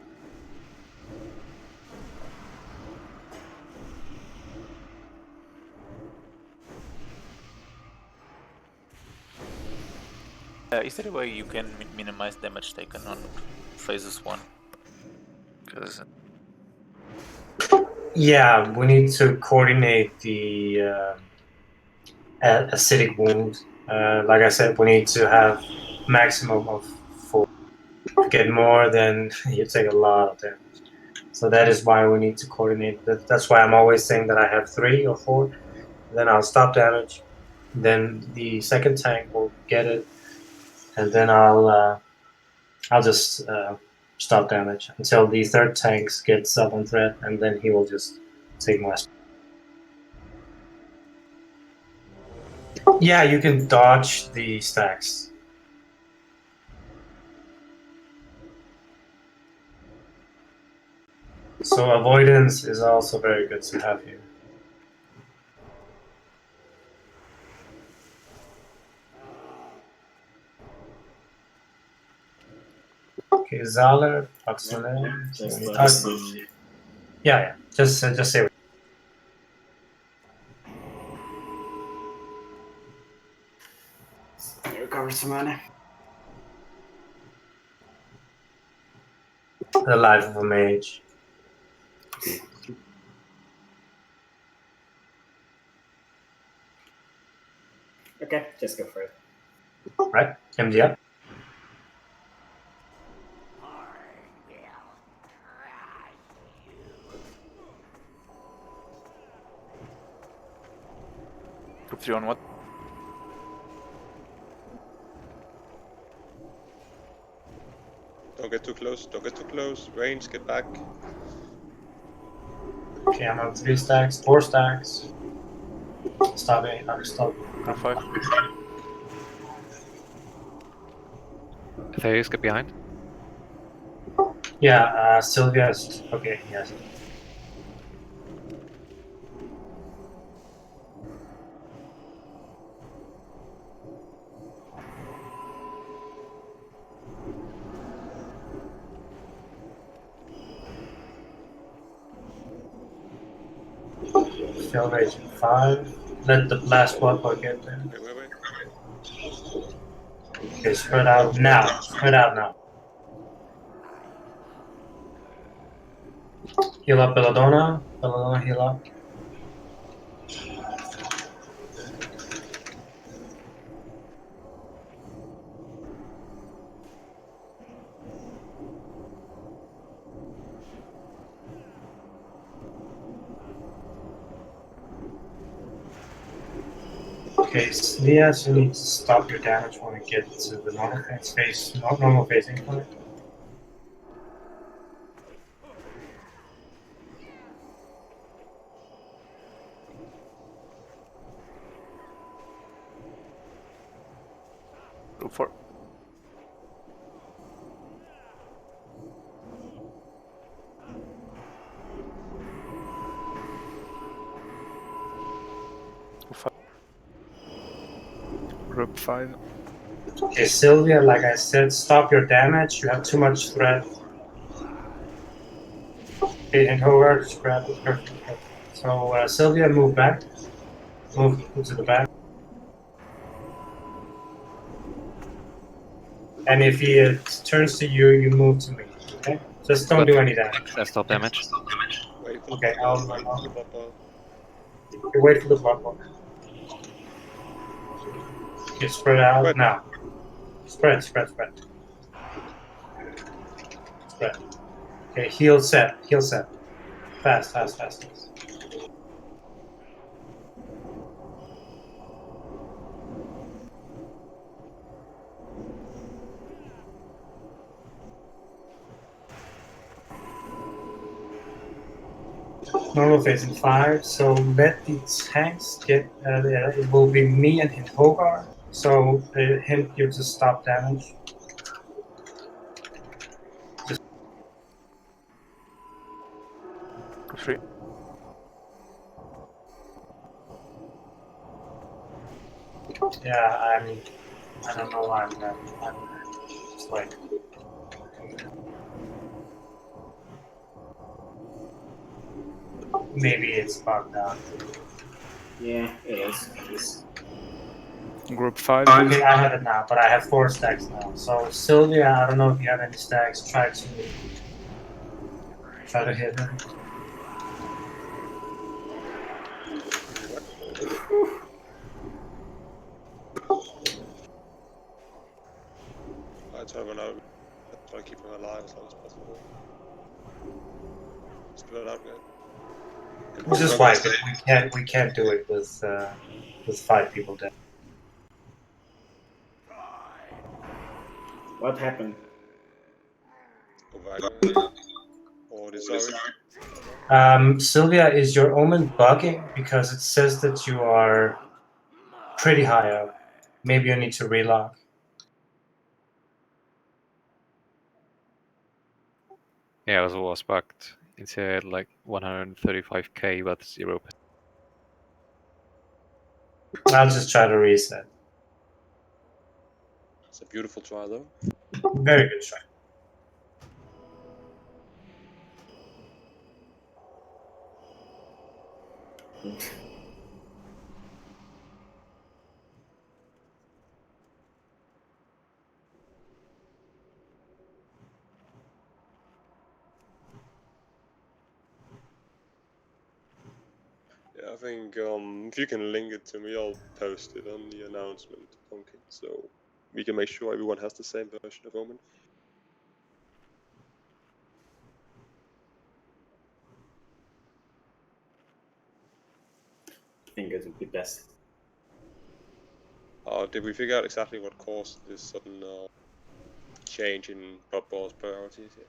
Speaker 3: Is there a way you can minimize damage taken on phases 1? Because
Speaker 1: Yeah, we need to coordinate the acidic wound. Like I said, we need to have maximum of 4. Get more, then you take a lot of damage. So that is why we need to coordinate. That's why I'm always saying that I have 3 or 4. Then I'll stop damage. Then the second tank will get it, and then I'll just stop damage until the third tank gets up on threat, and then he will just take my. Yeah, you can dodge the stacks. So avoidance is also very good to have here. Okay, Zaler, Oxalate. Yeah, just say it.
Speaker 2: Recover some money.
Speaker 1: The life of a mage.
Speaker 2: Okay, just go for it.
Speaker 1: Right, MD up.
Speaker 3: Group 3 on what?
Speaker 4: Don't get too close. Don't get too close. Range. Get back.
Speaker 1: Okay, I'm on 3 stacks, 4 stacks. Stop it. Stop.
Speaker 3: Group 5.
Speaker 7: Atheus, get behind.
Speaker 1: Yeah, Sylvia's okay. Yes. Fill rate 5. Let the last one get there.
Speaker 4: Wait.
Speaker 1: Okay, spread out now. Spread out now. Heal up, Belladonna. Belladonna, heal up. Okay, Slias, you need to stop your damage when we get to the normal phase, normal phasing point.
Speaker 3: Group 4.
Speaker 6: Group 5.
Speaker 1: Okay, Sylvia, like I said, stop your damage. You have too much threat. Okay, and Howard, grab it. Perfect. So, Sylvia, move back. Move to the back. And if he turns to you, you move to me. Okay? Just don't do any damage.
Speaker 7: Let's stop damage.
Speaker 4: Wait for
Speaker 1: Okay,
Speaker 4: the
Speaker 1: I'll
Speaker 4: wait for the blood ball.
Speaker 1: wait for the blood ball. Okay, spread out
Speaker 4: Spread.
Speaker 1: now. Spread. Spread. Okay, heal set. Fast. Normal phase in 5, so let the tanks get, it will be me and Hogar, so hint you to stop damage.
Speaker 3: Group 3.
Speaker 1: Yeah, I don't know why I'm just like... Maybe it's bugged out.
Speaker 2: Yeah, it is.
Speaker 6: Group 5.
Speaker 1: Okay, I have it now, but I have 4 stacks now. So Sylvia, I don't know if you have any stacks. Try to hit her.
Speaker 4: I try to run out. Try to keep him alive as long as possible. Spread out again.
Speaker 1: We'll just wipe it. We can't do it with 5 people dead.
Speaker 2: What happened?
Speaker 4: Or sorry.
Speaker 1: Sylvia, is your omen bugging? Because it says that you are pretty high up. Maybe you need to relock.
Speaker 7: Yeah, it was bugged. It said like 135k, but 0%.
Speaker 1: I'll just try to reset.
Speaker 4: It's a beautiful try though.
Speaker 1: Very good try.
Speaker 4: Yeah, think if you can link it to me, I'll post it on the announcement, Punky, so we can make sure everyone has the same version of Omen.
Speaker 2: I think it would be best.
Speaker 4: Did we figure out exactly what caused this sudden change in Prot Ball's priorities here?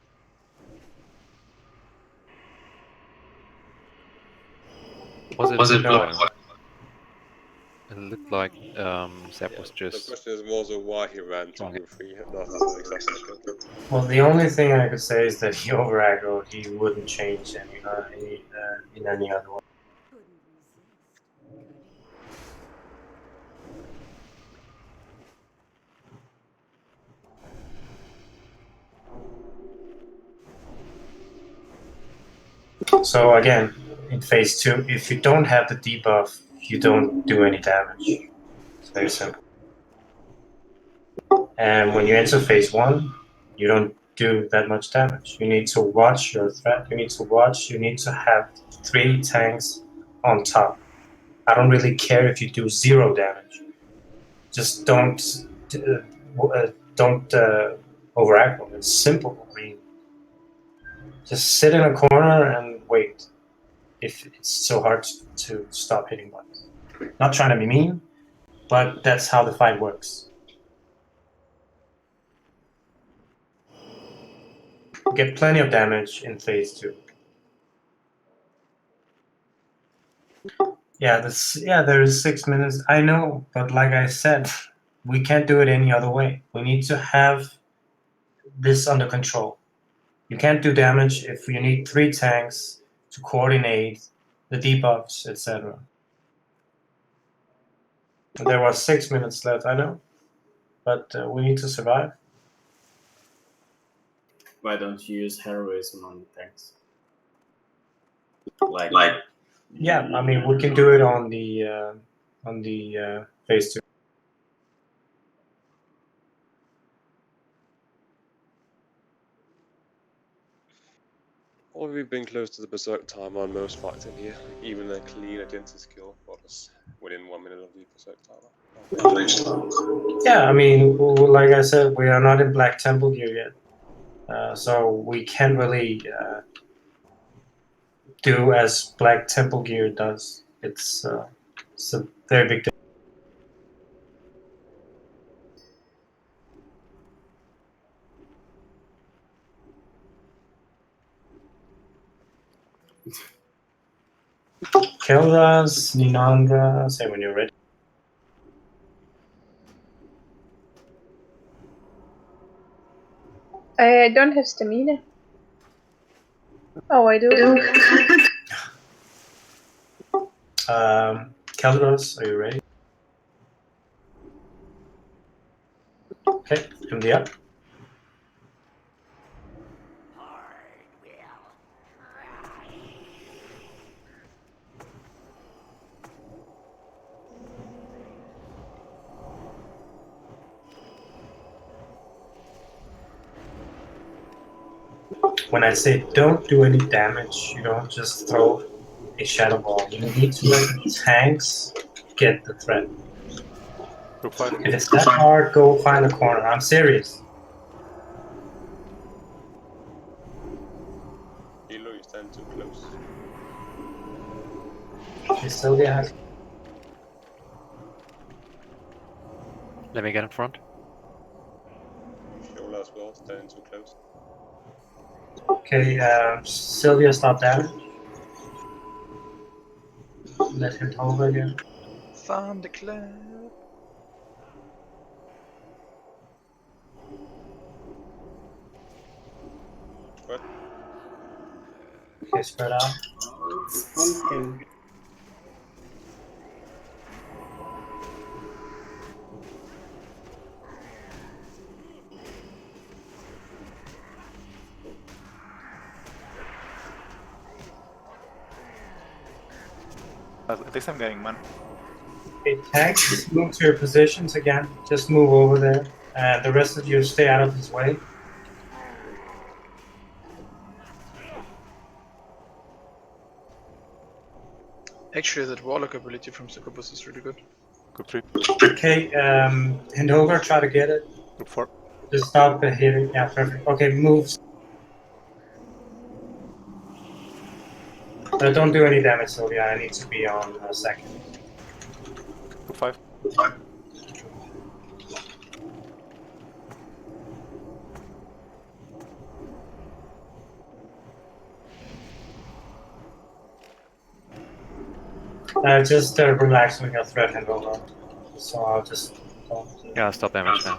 Speaker 7: Was it blowing? It looked like Zep was
Speaker 4: The
Speaker 7: just.
Speaker 4: question is also why he ran to Group 3, not exactly the kill.
Speaker 1: Well, the only thing I could say is that he over aggroed. He wouldn't change in any other way.
Speaker 13: Couldn't resist, could
Speaker 1: So again, in phase 2, if you don't have the debuff, you don't do any damage. It's very simple. And when you enter phase 1, you don't do that much damage. You need to watch your threat. You need to have 3 tanks on top. I don't really care if you do 0 damage. Just don't over aggro. It's simple. I mean, just sit in a corner and wait. If it's so hard to stop hitting buttons. Not trying to be mean, but that's how the fight works. Get plenty of damage in phase 2. Yeah, there is 6 minutes. I know, but like I said, we can't do it any other way. We need to have this under control. You can't do damage if you need 3 tanks to coordinate the debuffs, etc. There was 6 minutes left, I know, but we need to survive.
Speaker 2: Why don't you use heroism on the tanks?
Speaker 1: Yeah, I mean we can do it on the phase 2.
Speaker 4: Well, we've been close to the berserk time on most fights in here. Even a clean agility skill got us within 1 minute of the berserk timer.
Speaker 1: Yeah, I mean, like I said, we are not in Black Temple gear yet, so we can't really do as Black Temple gear does. It's a very big difference. Kelras, Ninandra, say when you're ready.
Speaker 10: I don't have stamina. Oh, I do.
Speaker 1: Kelras, are you ready? Okay, from the up. When I say don't do any damage, you don't just throw a shadow ball. You need to let the tanks get the threat. If it's that hard, go find a corner. I'm serious.
Speaker 4: Hilo, you stand too close.
Speaker 1: Sylvia has.
Speaker 7: Let me get in front.
Speaker 4: Shola as well, standing too close.
Speaker 1: Okay, Sylvia, stop damage. Let him over again.
Speaker 5: Thunderclap.
Speaker 4: What?
Speaker 1: Okay, spread out.
Speaker 2: It's pumpkin.
Speaker 3: At least I'm getting one.
Speaker 1: Okay, tanks, move to your positions again. Just move over there. And the rest of you stay out of his way.
Speaker 5: Actually, that Warlock ability from Succubus is really good.
Speaker 3: Group 3.
Speaker 1: Okay, hand over, try to get it.
Speaker 3: Group 4.
Speaker 1: Just stop hitting. Yeah, perfect. Okay, moves. Don't do any damage, Sylvia. I need to be on a second.
Speaker 3: Group 5.
Speaker 1: Just relax when your threat hand over. So I'll just.
Speaker 7: Yeah, stop damage now.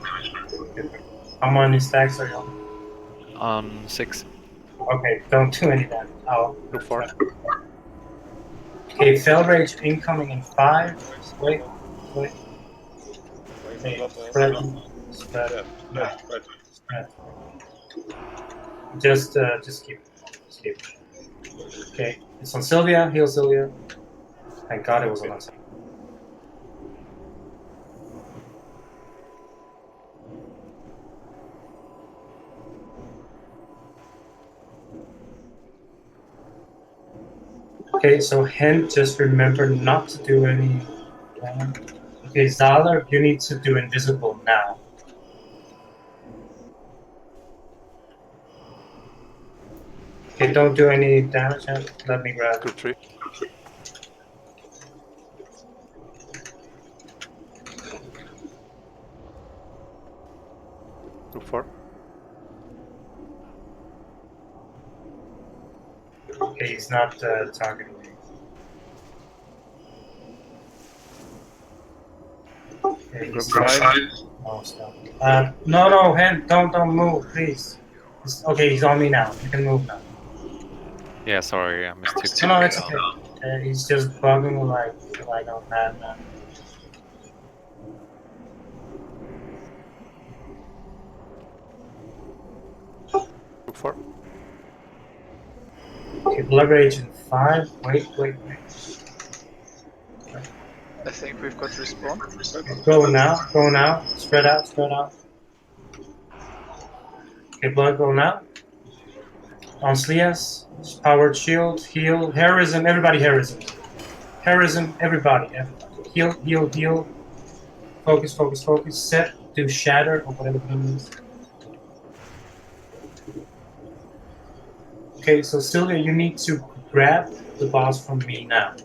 Speaker 1: How many stacks are you on?
Speaker 7: On 6.
Speaker 1: Okay, don't do any damage. I'll.
Speaker 3: Group 4.
Speaker 1: Okay, Fell Rage incoming in 5. Wait.
Speaker 4: Wait
Speaker 1: Okay,
Speaker 4: for blood.
Speaker 1: spread.
Speaker 4: Spread.
Speaker 1: Just keep. Okay, it's on Sylvia. Heal Sylvia. Thank God it was on us. Okay, so hint, just remember not to do any damage. Okay, Zala, you need to do invisible now. Okay, don't do any damage. Let me grab it.
Speaker 3: Group 3. Group 4.
Speaker 1: Okay, he's not targeting me. Okay,
Speaker 7: Group 5.
Speaker 1: Oh, stop. No, hand, don't move, please. Okay, he's on me now. You can move now.
Speaker 7: Yeah, sorry, I mistook you.
Speaker 1: No, it's okay. He's just bugging like on that now.
Speaker 3: Group 4.
Speaker 1: Okay, Blood Rage in 5. Wait.
Speaker 5: I think we've got respawn.
Speaker 1: Go now. Spread out. Okay, Blood, go now. On Slias, Powered Shield, heal, Heroism, everybody Heroism. Heroism, everybody. Heal. Focus. Set, do Shatter, or whatever it means. Okay, so Sylvia, you need to grab the boss from me now,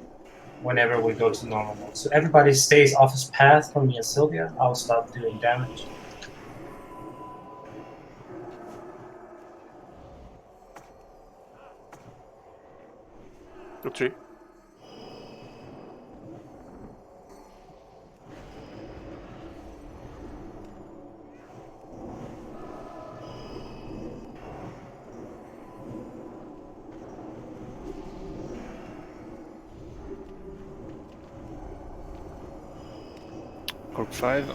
Speaker 1: whenever we go to normal mode. So everybody stays off his path from me and Sylvia. I'll stop doing damage.
Speaker 3: Group 3.
Speaker 7: Group 5.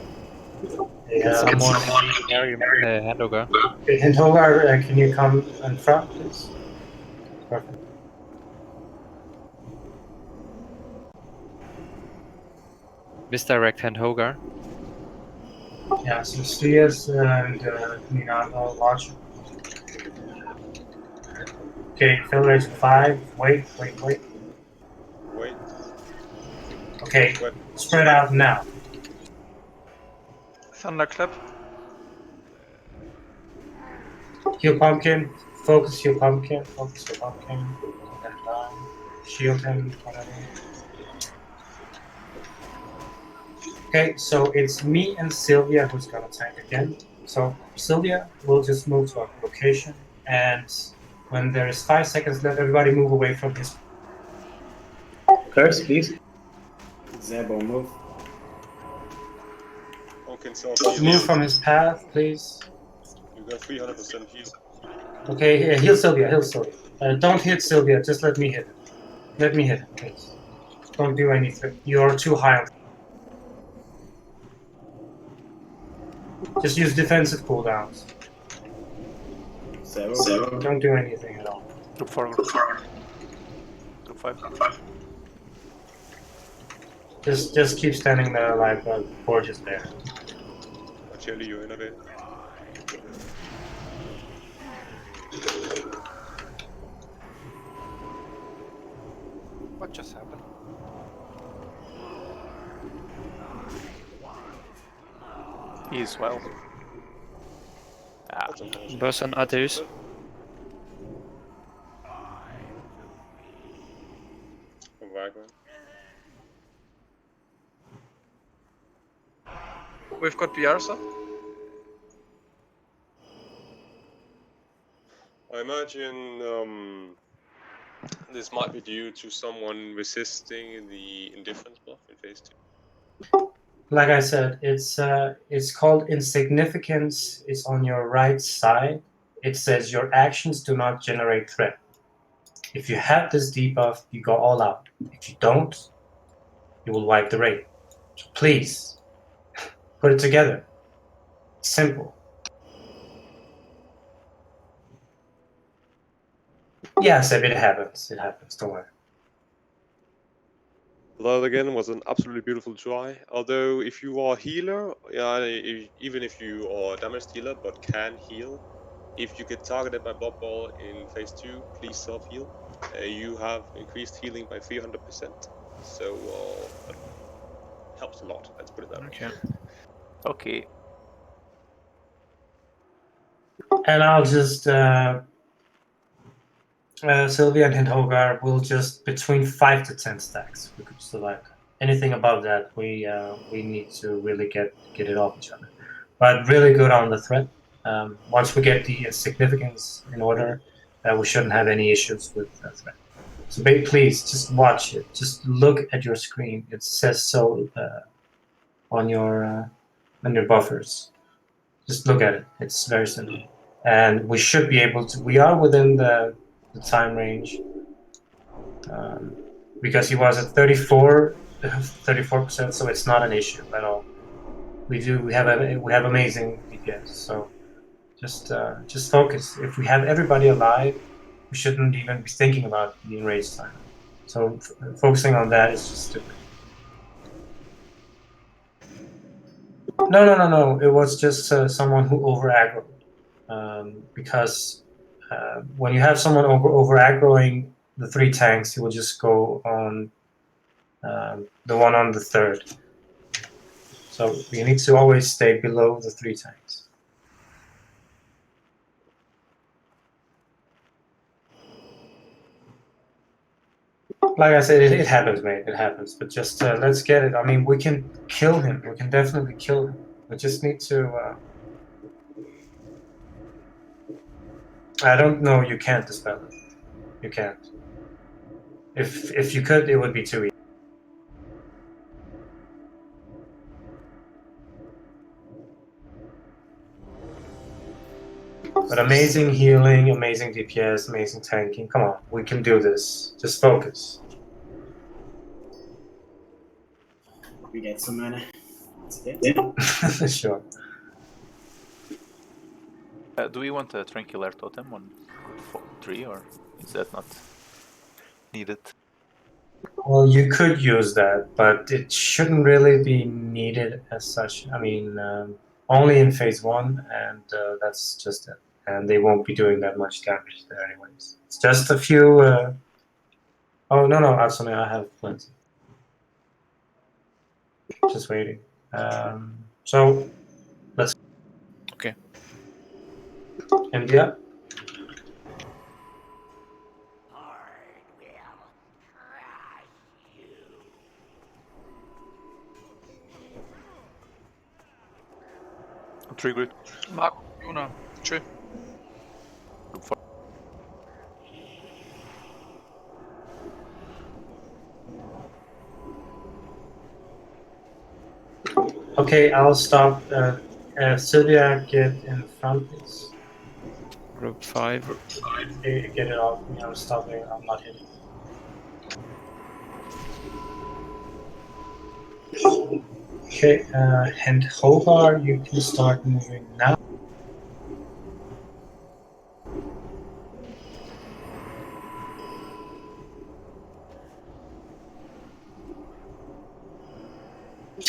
Speaker 1: Yeah.
Speaker 7: Someone carry Handover.
Speaker 1: Okay, Hintogar, can you come in front, please? Perfect.
Speaker 7: Misdirect Handhogar.
Speaker 1: Yeah, so Slias and Minato watch. Okay, Fill Rage 5. Wait. Okay, spread out now.
Speaker 5: Thunderclap.
Speaker 1: Heal Pumpkin. Focus your Pumpkin. Don't die. Shield him. Whatever. Okay, so it's me and Sylvia who's gonna tank again. So Sylvia will just move to our location, and when there is 5 seconds left, everybody move away from his. Curse, please.
Speaker 2: Zebo, move.
Speaker 4: Okay, so
Speaker 1: Move from his path, please.
Speaker 4: You got 300% heal.
Speaker 1: Okay, heal Sylvia. Don't hit Sylvia, just let me hit it. Let me hit it, please. Don't do anything. You're too high. Just use defensive cooldowns.
Speaker 2: Zebo.
Speaker 1: Don't do anything at all.
Speaker 3: Group 4. Group 5.
Speaker 1: Just keep standing there like the forge is there.
Speaker 4: Actually, you're in a bit.
Speaker 11: What just happened?
Speaker 3: He is well. Ah,
Speaker 4: That's unfortunate.
Speaker 6: Person Adeus.
Speaker 4: Wagner.
Speaker 5: We've got PR, sir.
Speaker 4: I imagine this might be due to someone resisting the indifference buff in phase 2.
Speaker 1: Like I said, it's called insignificance. It's on your right side. It says your actions do not generate threat. If you have this debuff, you go all out. If you don't, you will wipe the raid. So please, put it together. Simple. Yes, if it happens, it happens. Don't worry.
Speaker 4: That again was an absolutely beautiful try. Although if you are a healer, even if you are a damage dealer but can heal, if you get targeted by blood ball in phase 2, please self heal. You have increased healing by 300%, so that helps a lot. Let's put it that way.
Speaker 6: Okay.
Speaker 3: okay.
Speaker 1: And I'll just Sylvia and Hogar will just between 5 to 10 stacks. We could survive. Anything above that, we need to really get it off each other. But really good on the threat. Once we get the significance in order, we shouldn't have any issues with the threat. So please just watch it. Just look at your screen. It says so on your buffers. Just look at it. It's very simple, and we should be able to. We are within the time range because he was at 34%, so it's not an issue at all. We have amazing DPS, so just focus. If we have everybody alive, we shouldn't even be thinking about the enraged time. So focusing on that is just stupid. No. It was just someone who over aggroed. Because when you have someone over aggroing the 3 tanks, he will just go on the one on the 3rd. So you need to always stay below the 3 tanks. Like I said, it happens, mate. It happens. But just let's get it. I mean, we can kill him. We can definitely kill him. We just need to. I don't know. You can't dispel it. You can't. If you could, it would be too easy. But amazing healing, amazing DPS, amazing tanking. Come on, we can do this. Just focus.
Speaker 2: We get some mana. That's it.
Speaker 1: Sure.
Speaker 3: Do we want a Tranquillar Totem on 3, or is that not needed?
Speaker 1: Well, you could use that, but it shouldn't really be needed as such. I mean, only in phase 1, and that's just it. And they won't be doing that much damage there anyways. It's just a few... Oh, no, Atsune, I have plenty. Just waiting. So, let's...
Speaker 6: Okay.
Speaker 1: And yeah.
Speaker 3: Trigger it.
Speaker 5: Marco, Juna, tschö.
Speaker 1: Okay, I'll stop. Sylvia, get in front, please.
Speaker 6: Group 5.
Speaker 1: Okay, get it off me. I'm stopping. I'm not hitting. Okay, and Hogar, you can start moving now.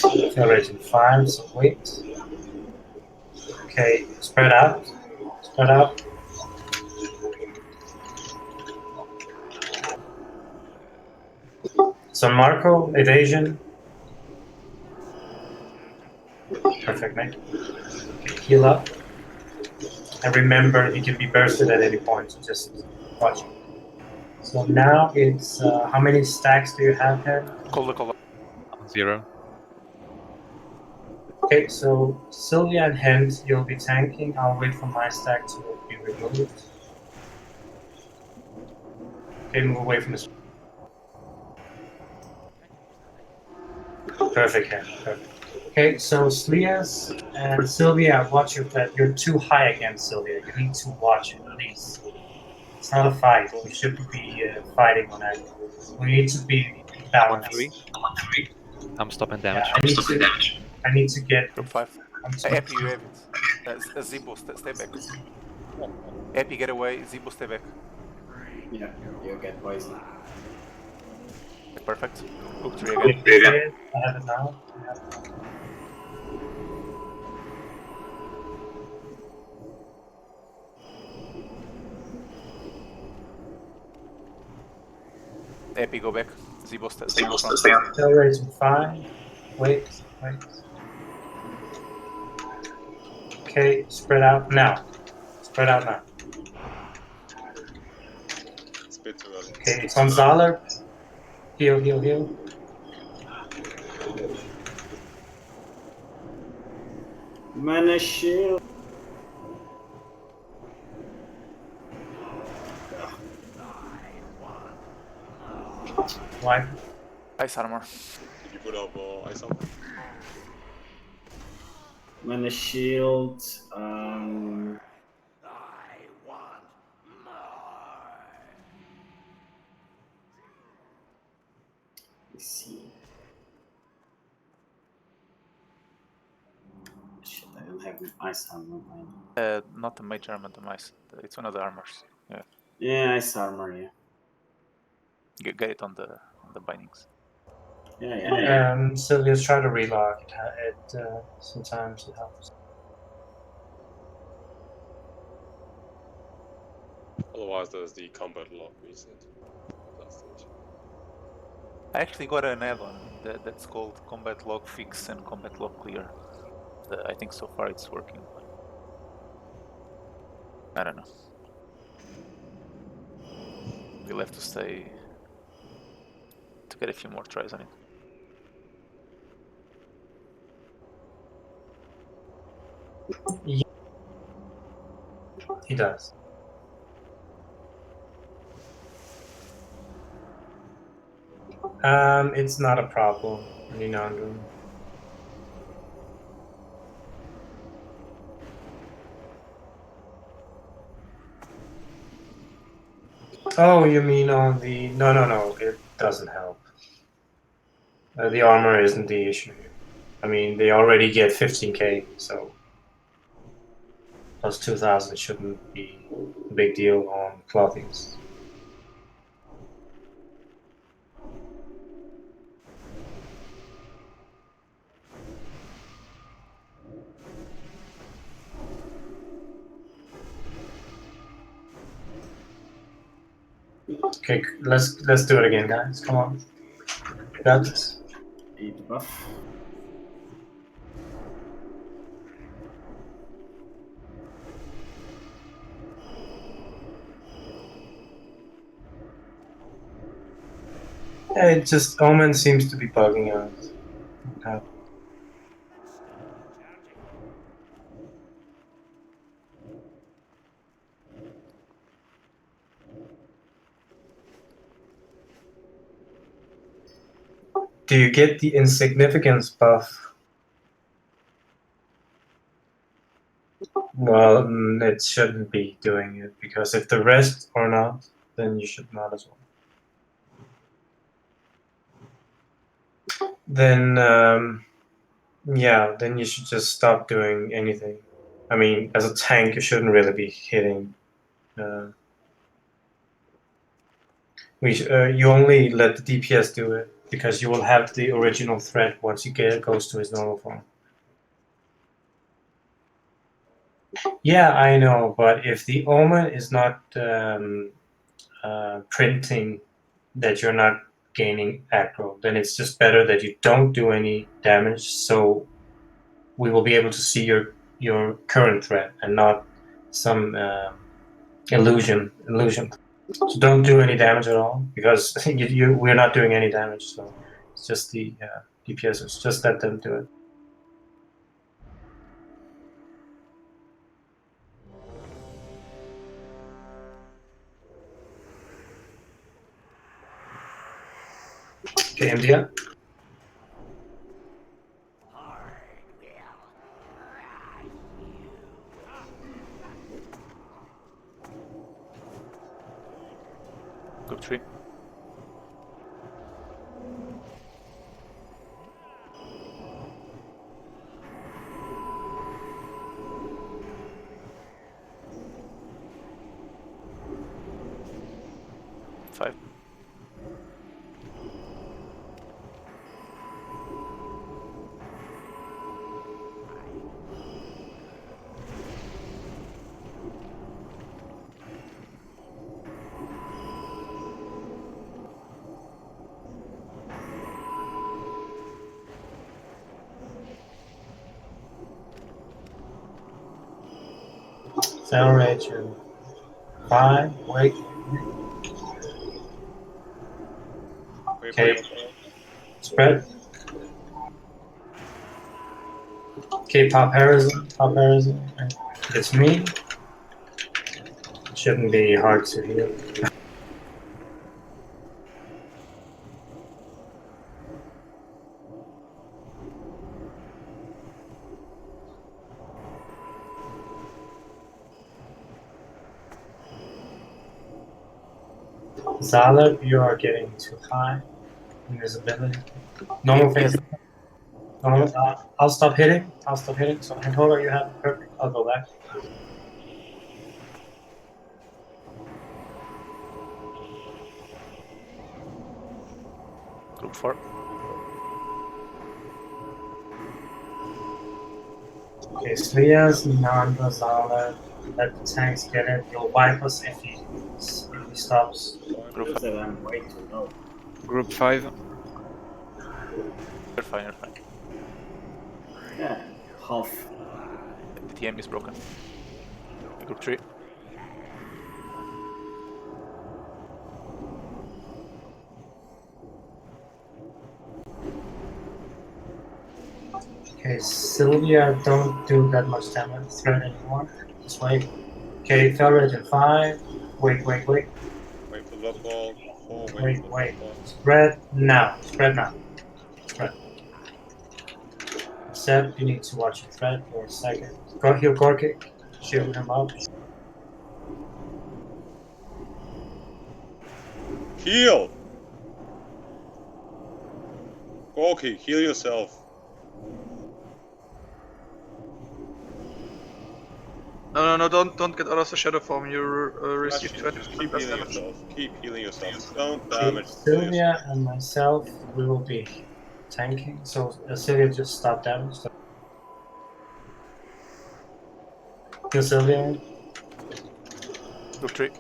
Speaker 1: Accelerating 5, so wait. Okay, spread out. Spread out. San Marco, evasion. Perfect, mate. Okay, heal up. And remember, he can be bursted at any point, so just watch it. So now it's, how many stacks do you have here?
Speaker 3: Call.
Speaker 7: 0.
Speaker 1: Okay, so Sylvia and Hens, you'll be tanking. I'll wait for my stack to be removed. Okay, move away from this. Perfect, Hen. Perfect. Okay, so Slias and Sylvia, watch your flat. You're too high again, Sylvia. You need to watch it, please. It's not a fight. We shouldn't be fighting on that. We need to be balanced.
Speaker 7: 1-3. I'm stopping damage.
Speaker 1: Yeah, I need to get.
Speaker 3: Group 5. Epi, you have it. Zibo, stay back. Epi, get away. Zibo, stay back.
Speaker 2: Yeah, you get poisoned.
Speaker 3: Perfect. Hook 3 again.
Speaker 1: I have it now.
Speaker 3: Epi, go back. Zibo, stay on front.
Speaker 1: Accelerating 5. Wait. Okay, spread out now. Spread out now.
Speaker 4: It's a bit too early.
Speaker 1: Okay, it's on Zaler. Heal.
Speaker 2: Mana shield.
Speaker 1: Why?
Speaker 3: Ice armor.
Speaker 4: Did you put up ice armor?
Speaker 2: Mana shield. Let's see. Shit, I don't have ice armor.
Speaker 3: Not the mage armor, the mice. It's one of the armors. Yeah.
Speaker 2: Yeah, ice armor. Yeah.
Speaker 3: Get it on the bindings.
Speaker 2: Yeah.
Speaker 1: Sylvia's trying to relock. It sometimes it helps.
Speaker 4: Otherwise, there's the combat lock reset. That's the issue.
Speaker 3: I actually got an add-on that's called Combat Log Fix and Combat Log Clear. I think so far it's working. I don't know. We'll have to stay to get a few more tries on it.
Speaker 1: Yeah. He does. It's not a problem. Oh, you mean on the... No, it doesn't help. The armor isn't the issue. I mean, they already get 15k, so plus 2,000 shouldn't be a big deal on clothings. Okay, let's do it again, guys. Come on. Got this.
Speaker 2: 8 buff.
Speaker 1: It just Omen seems to be bugging us. Okay. Do you get the insignificance buff? Well, it shouldn't be doing it, because if the rest are not, then you should not as well. Then, yeah, then you should just stop doing anything. I mean, as a tank, you shouldn't really be hitting. You only let the DPS do it, because you will have the original threat once goes to his normal form. Yeah, I know, but if the Omen is not printing that you're not gaining aggro, then it's just better that you don't do any damage, so we will be able to see your current threat and not some illusion. So don't do any damage at all, because we're not doing any damage, so it's just the DPSers. Just let them do it. Okay, MDR.
Speaker 3: Group 3. Five.
Speaker 1: Accelerate to 5. Wait. Okay. Spread. Okay, pop Harrison. Pop Harrison. It's me. It shouldn't be hard to heal. Zalab, you are getting too high. Invisibility. Normal phase. Normal. I'll stop hitting. So Handholder, you have it perfect. I'll go back.
Speaker 3: Group 4.
Speaker 1: Okay, Slias, Nanda, Zalab. Let the tanks get it. You'll wipe us if he stops.
Speaker 3: Group
Speaker 2: Feels that I'm way too low.
Speaker 6: Group 5.
Speaker 3: You're fine, you're fine.
Speaker 2: Yeah, half.
Speaker 3: The TM is broken. Group 3.
Speaker 1: Okay, Sylvia, don't do that much damage threat anymore. Just wait. Okay, fell rate in 5. Wait.
Speaker 4: Wait for the ball. 4, wait for the
Speaker 1: Wait.
Speaker 4: ball.
Speaker 1: Spread now. Spread. Seb, you need to watch your threat for a second. Go heal Gorky. Shield him up.
Speaker 4: Heal! Gorky, heal yourself.
Speaker 5: No, don't get out of the shadow form. You receive
Speaker 4: Just keep healing
Speaker 5: damage.
Speaker 4: yourself. Keep healing yourself. Don't damage.
Speaker 1: Sylvia and myself, we will be tanking. So Sylvia, just stop damage. Kill Sylvia.
Speaker 3: Group 3.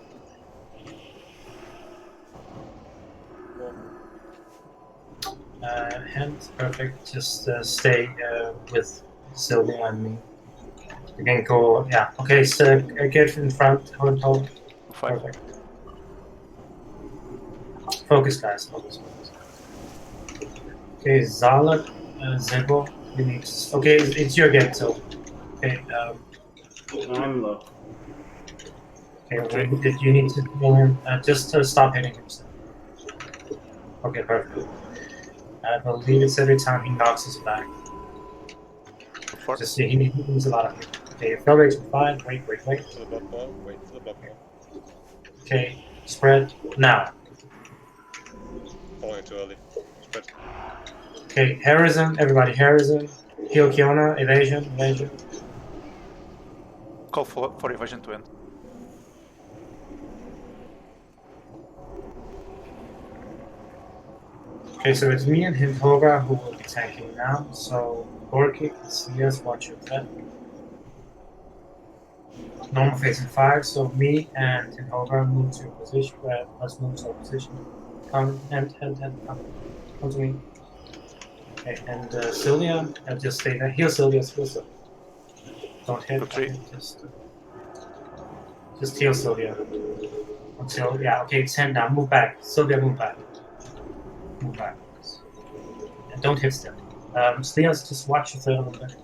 Speaker 1: Hand, perfect. Just stay with Sylvia and me. You can go, yeah. Okay, so get in front, hold. Perfect. Focus, guys, focus. Okay, Zalak, Zebo, you need to, okay, it's your game, so, okay,
Speaker 2: I'm low.
Speaker 1: okay, you need to kill him, just stop hitting him. Okay, perfect. I believe it's every time he knocks us back. Just see, he needs a lot of it. Okay, fill rate's 5, wait.
Speaker 4: Wait for the blood ball.
Speaker 1: Okay, spread now.
Speaker 4: Falling too early. Spread.
Speaker 1: Okay, Harrison, everybody, Harrison. Heal Kiona, evasion.
Speaker 3: Call for evasion to end.
Speaker 1: Okay, so it's me and Hintoga who will be tanking now. So Gorky can see us, watch your threat. Normal facing 5, so me and Hintoga move to a position. Let's move to a position. Come to me. Okay, and Sylvia, just stay there. Heal Sylvia, heal Sylvia. Don't hit.
Speaker 3: Go 3.
Speaker 1: Okay, just heal Sylvia. Until, yeah, okay, it's hand down. Move back. Sylvia, move back. Move back. And don't hit still. Steels, just watch your third a little bit.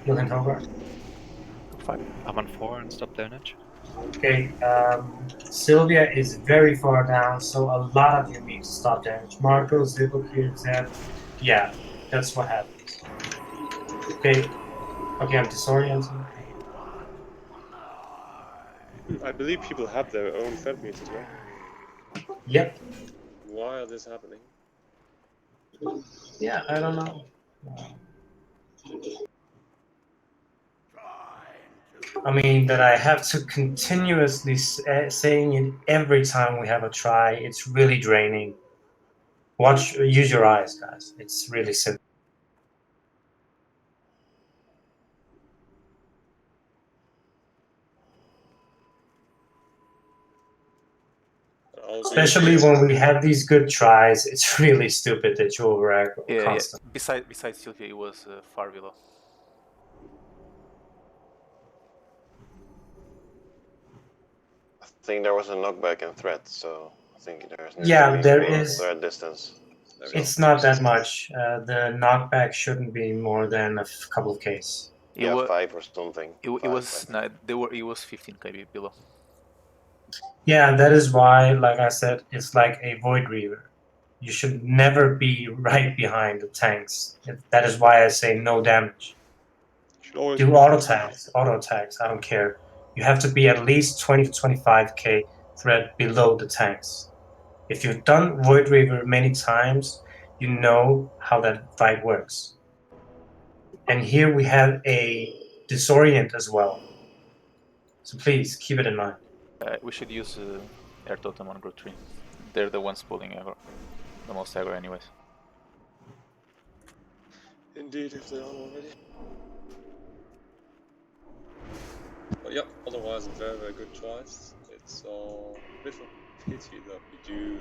Speaker 1: Heal him over.
Speaker 3: Go 5.
Speaker 7: I'm on 4 and stop damage.
Speaker 1: Okay, Sylvia is very far down, so a lot of you need to stop damage. Marco, Zibble, here, Zeb. Yeah, that's what happens. Okay, I'm disorienting.
Speaker 4: I believe people have their own fed meats as well.
Speaker 1: Yep.
Speaker 4: Why are this happening?
Speaker 1: Yeah, I don't know. I mean, that I have to continuously saying it every time we have a try. It's really draining. Use your eyes, guys. It's really simple. Especially when we have these good tries, it's really stupid that you overact constantly.
Speaker 3: Yeah. Besides Sylvia, it was far below.
Speaker 8: I think there was a knockback in threat, so I think there's
Speaker 1: there is
Speaker 8: threat distance.
Speaker 1: It's not that much. The knockback shouldn't be more than a couple of Ks.
Speaker 8: Yeah, 5 or something.
Speaker 3: It was 15 kb below.
Speaker 1: Yeah, that is why, like I said, it's like a Void Reaver. You should never be right behind the tanks. That is why I say no damage. Do auto attacks, I don't care. You have to be at least 20 to 25k threat below the tanks. If you've done Void Reaver many times, you know how that fight works. And here we have a Disorient as well. So please, keep it in mind.
Speaker 3: We should use Air Totem on Group 3. They're the ones pulling aggro. The most aggro anyways.
Speaker 4: Indeed, if they are already. But yeah, otherwise very, very good tries. It's a bit of a pity that we do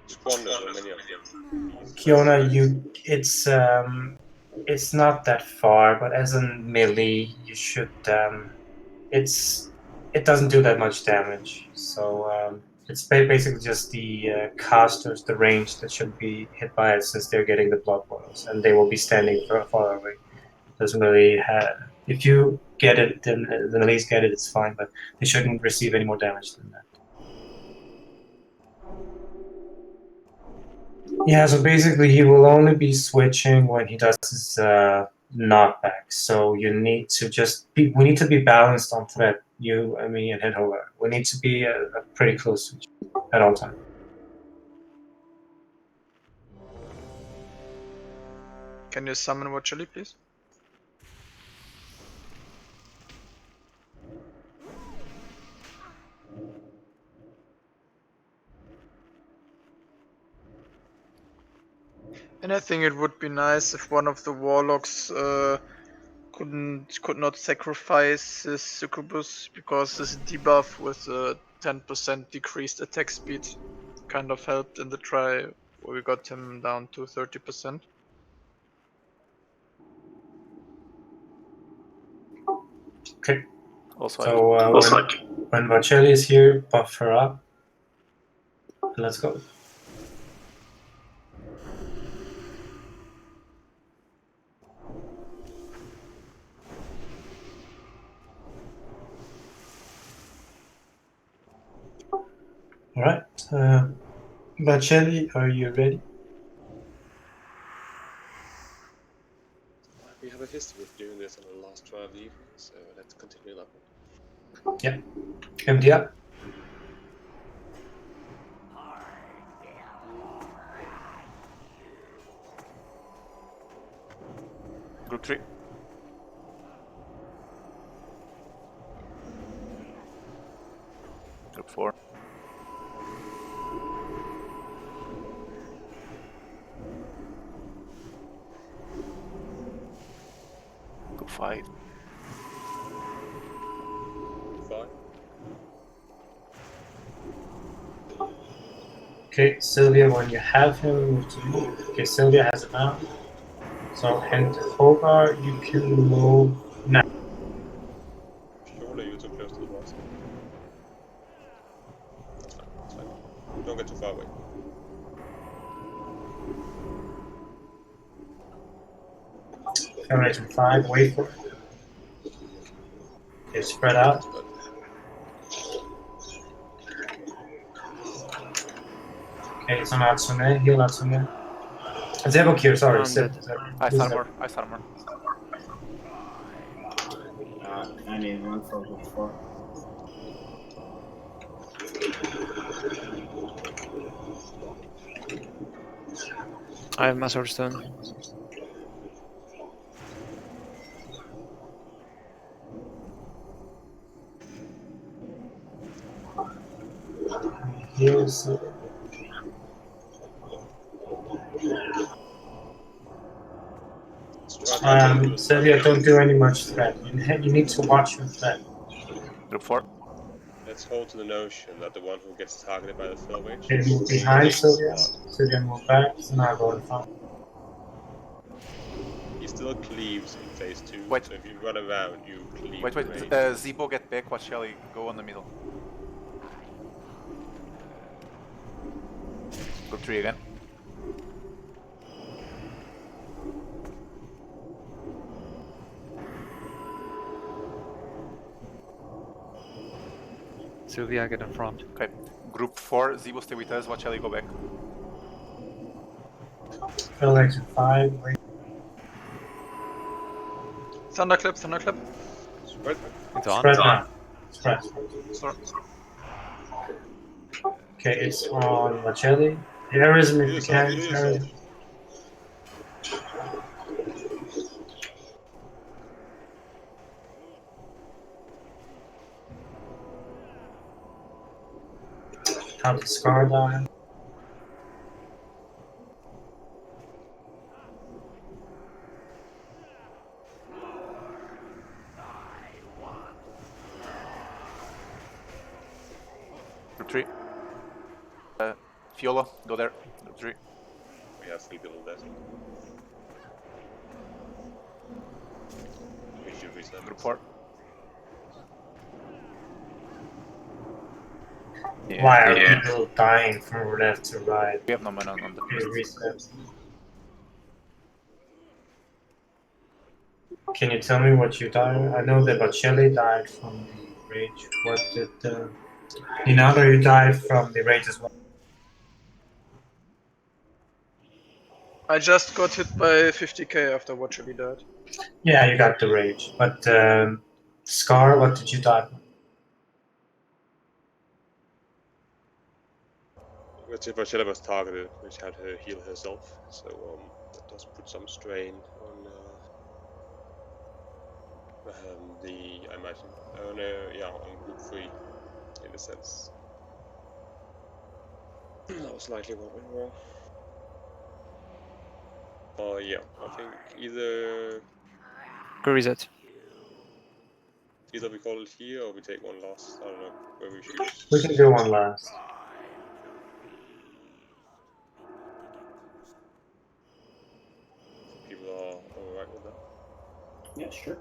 Speaker 4: squander so many of them.
Speaker 1: Kiona, it's not that far, but as a melee, you should it doesn't do that much damage. So it's basically just the casters, the range that should be hit by it, since they're getting the blood boils, and they will be standing far away. Doesn't really have. If you get it, then the melees get it. It's fine, but they shouldn't receive any more damage than that. Yeah, so basically he will only be switching when he does his knockback. So you need to we need to be balanced on threat. Me, and Headhover. We need to be pretty close to each other at all times.
Speaker 5: Can you summon Watcheli, please? And I think it would be nice if one of the warlocks could not sacrifice his succubus, because this debuff with a 10% decreased attack speed kind of helped in the try where we got him down to 30%.
Speaker 1: Okay.
Speaker 3: Also,
Speaker 1: so when Varcelli is here, buff her up. Let's go. Alright, Varcelli, are you ready?
Speaker 4: We have a history of doing this on the last try of the evening, so let's continue that one.
Speaker 1: Yep. Empty up.
Speaker 3: Group 3. Group 4. Group 5.
Speaker 4: 5.
Speaker 1: Okay, Sylvia, when you have him, move to me. Okay, Sylvia has it now. So, and Hogar, you can move now.
Speaker 4: Surely you're too close to the boss. That's fine. That's fine. Don't get too far away.
Speaker 1: Federation 5, wait for it. Okay, spread out.
Speaker 4: But
Speaker 1: Okay, it's on Atsune, heal Atsune. Zebok here, sorry.
Speaker 6: I'm dead.
Speaker 3: Ice armor, ice armor.
Speaker 2: I need one for group 4.
Speaker 6: I have Master Stone.
Speaker 1: Here's Sylvia, don't do any much threat. You need to watch your threat.
Speaker 3: Group 4.
Speaker 4: let's hold to the notion that the one who gets targeted by the fill wage
Speaker 1: Okay, move behind Sylvia. Sylvia, move back. So now go in front.
Speaker 4: He still cleaves in phase 2.
Speaker 3: Wait.
Speaker 4: So if you run around, you cleave.
Speaker 3: Wait,
Speaker 4: range.
Speaker 3: Zebo get back, watch Shelly go on the middle. Group 3 again.
Speaker 7: Sylvia, get in front.
Speaker 3: Okay. Group 4, Zebo stay with us, watch Shelly go back.
Speaker 1: Federation 5, wait.
Speaker 5: Thunderclap, thunderclap.
Speaker 4: Spread.
Speaker 7: It's on.
Speaker 1: Spread now. Spread.
Speaker 5: Sorry.
Speaker 1: Okay, it's on Machete. Heroism if you can. Heroism. Have the scar down.
Speaker 3: Group 3. Fiolo, go there. Group 3.
Speaker 4: We have 3 people there. We should reset.
Speaker 3: Group 4.
Speaker 7: Yeah.
Speaker 1: Why are people dying from left to right?
Speaker 3: We have no mana on the
Speaker 1: Okay, reset. Can you tell me what you died? I know that Bocelli died from the rage. What did Minato, you died from the rage as well?
Speaker 5: I just got hit by 50k after Watcherly died.
Speaker 1: Yeah, you got the rage. But Scar, what did you die from?
Speaker 4: Let's say Marcella was targeted, which had her heal herself. So that does put some strain on the, I imagine, on group 3, in a sense. That was likely what went wrong. Yeah, I think either
Speaker 6: Reset.
Speaker 4: we call it here or we take one last. I don't know where we choose.
Speaker 1: We can do one last.
Speaker 4: People are alright with that.
Speaker 2: Yeah, sure.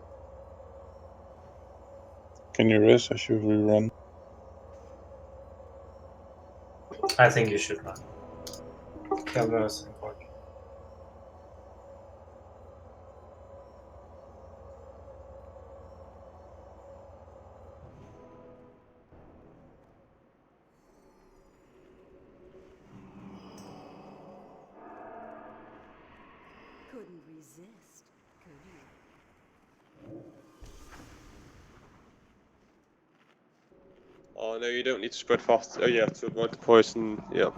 Speaker 9: Can you rest or should we run?
Speaker 1: I think you should run. Cover us important.
Speaker 13: Couldn't resist, could you?
Speaker 4: Oh no, you don't need to spread fast. Oh yeah, to avoid the poison. Yeah,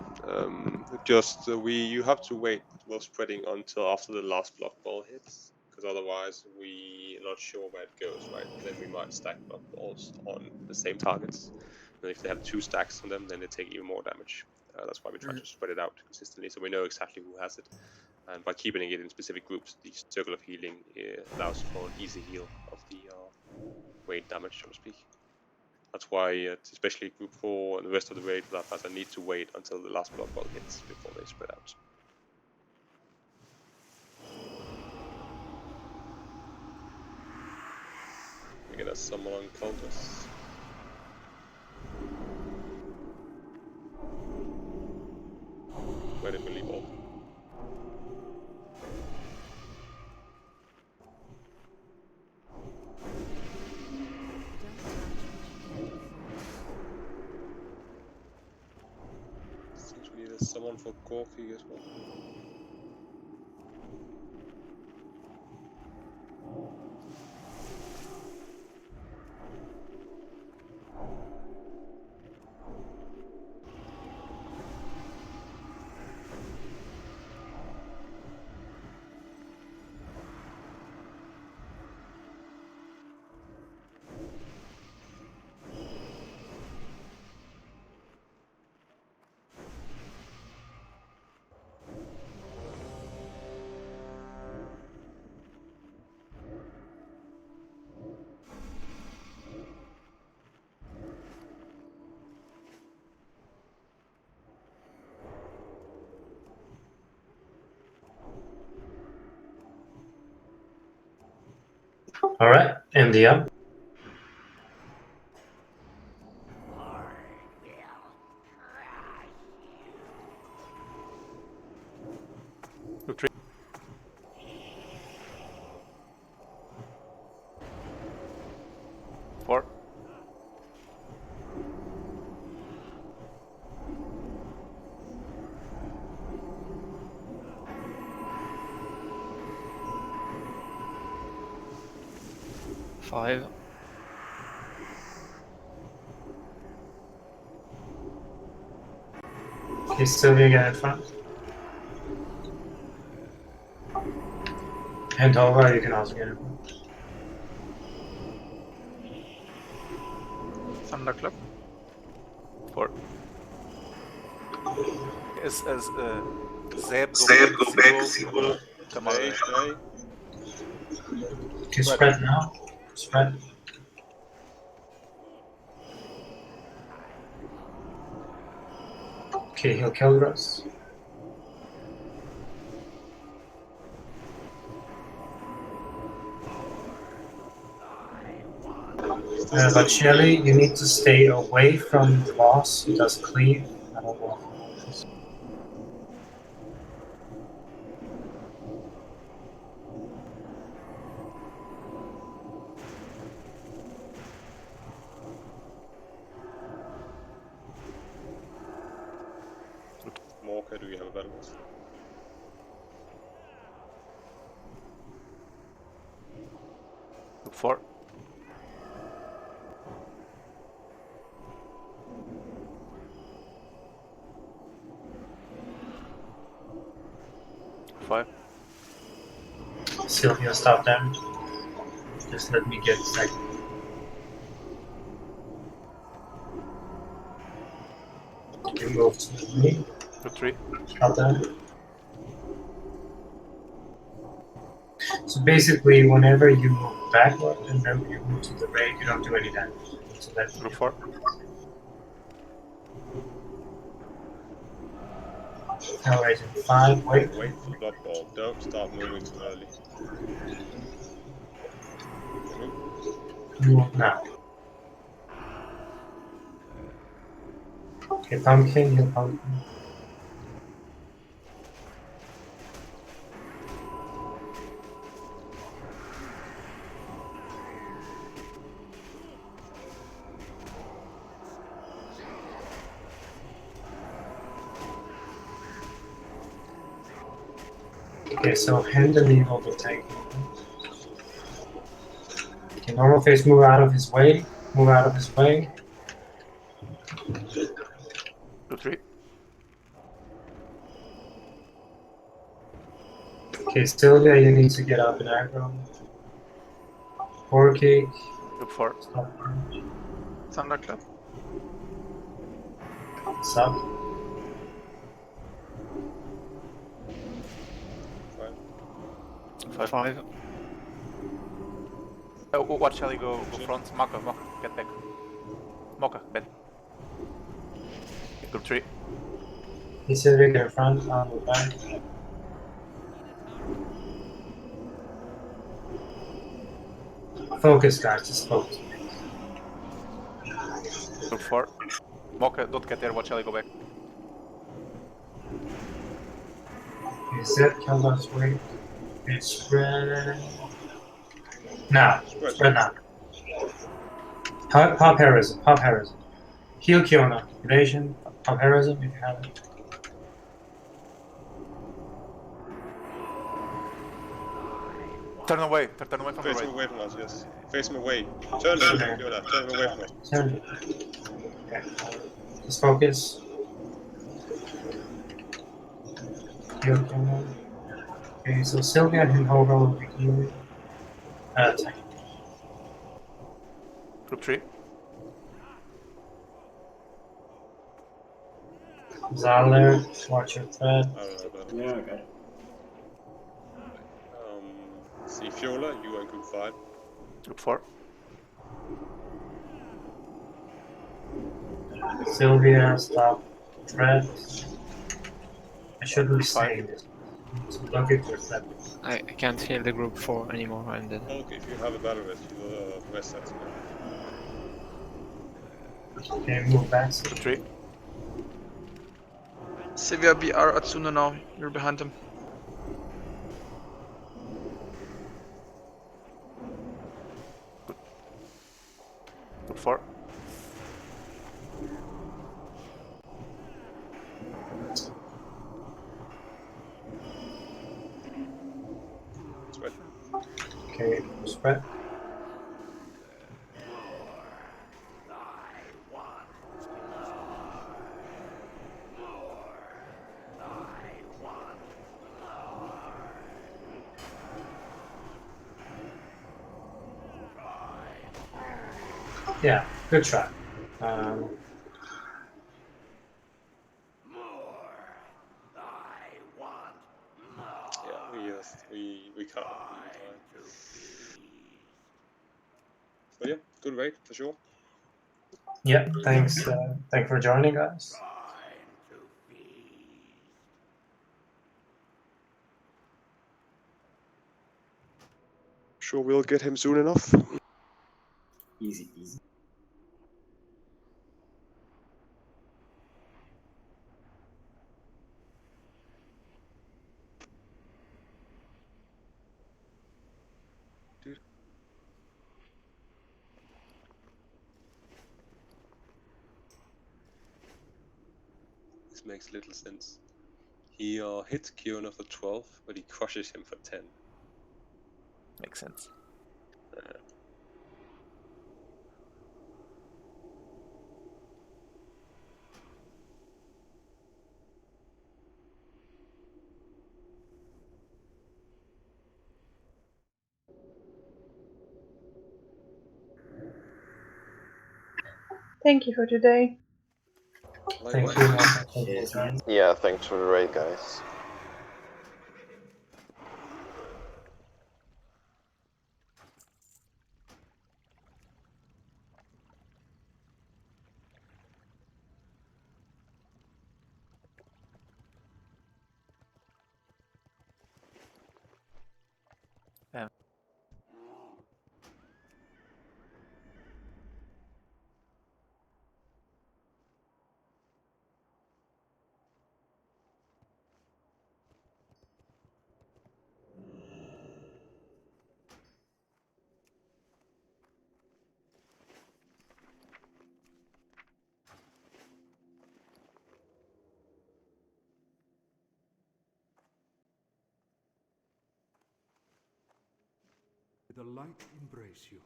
Speaker 4: just you have to wait while spreading until after the last block ball hits, because otherwise we are not sure where it goes. Right, then we might stack block balls on the same targets, and if they have 2 stacks on them, then they take even more damage. That's why we try to spread it out consistently, so we know exactly who has it. And by keeping it in specific groups, the circle of healing allows for an easy heal of the weight damage, so to speak. That's why, especially Group 4 and the rest of the raid, for that matter, need to wait until the last Blood Bowl hits before they spread out. We're gonna summon on counters. Where did we leave off? Seems we need someone for Gorky as well.
Speaker 1: Alright, and the up.
Speaker 3: Retreat. 4.
Speaker 6: 5.
Speaker 1: Okay, Sylvia, get in front. And Tova, you can also get in front.
Speaker 5: Thunderclap.
Speaker 3: 4. As Zeb go back, Seagull. Come on.
Speaker 4: Stay.
Speaker 1: Okay, spread now. Spread. Okay, he'll kill us. But Shelly, you need to stay away from the boss. He does cleave. I don't know.
Speaker 4: Morka, do you have a battle list?
Speaker 3: Look 4.
Speaker 1: Sylvia, stop damage. Just let me get second. You move to me.
Speaker 3: Look 3.
Speaker 1: Stop damage. So basically, whenever you move backward and then you move to the right, you don't do any damage. So that's
Speaker 3: Look 4.
Speaker 1: Alright, in 5, wait.
Speaker 4: Wait for Blood Bowl. Don't start moving too early.
Speaker 1: Move now. Okay, pumpkin, you pumpkin. Okay, so hand and leave will be taken. Okay, normal face, move out of his way. Move out of his way.
Speaker 3: Look 3.
Speaker 1: Okay, Sylvia, you need to get up in aggro. 4 kick.
Speaker 3: Look 4.
Speaker 1: Stop.
Speaker 5: Thunderclap.
Speaker 1: Stop.
Speaker 3: 5. Watch Shelly go front. Marco, get back. Mocha, bet. Group 3.
Speaker 1: He's sitting in front on the back. Focus, guys, just focus.
Speaker 3: Group 4. Mocha, don't get there, watch Ellie go back.
Speaker 1: Is that Keldar's way? It's spread. Now, spread now. Pop heroism, pop heroism. Heal Kiona, evasion, pop heroism if you have it.
Speaker 3: Turn away from the
Speaker 4: Face
Speaker 3: right.
Speaker 4: him away from us, yes. Face him away. Turn him, Yoda. Turn him away from us.
Speaker 1: Turn. Okay. Just focus. Heal Kiona. Okay, so Sylvia and Hoga will be healing. Attack.
Speaker 3: Group 3.
Speaker 1: Zaler, watch your threat.
Speaker 4: I don't know about it.
Speaker 2: Yeah, okay.
Speaker 4: See Fiola, you are in group 5.
Speaker 3: Group 4.
Speaker 1: Sylvia, stop. Threat. I shouldn't be
Speaker 3: Five.
Speaker 1: saying this. So look at your threat.
Speaker 6: I can't heal the group 4 anymore. I'm dead.
Speaker 4: Okay, if you have a battle rest, you rest that.
Speaker 1: Okay, move back.
Speaker 3: Group 3.
Speaker 5: Sylvia BR Atsuno now. You're behind him.
Speaker 3: Group 4.
Speaker 4: Spread.
Speaker 1: Okay, spread. Yeah, good try.
Speaker 4: Yeah, we can't. But yeah, good raid for sure.
Speaker 1: Yeah, thanks. Thanks for joining us.
Speaker 4: Sure, we'll get him soon enough.
Speaker 2: Easy peasy.
Speaker 4: This makes little sense. He hits Kiona for 12, but he crushes him for 10.
Speaker 3: Makes sense.
Speaker 10: Thank you for today.
Speaker 1: Thank you. Martha. Thank you.
Speaker 2: Cheers, man.
Speaker 8: Yeah, thanks for the raid, guys.
Speaker 14: The light embrace you.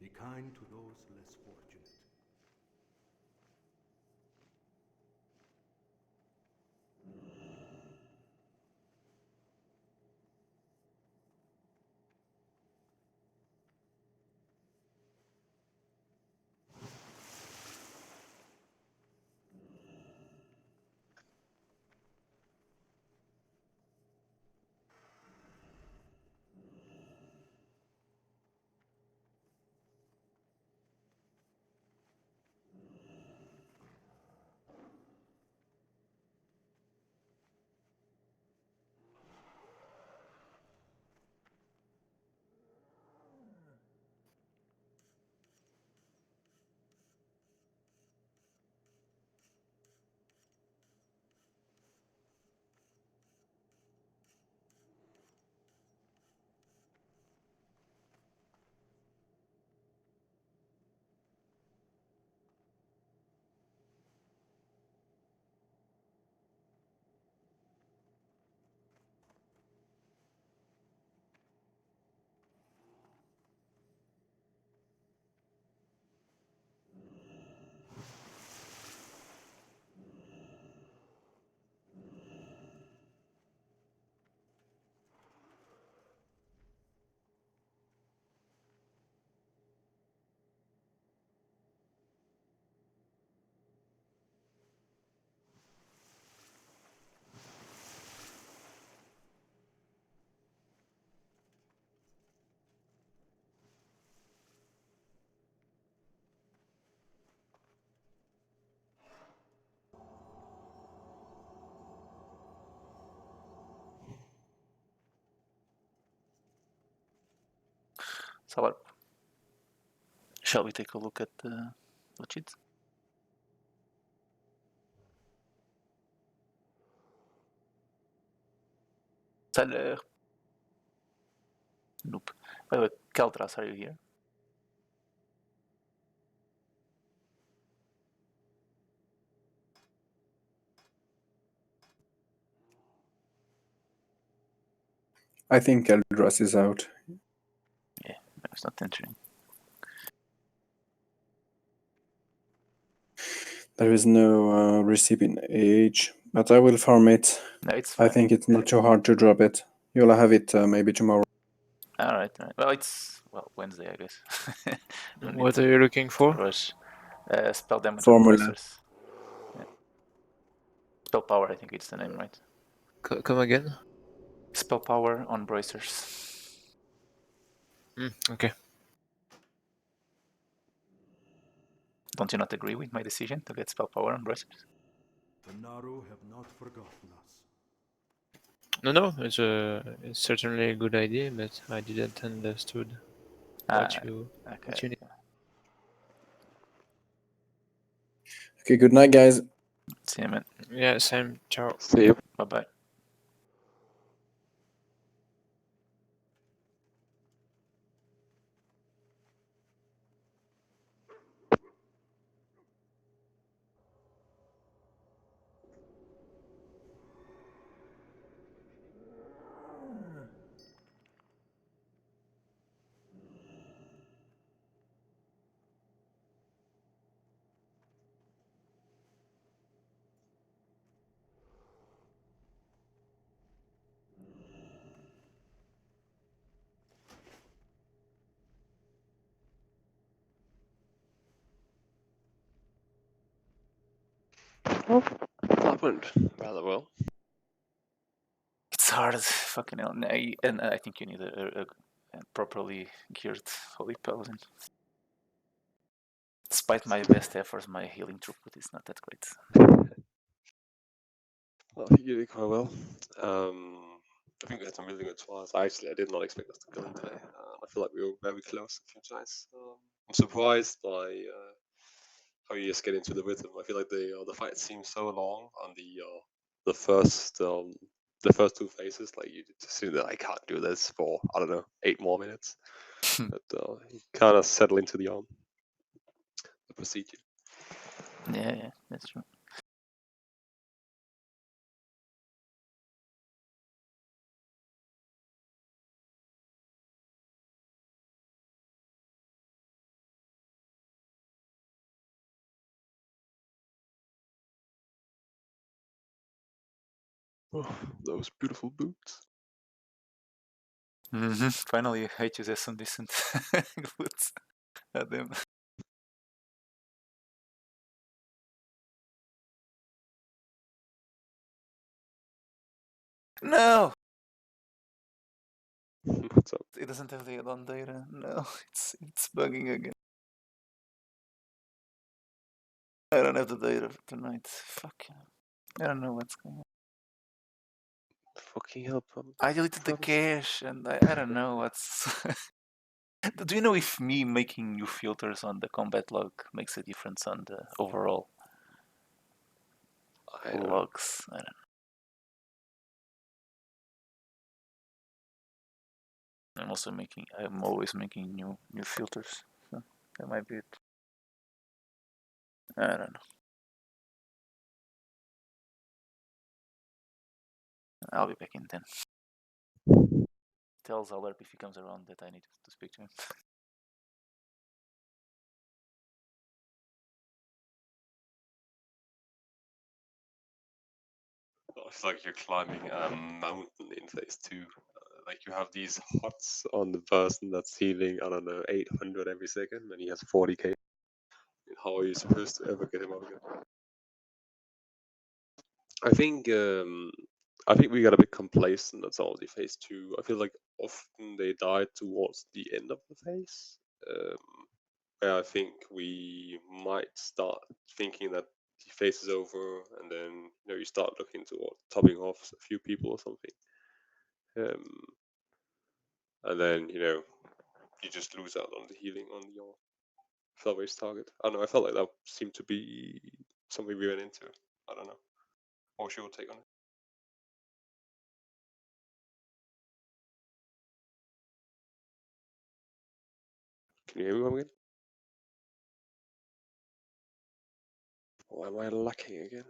Speaker 14: Be kind to those less fortunate.
Speaker 3: Salar. Shall we take a look at the cheats? Salar. Nope. By the way, Keltras, are you here?
Speaker 12: I think Eldras is out.
Speaker 3: Yeah, it's not entering.
Speaker 12: There is no recipe age, but I will farm it.
Speaker 3: No, it's
Speaker 12: I
Speaker 3: fine.
Speaker 12: think it's not too hard to drop it. You'll have it maybe tomorrow.
Speaker 3: Alright. Well, it's Wednesday, I guess. No need
Speaker 6: What are you looking for?
Speaker 3: rush. Spell damage
Speaker 12: Formula.
Speaker 3: on bracers. Yeah. Spell power, I think it's the name, right?
Speaker 6: Come again?
Speaker 3: Spell power on bracers.
Speaker 6: Okay.
Speaker 3: Don't you not agree with my decision to get spell power on bracers?
Speaker 14: The Naru have not forgotten us.
Speaker 6: No, it's certainly a good idea, but I didn't understood what you need.
Speaker 12: Okay, good night, guys.
Speaker 3: See you, man.
Speaker 6: Yeah, same. Ciao.
Speaker 4: See you.
Speaker 3: Bye-bye.
Speaker 4: Well, that went rather well.
Speaker 3: It's hard as fucking hell. And I think you need a properly geared Holy Paladin. Despite my best efforts, my healing throughput is not that great.
Speaker 4: Well, I think you did quite well. I think we had some really good tries. I did not expect us to kill him today. I feel like we were very close a few times. I'm surprised by how you just get into the rhythm. I feel like the fight seems so long on the first two phases. Like you just see that I can't do this for, I don't know, 8 more minutes. But you kind of settle into the procedure.
Speaker 3: Yeah, that's true.
Speaker 4: Oh, those beautiful boots.
Speaker 3: Finally, I choose some decent boots. Damn. No!
Speaker 4: What's up?
Speaker 3: It doesn't have the add-on data. No, it's bugging again. I don't have the data for tonight. Fuck. I don't know what's going on.
Speaker 4: Fucking hell,
Speaker 3: I deleted the cache and I don't know what's... Do you know if me making new filters on the combat log makes a difference on the overall logs? I don't know. I'm always making new filters. So that might be it. I don't know. I'll be back in 10. Tells Alerp if he comes around that I need to speak to him.
Speaker 4: I feel like you're climbing a mountain in phase 2. Like you have these hots on the person that's healing, I don't know, 800 every second, and he has 40k. How are you supposed to ever get him up again? I think we got a bit complacent at some of the phase 2. I feel like often they die towards the end of the phase. Where I think we might start thinking that the phase is over, and then you start looking toward topping off a few people or something. And then you just lose out on the healing on your fell-based target. I don't know, I felt like that seemed to be something we went into. I don't know. What was your take on it? Can you hear me again? Or am I lacking again?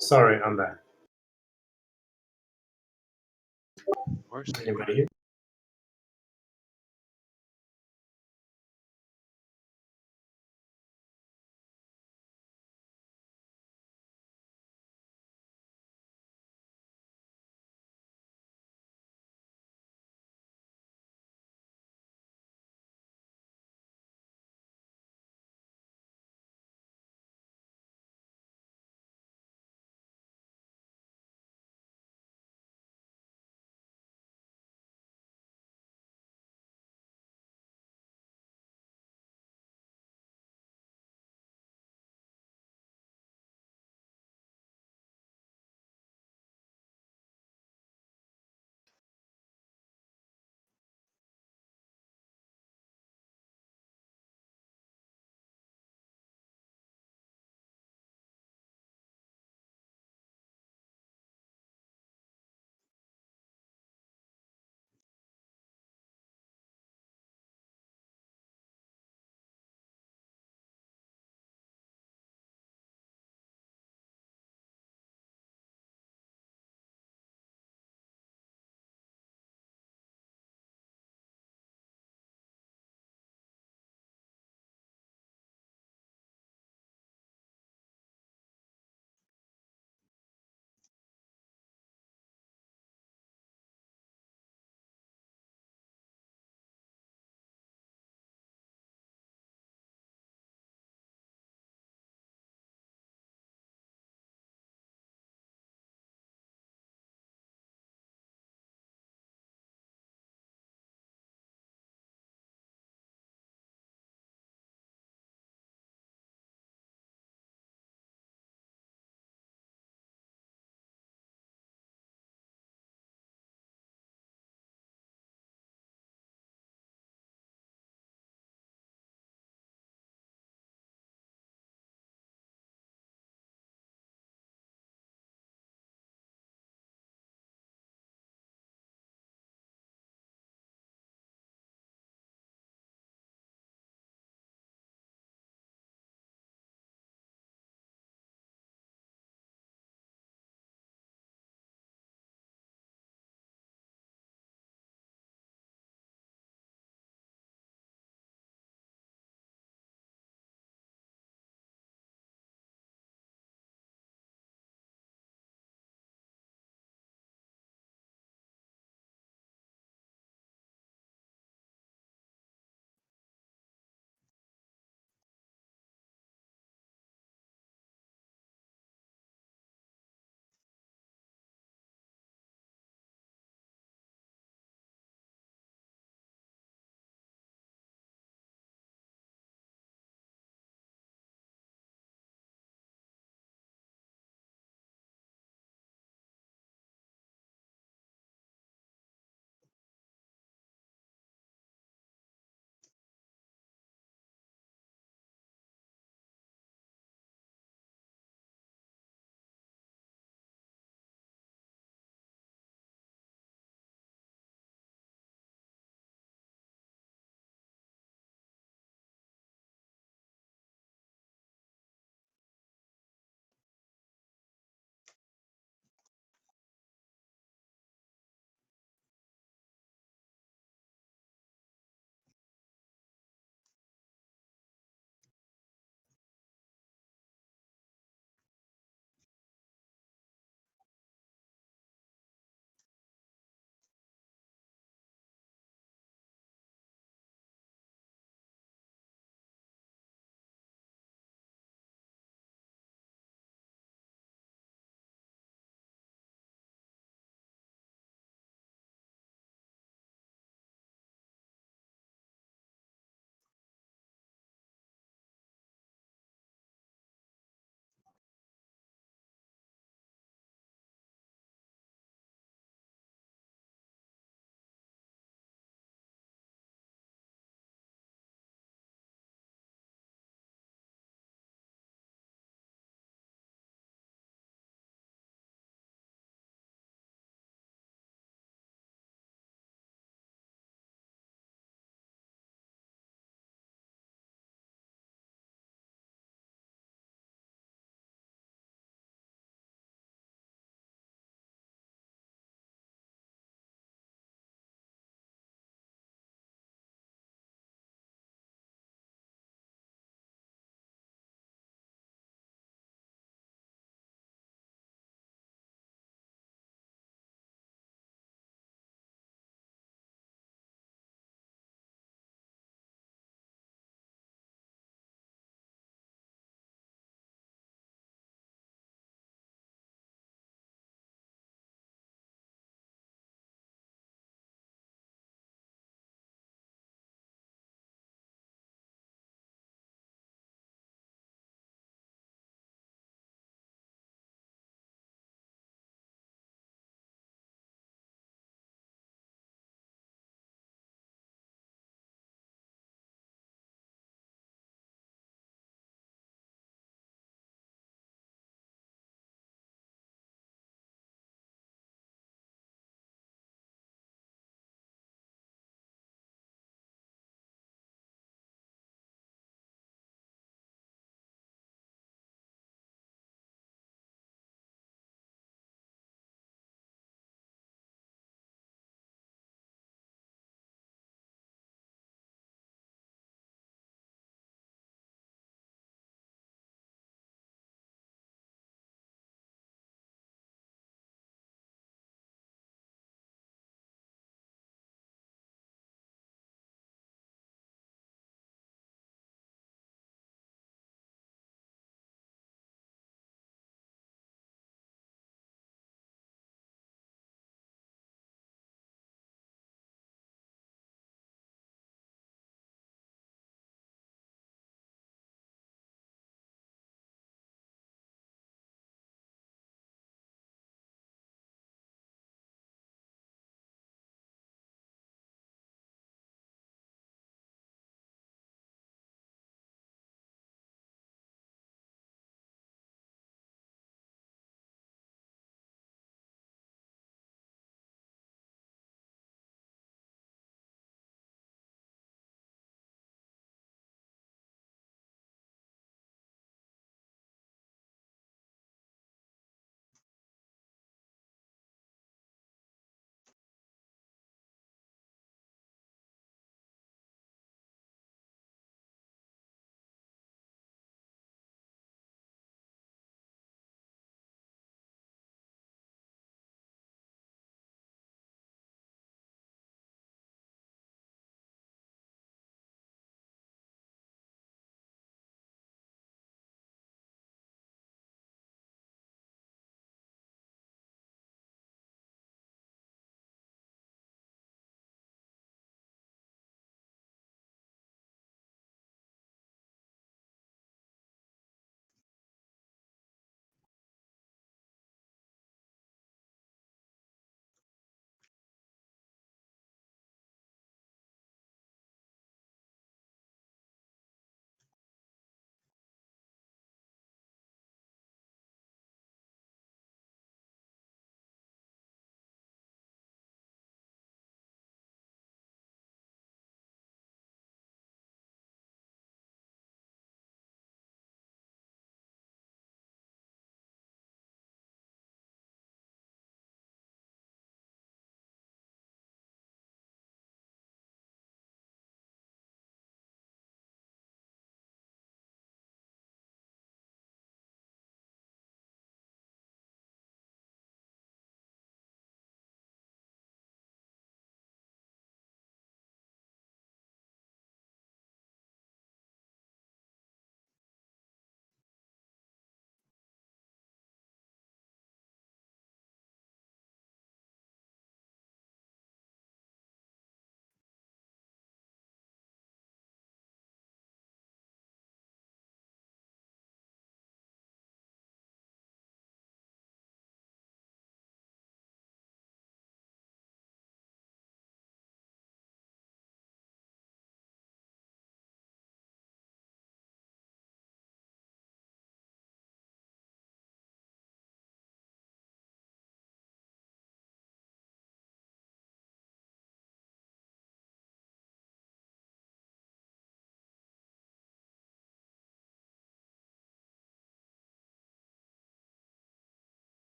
Speaker 1: Sorry, I'm back.
Speaker 7: Where's
Speaker 1: Anybody here?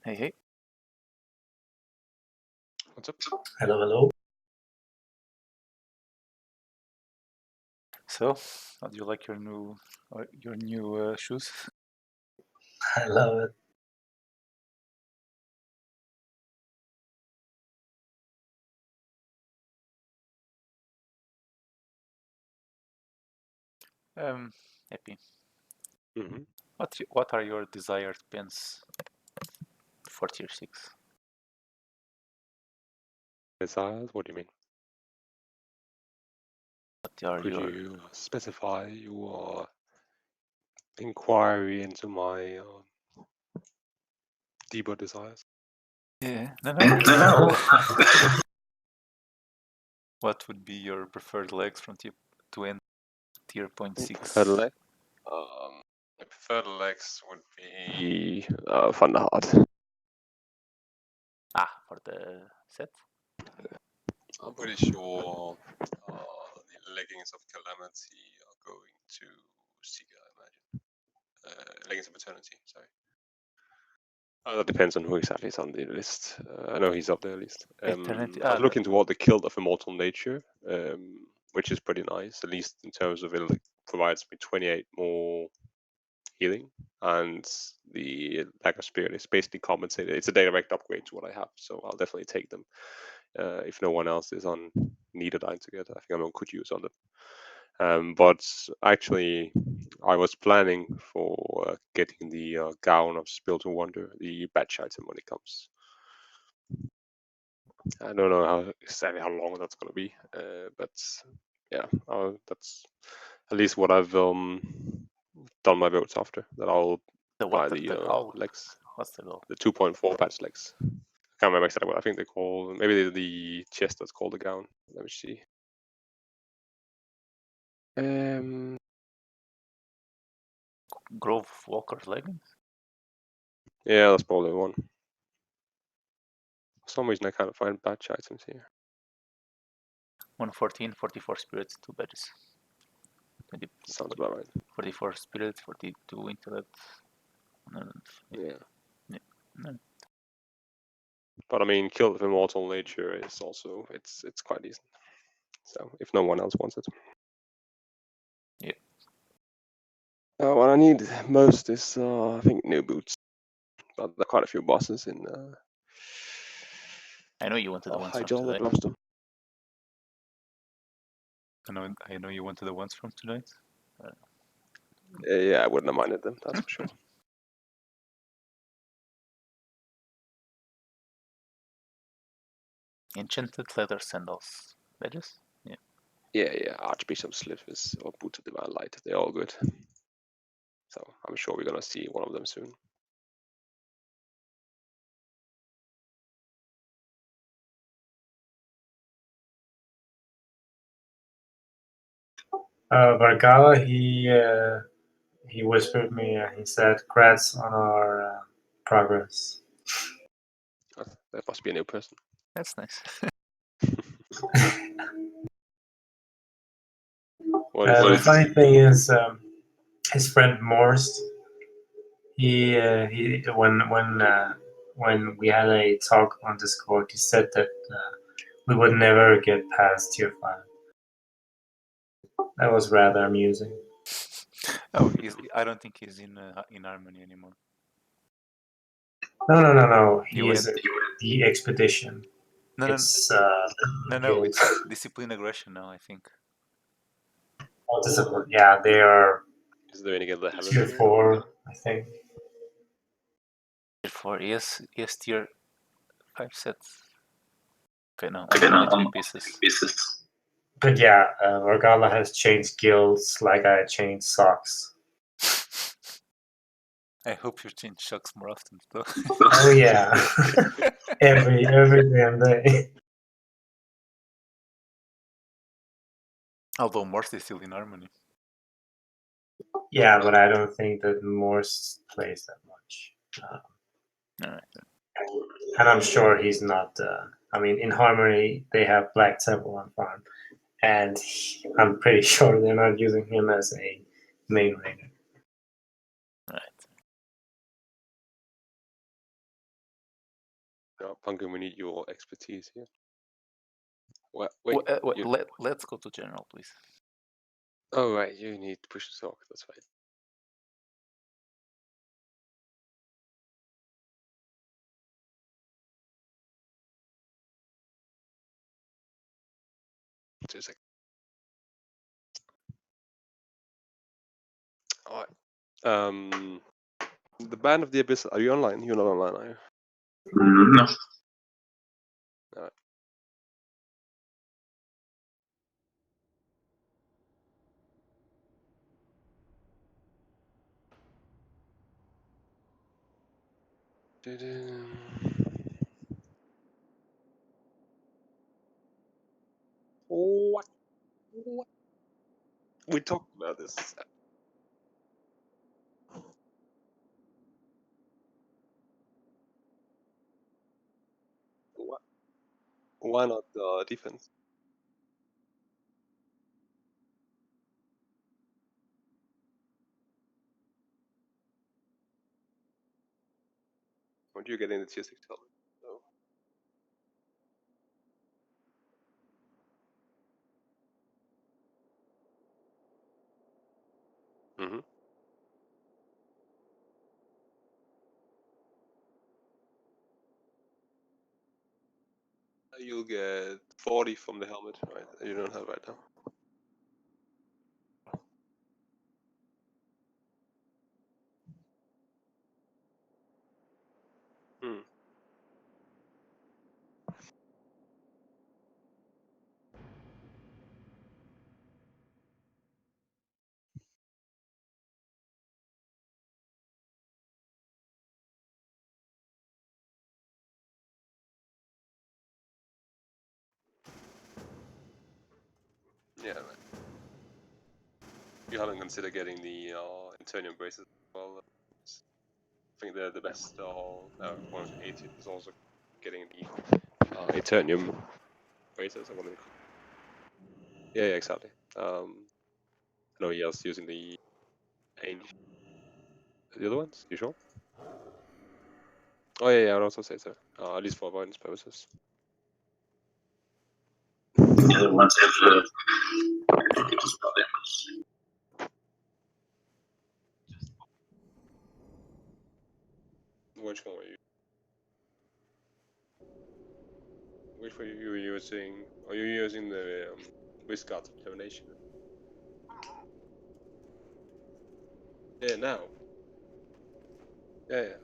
Speaker 3: Hey, hey.
Speaker 4: What's up?
Speaker 1: Hello, hello.
Speaker 3: So, how do you like your new shoes?
Speaker 1: I love it.
Speaker 3: Happy.
Speaker 4: Mm-hmm.
Speaker 3: What are your desired pins for tier 6?
Speaker 4: Desires? What do you mean?
Speaker 3: What are
Speaker 4: Could
Speaker 3: your
Speaker 4: you specify your inquiry into my debug desires?
Speaker 3: Yeah, no. What would be your preferred legs from to end tier 0.6?
Speaker 4: Preferred leg? My preferred legs would be Thunderheart.
Speaker 3: Ah, for the set?
Speaker 4: I'm pretty sure the leggings of Calamity are going to Seeker, I imagine. Leggings of Eternity, sorry. That depends on who exactly is on the list. I know he's up there at least.
Speaker 3: Eternity.
Speaker 4: I was looking toward the Guild of Immortal Nature, which is pretty nice, at least in terms of it provides me 28 more healing, and the Dagger Spirit is basically compensated. It's a direct upgrade to what I have, so I'll definitely take them. If no one else is on Niederdyne together, I think I'm on Kujus on them. But actually, I was planning for getting the Gown of Spill to Wonder, the batch item when it comes. I don't know exactly how long that's going to be, but yeah, that's at least what I've done my votes after. That I'll buy the legs.
Speaker 3: What's the goal?
Speaker 4: The 2.4 patch legs. I can't remember exactly what I think they call. Maybe the chest that's called the gown. Let me see.
Speaker 3: Grove Walker's leggings?
Speaker 4: Yeah, that's probably the one. For some reason, I can't find batch items here.
Speaker 3: 114, 44 spirits, 2 badges.
Speaker 4: Sounds about right.
Speaker 3: 44 spirits, 42 intellect.
Speaker 4: Yeah.
Speaker 3: No.
Speaker 4: But I mean, Guild of Immortal Nature is also it's quite decent. So if no one else wants it.
Speaker 3: Yeah.
Speaker 4: What I need most is I think new boots. But there are quite a few bosses in.
Speaker 3: I know you wanted the ones from
Speaker 4: Hyjal that
Speaker 3: today.
Speaker 4: lost them.
Speaker 3: I know you wanted the ones from tonight.
Speaker 4: Yeah, I wouldn't have minded them. That's for sure.
Speaker 3: Enchanted leather sandals. Badges? Yeah.
Speaker 4: Yeah. Archbishop Slippers or Boots of Divine Light. They're all good. So I'm sure we're gonna see one of them soon.
Speaker 1: Vargala, he whispered me. He said, "Congrats on our progress."
Speaker 4: That must be a new person.
Speaker 3: That's nice.
Speaker 1: The funny thing is, his friend Morst. He when we had a talk on Discord, he said that we would never get past tier 5. That was rather amusing.
Speaker 3: Oh, I don't think he's in Harmony anymore.
Speaker 1: No. He is the expedition.
Speaker 3: No,
Speaker 1: it's
Speaker 3: no. It's discipline aggression now, I think.
Speaker 1: Oh, discipline. Yeah, they are.
Speaker 4: Is there any get the
Speaker 1: tier 4, I think.
Speaker 3: Tier 4, yes, tier 5 sets. Okay, no, only 3 pieces.
Speaker 1: But yeah, Vargala has changed guilds like I changed socks.
Speaker 3: I hope you change socks more often, though.
Speaker 1: Oh yeah, every damn day.
Speaker 3: Although Morse is still in Harmony.
Speaker 1: Yeah, but I don't think that Morse plays that much.
Speaker 3: Alright.
Speaker 1: And I'm sure he's not. I mean, in Harmony, they have Black Temple on farm. And I'm pretty sure they're not using him as a main raider.
Speaker 3: Right.
Speaker 4: Pumpkin, we need your expertise here. Wait,
Speaker 3: let's go to general, please.
Speaker 4: Oh, right, you need to push the talk, that's right. Two seconds. Alright. The Band of the Abyss, are you online? You're not online, are you?
Speaker 15: No.
Speaker 4: Alright. What? We talked about this. What? Why not defense? When do you get in the tier 6 helmet? So. Mm-hmm. You'll get 40 from the helmet, right? You don't have right now. Hmm. Yeah, right. You haven't considered getting the Internium braces as well. I think they're the best. One of the 80 is also getting the Eternium braces. I want to. Yeah, exactly. No, he else using the Angel. The other ones? You sure? Oh yeah, I'd also say so. At least for avoidance purposes.
Speaker 15: The other ones have
Speaker 4: Which one were you? Which were you using? Are you using the Whiskart Termination? Yeah, now. Yeah, yeah.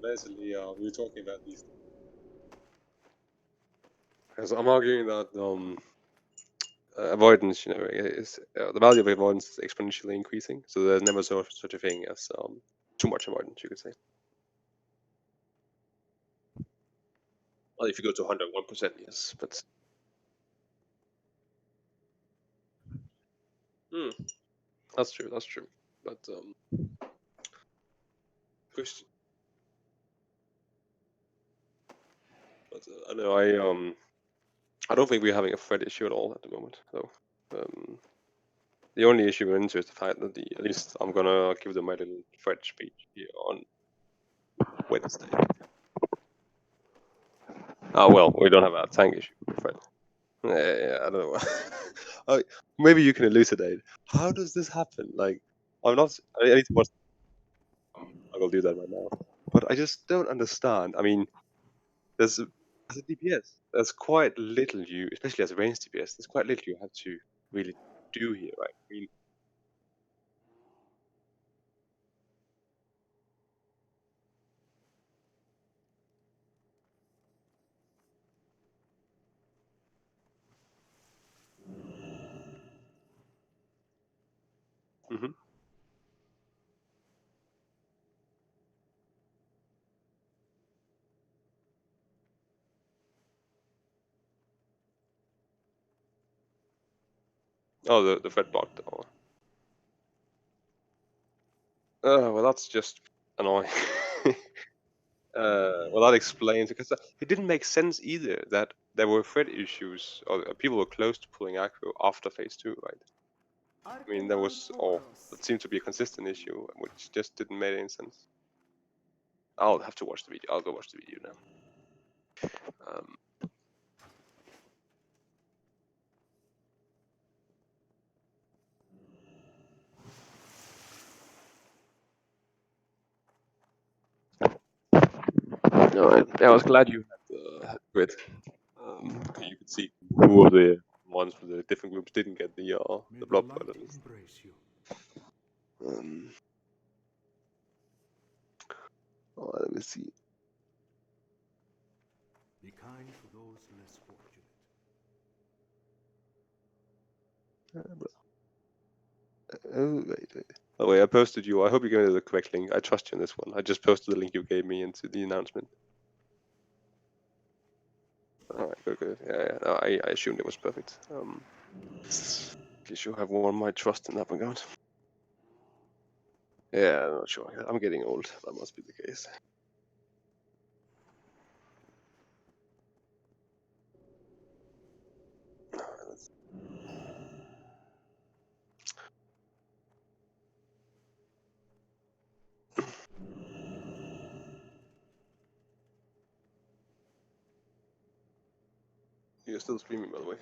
Speaker 4: Basically, we were talking about these. Because I'm arguing that avoidance, is the value of avoidance is exponentially increasing. So there's never such a thing as too much avoidance, you could say. Well, if you go to 101%, yes, but. That's true. That's true. But question. But I know I don't think we're having a threat issue at all at the moment. So the only issue we're into is the fact that at least I'm gonna give them my little threat speech here on Wednesday. Well, we don't have a tank issue, Fred. Yeah, I don't know. Maybe you can elucidate. How does this happen? Like, I'm not. I need to watch. I will do that right now. But I just don't understand. I mean, as a DPS, there's quite little you, especially as a ranged DPS, there's quite little you have to really do here, right? I mean, oh, the Fred bot. Well, that's just annoying. Well, that explains because it didn't make sense either that there were thread issues or people were close to pulling aggro after phase 2, right? I mean, there was, or it seemed to be a consistent issue, which just didn't make any sense. I'll have to watch the video. I'll go watch the video now. No, I was glad you had grid. You could see who of the ones from the different groups didn't get the blood blood at least. Let me see.
Speaker 14: Be kind to those less fortunate.
Speaker 4: Oh, wait. By the way, I posted you. I hope you gave me the correct link. I trust you in this one. I just posted the link you gave me into the announcement. Alright, good. Yeah. No, I assumed it was perfect. Guess you have won my trust in that regard. Yeah, I'm not sure. I'm getting old. That must be the case. You're still streaming, by the way.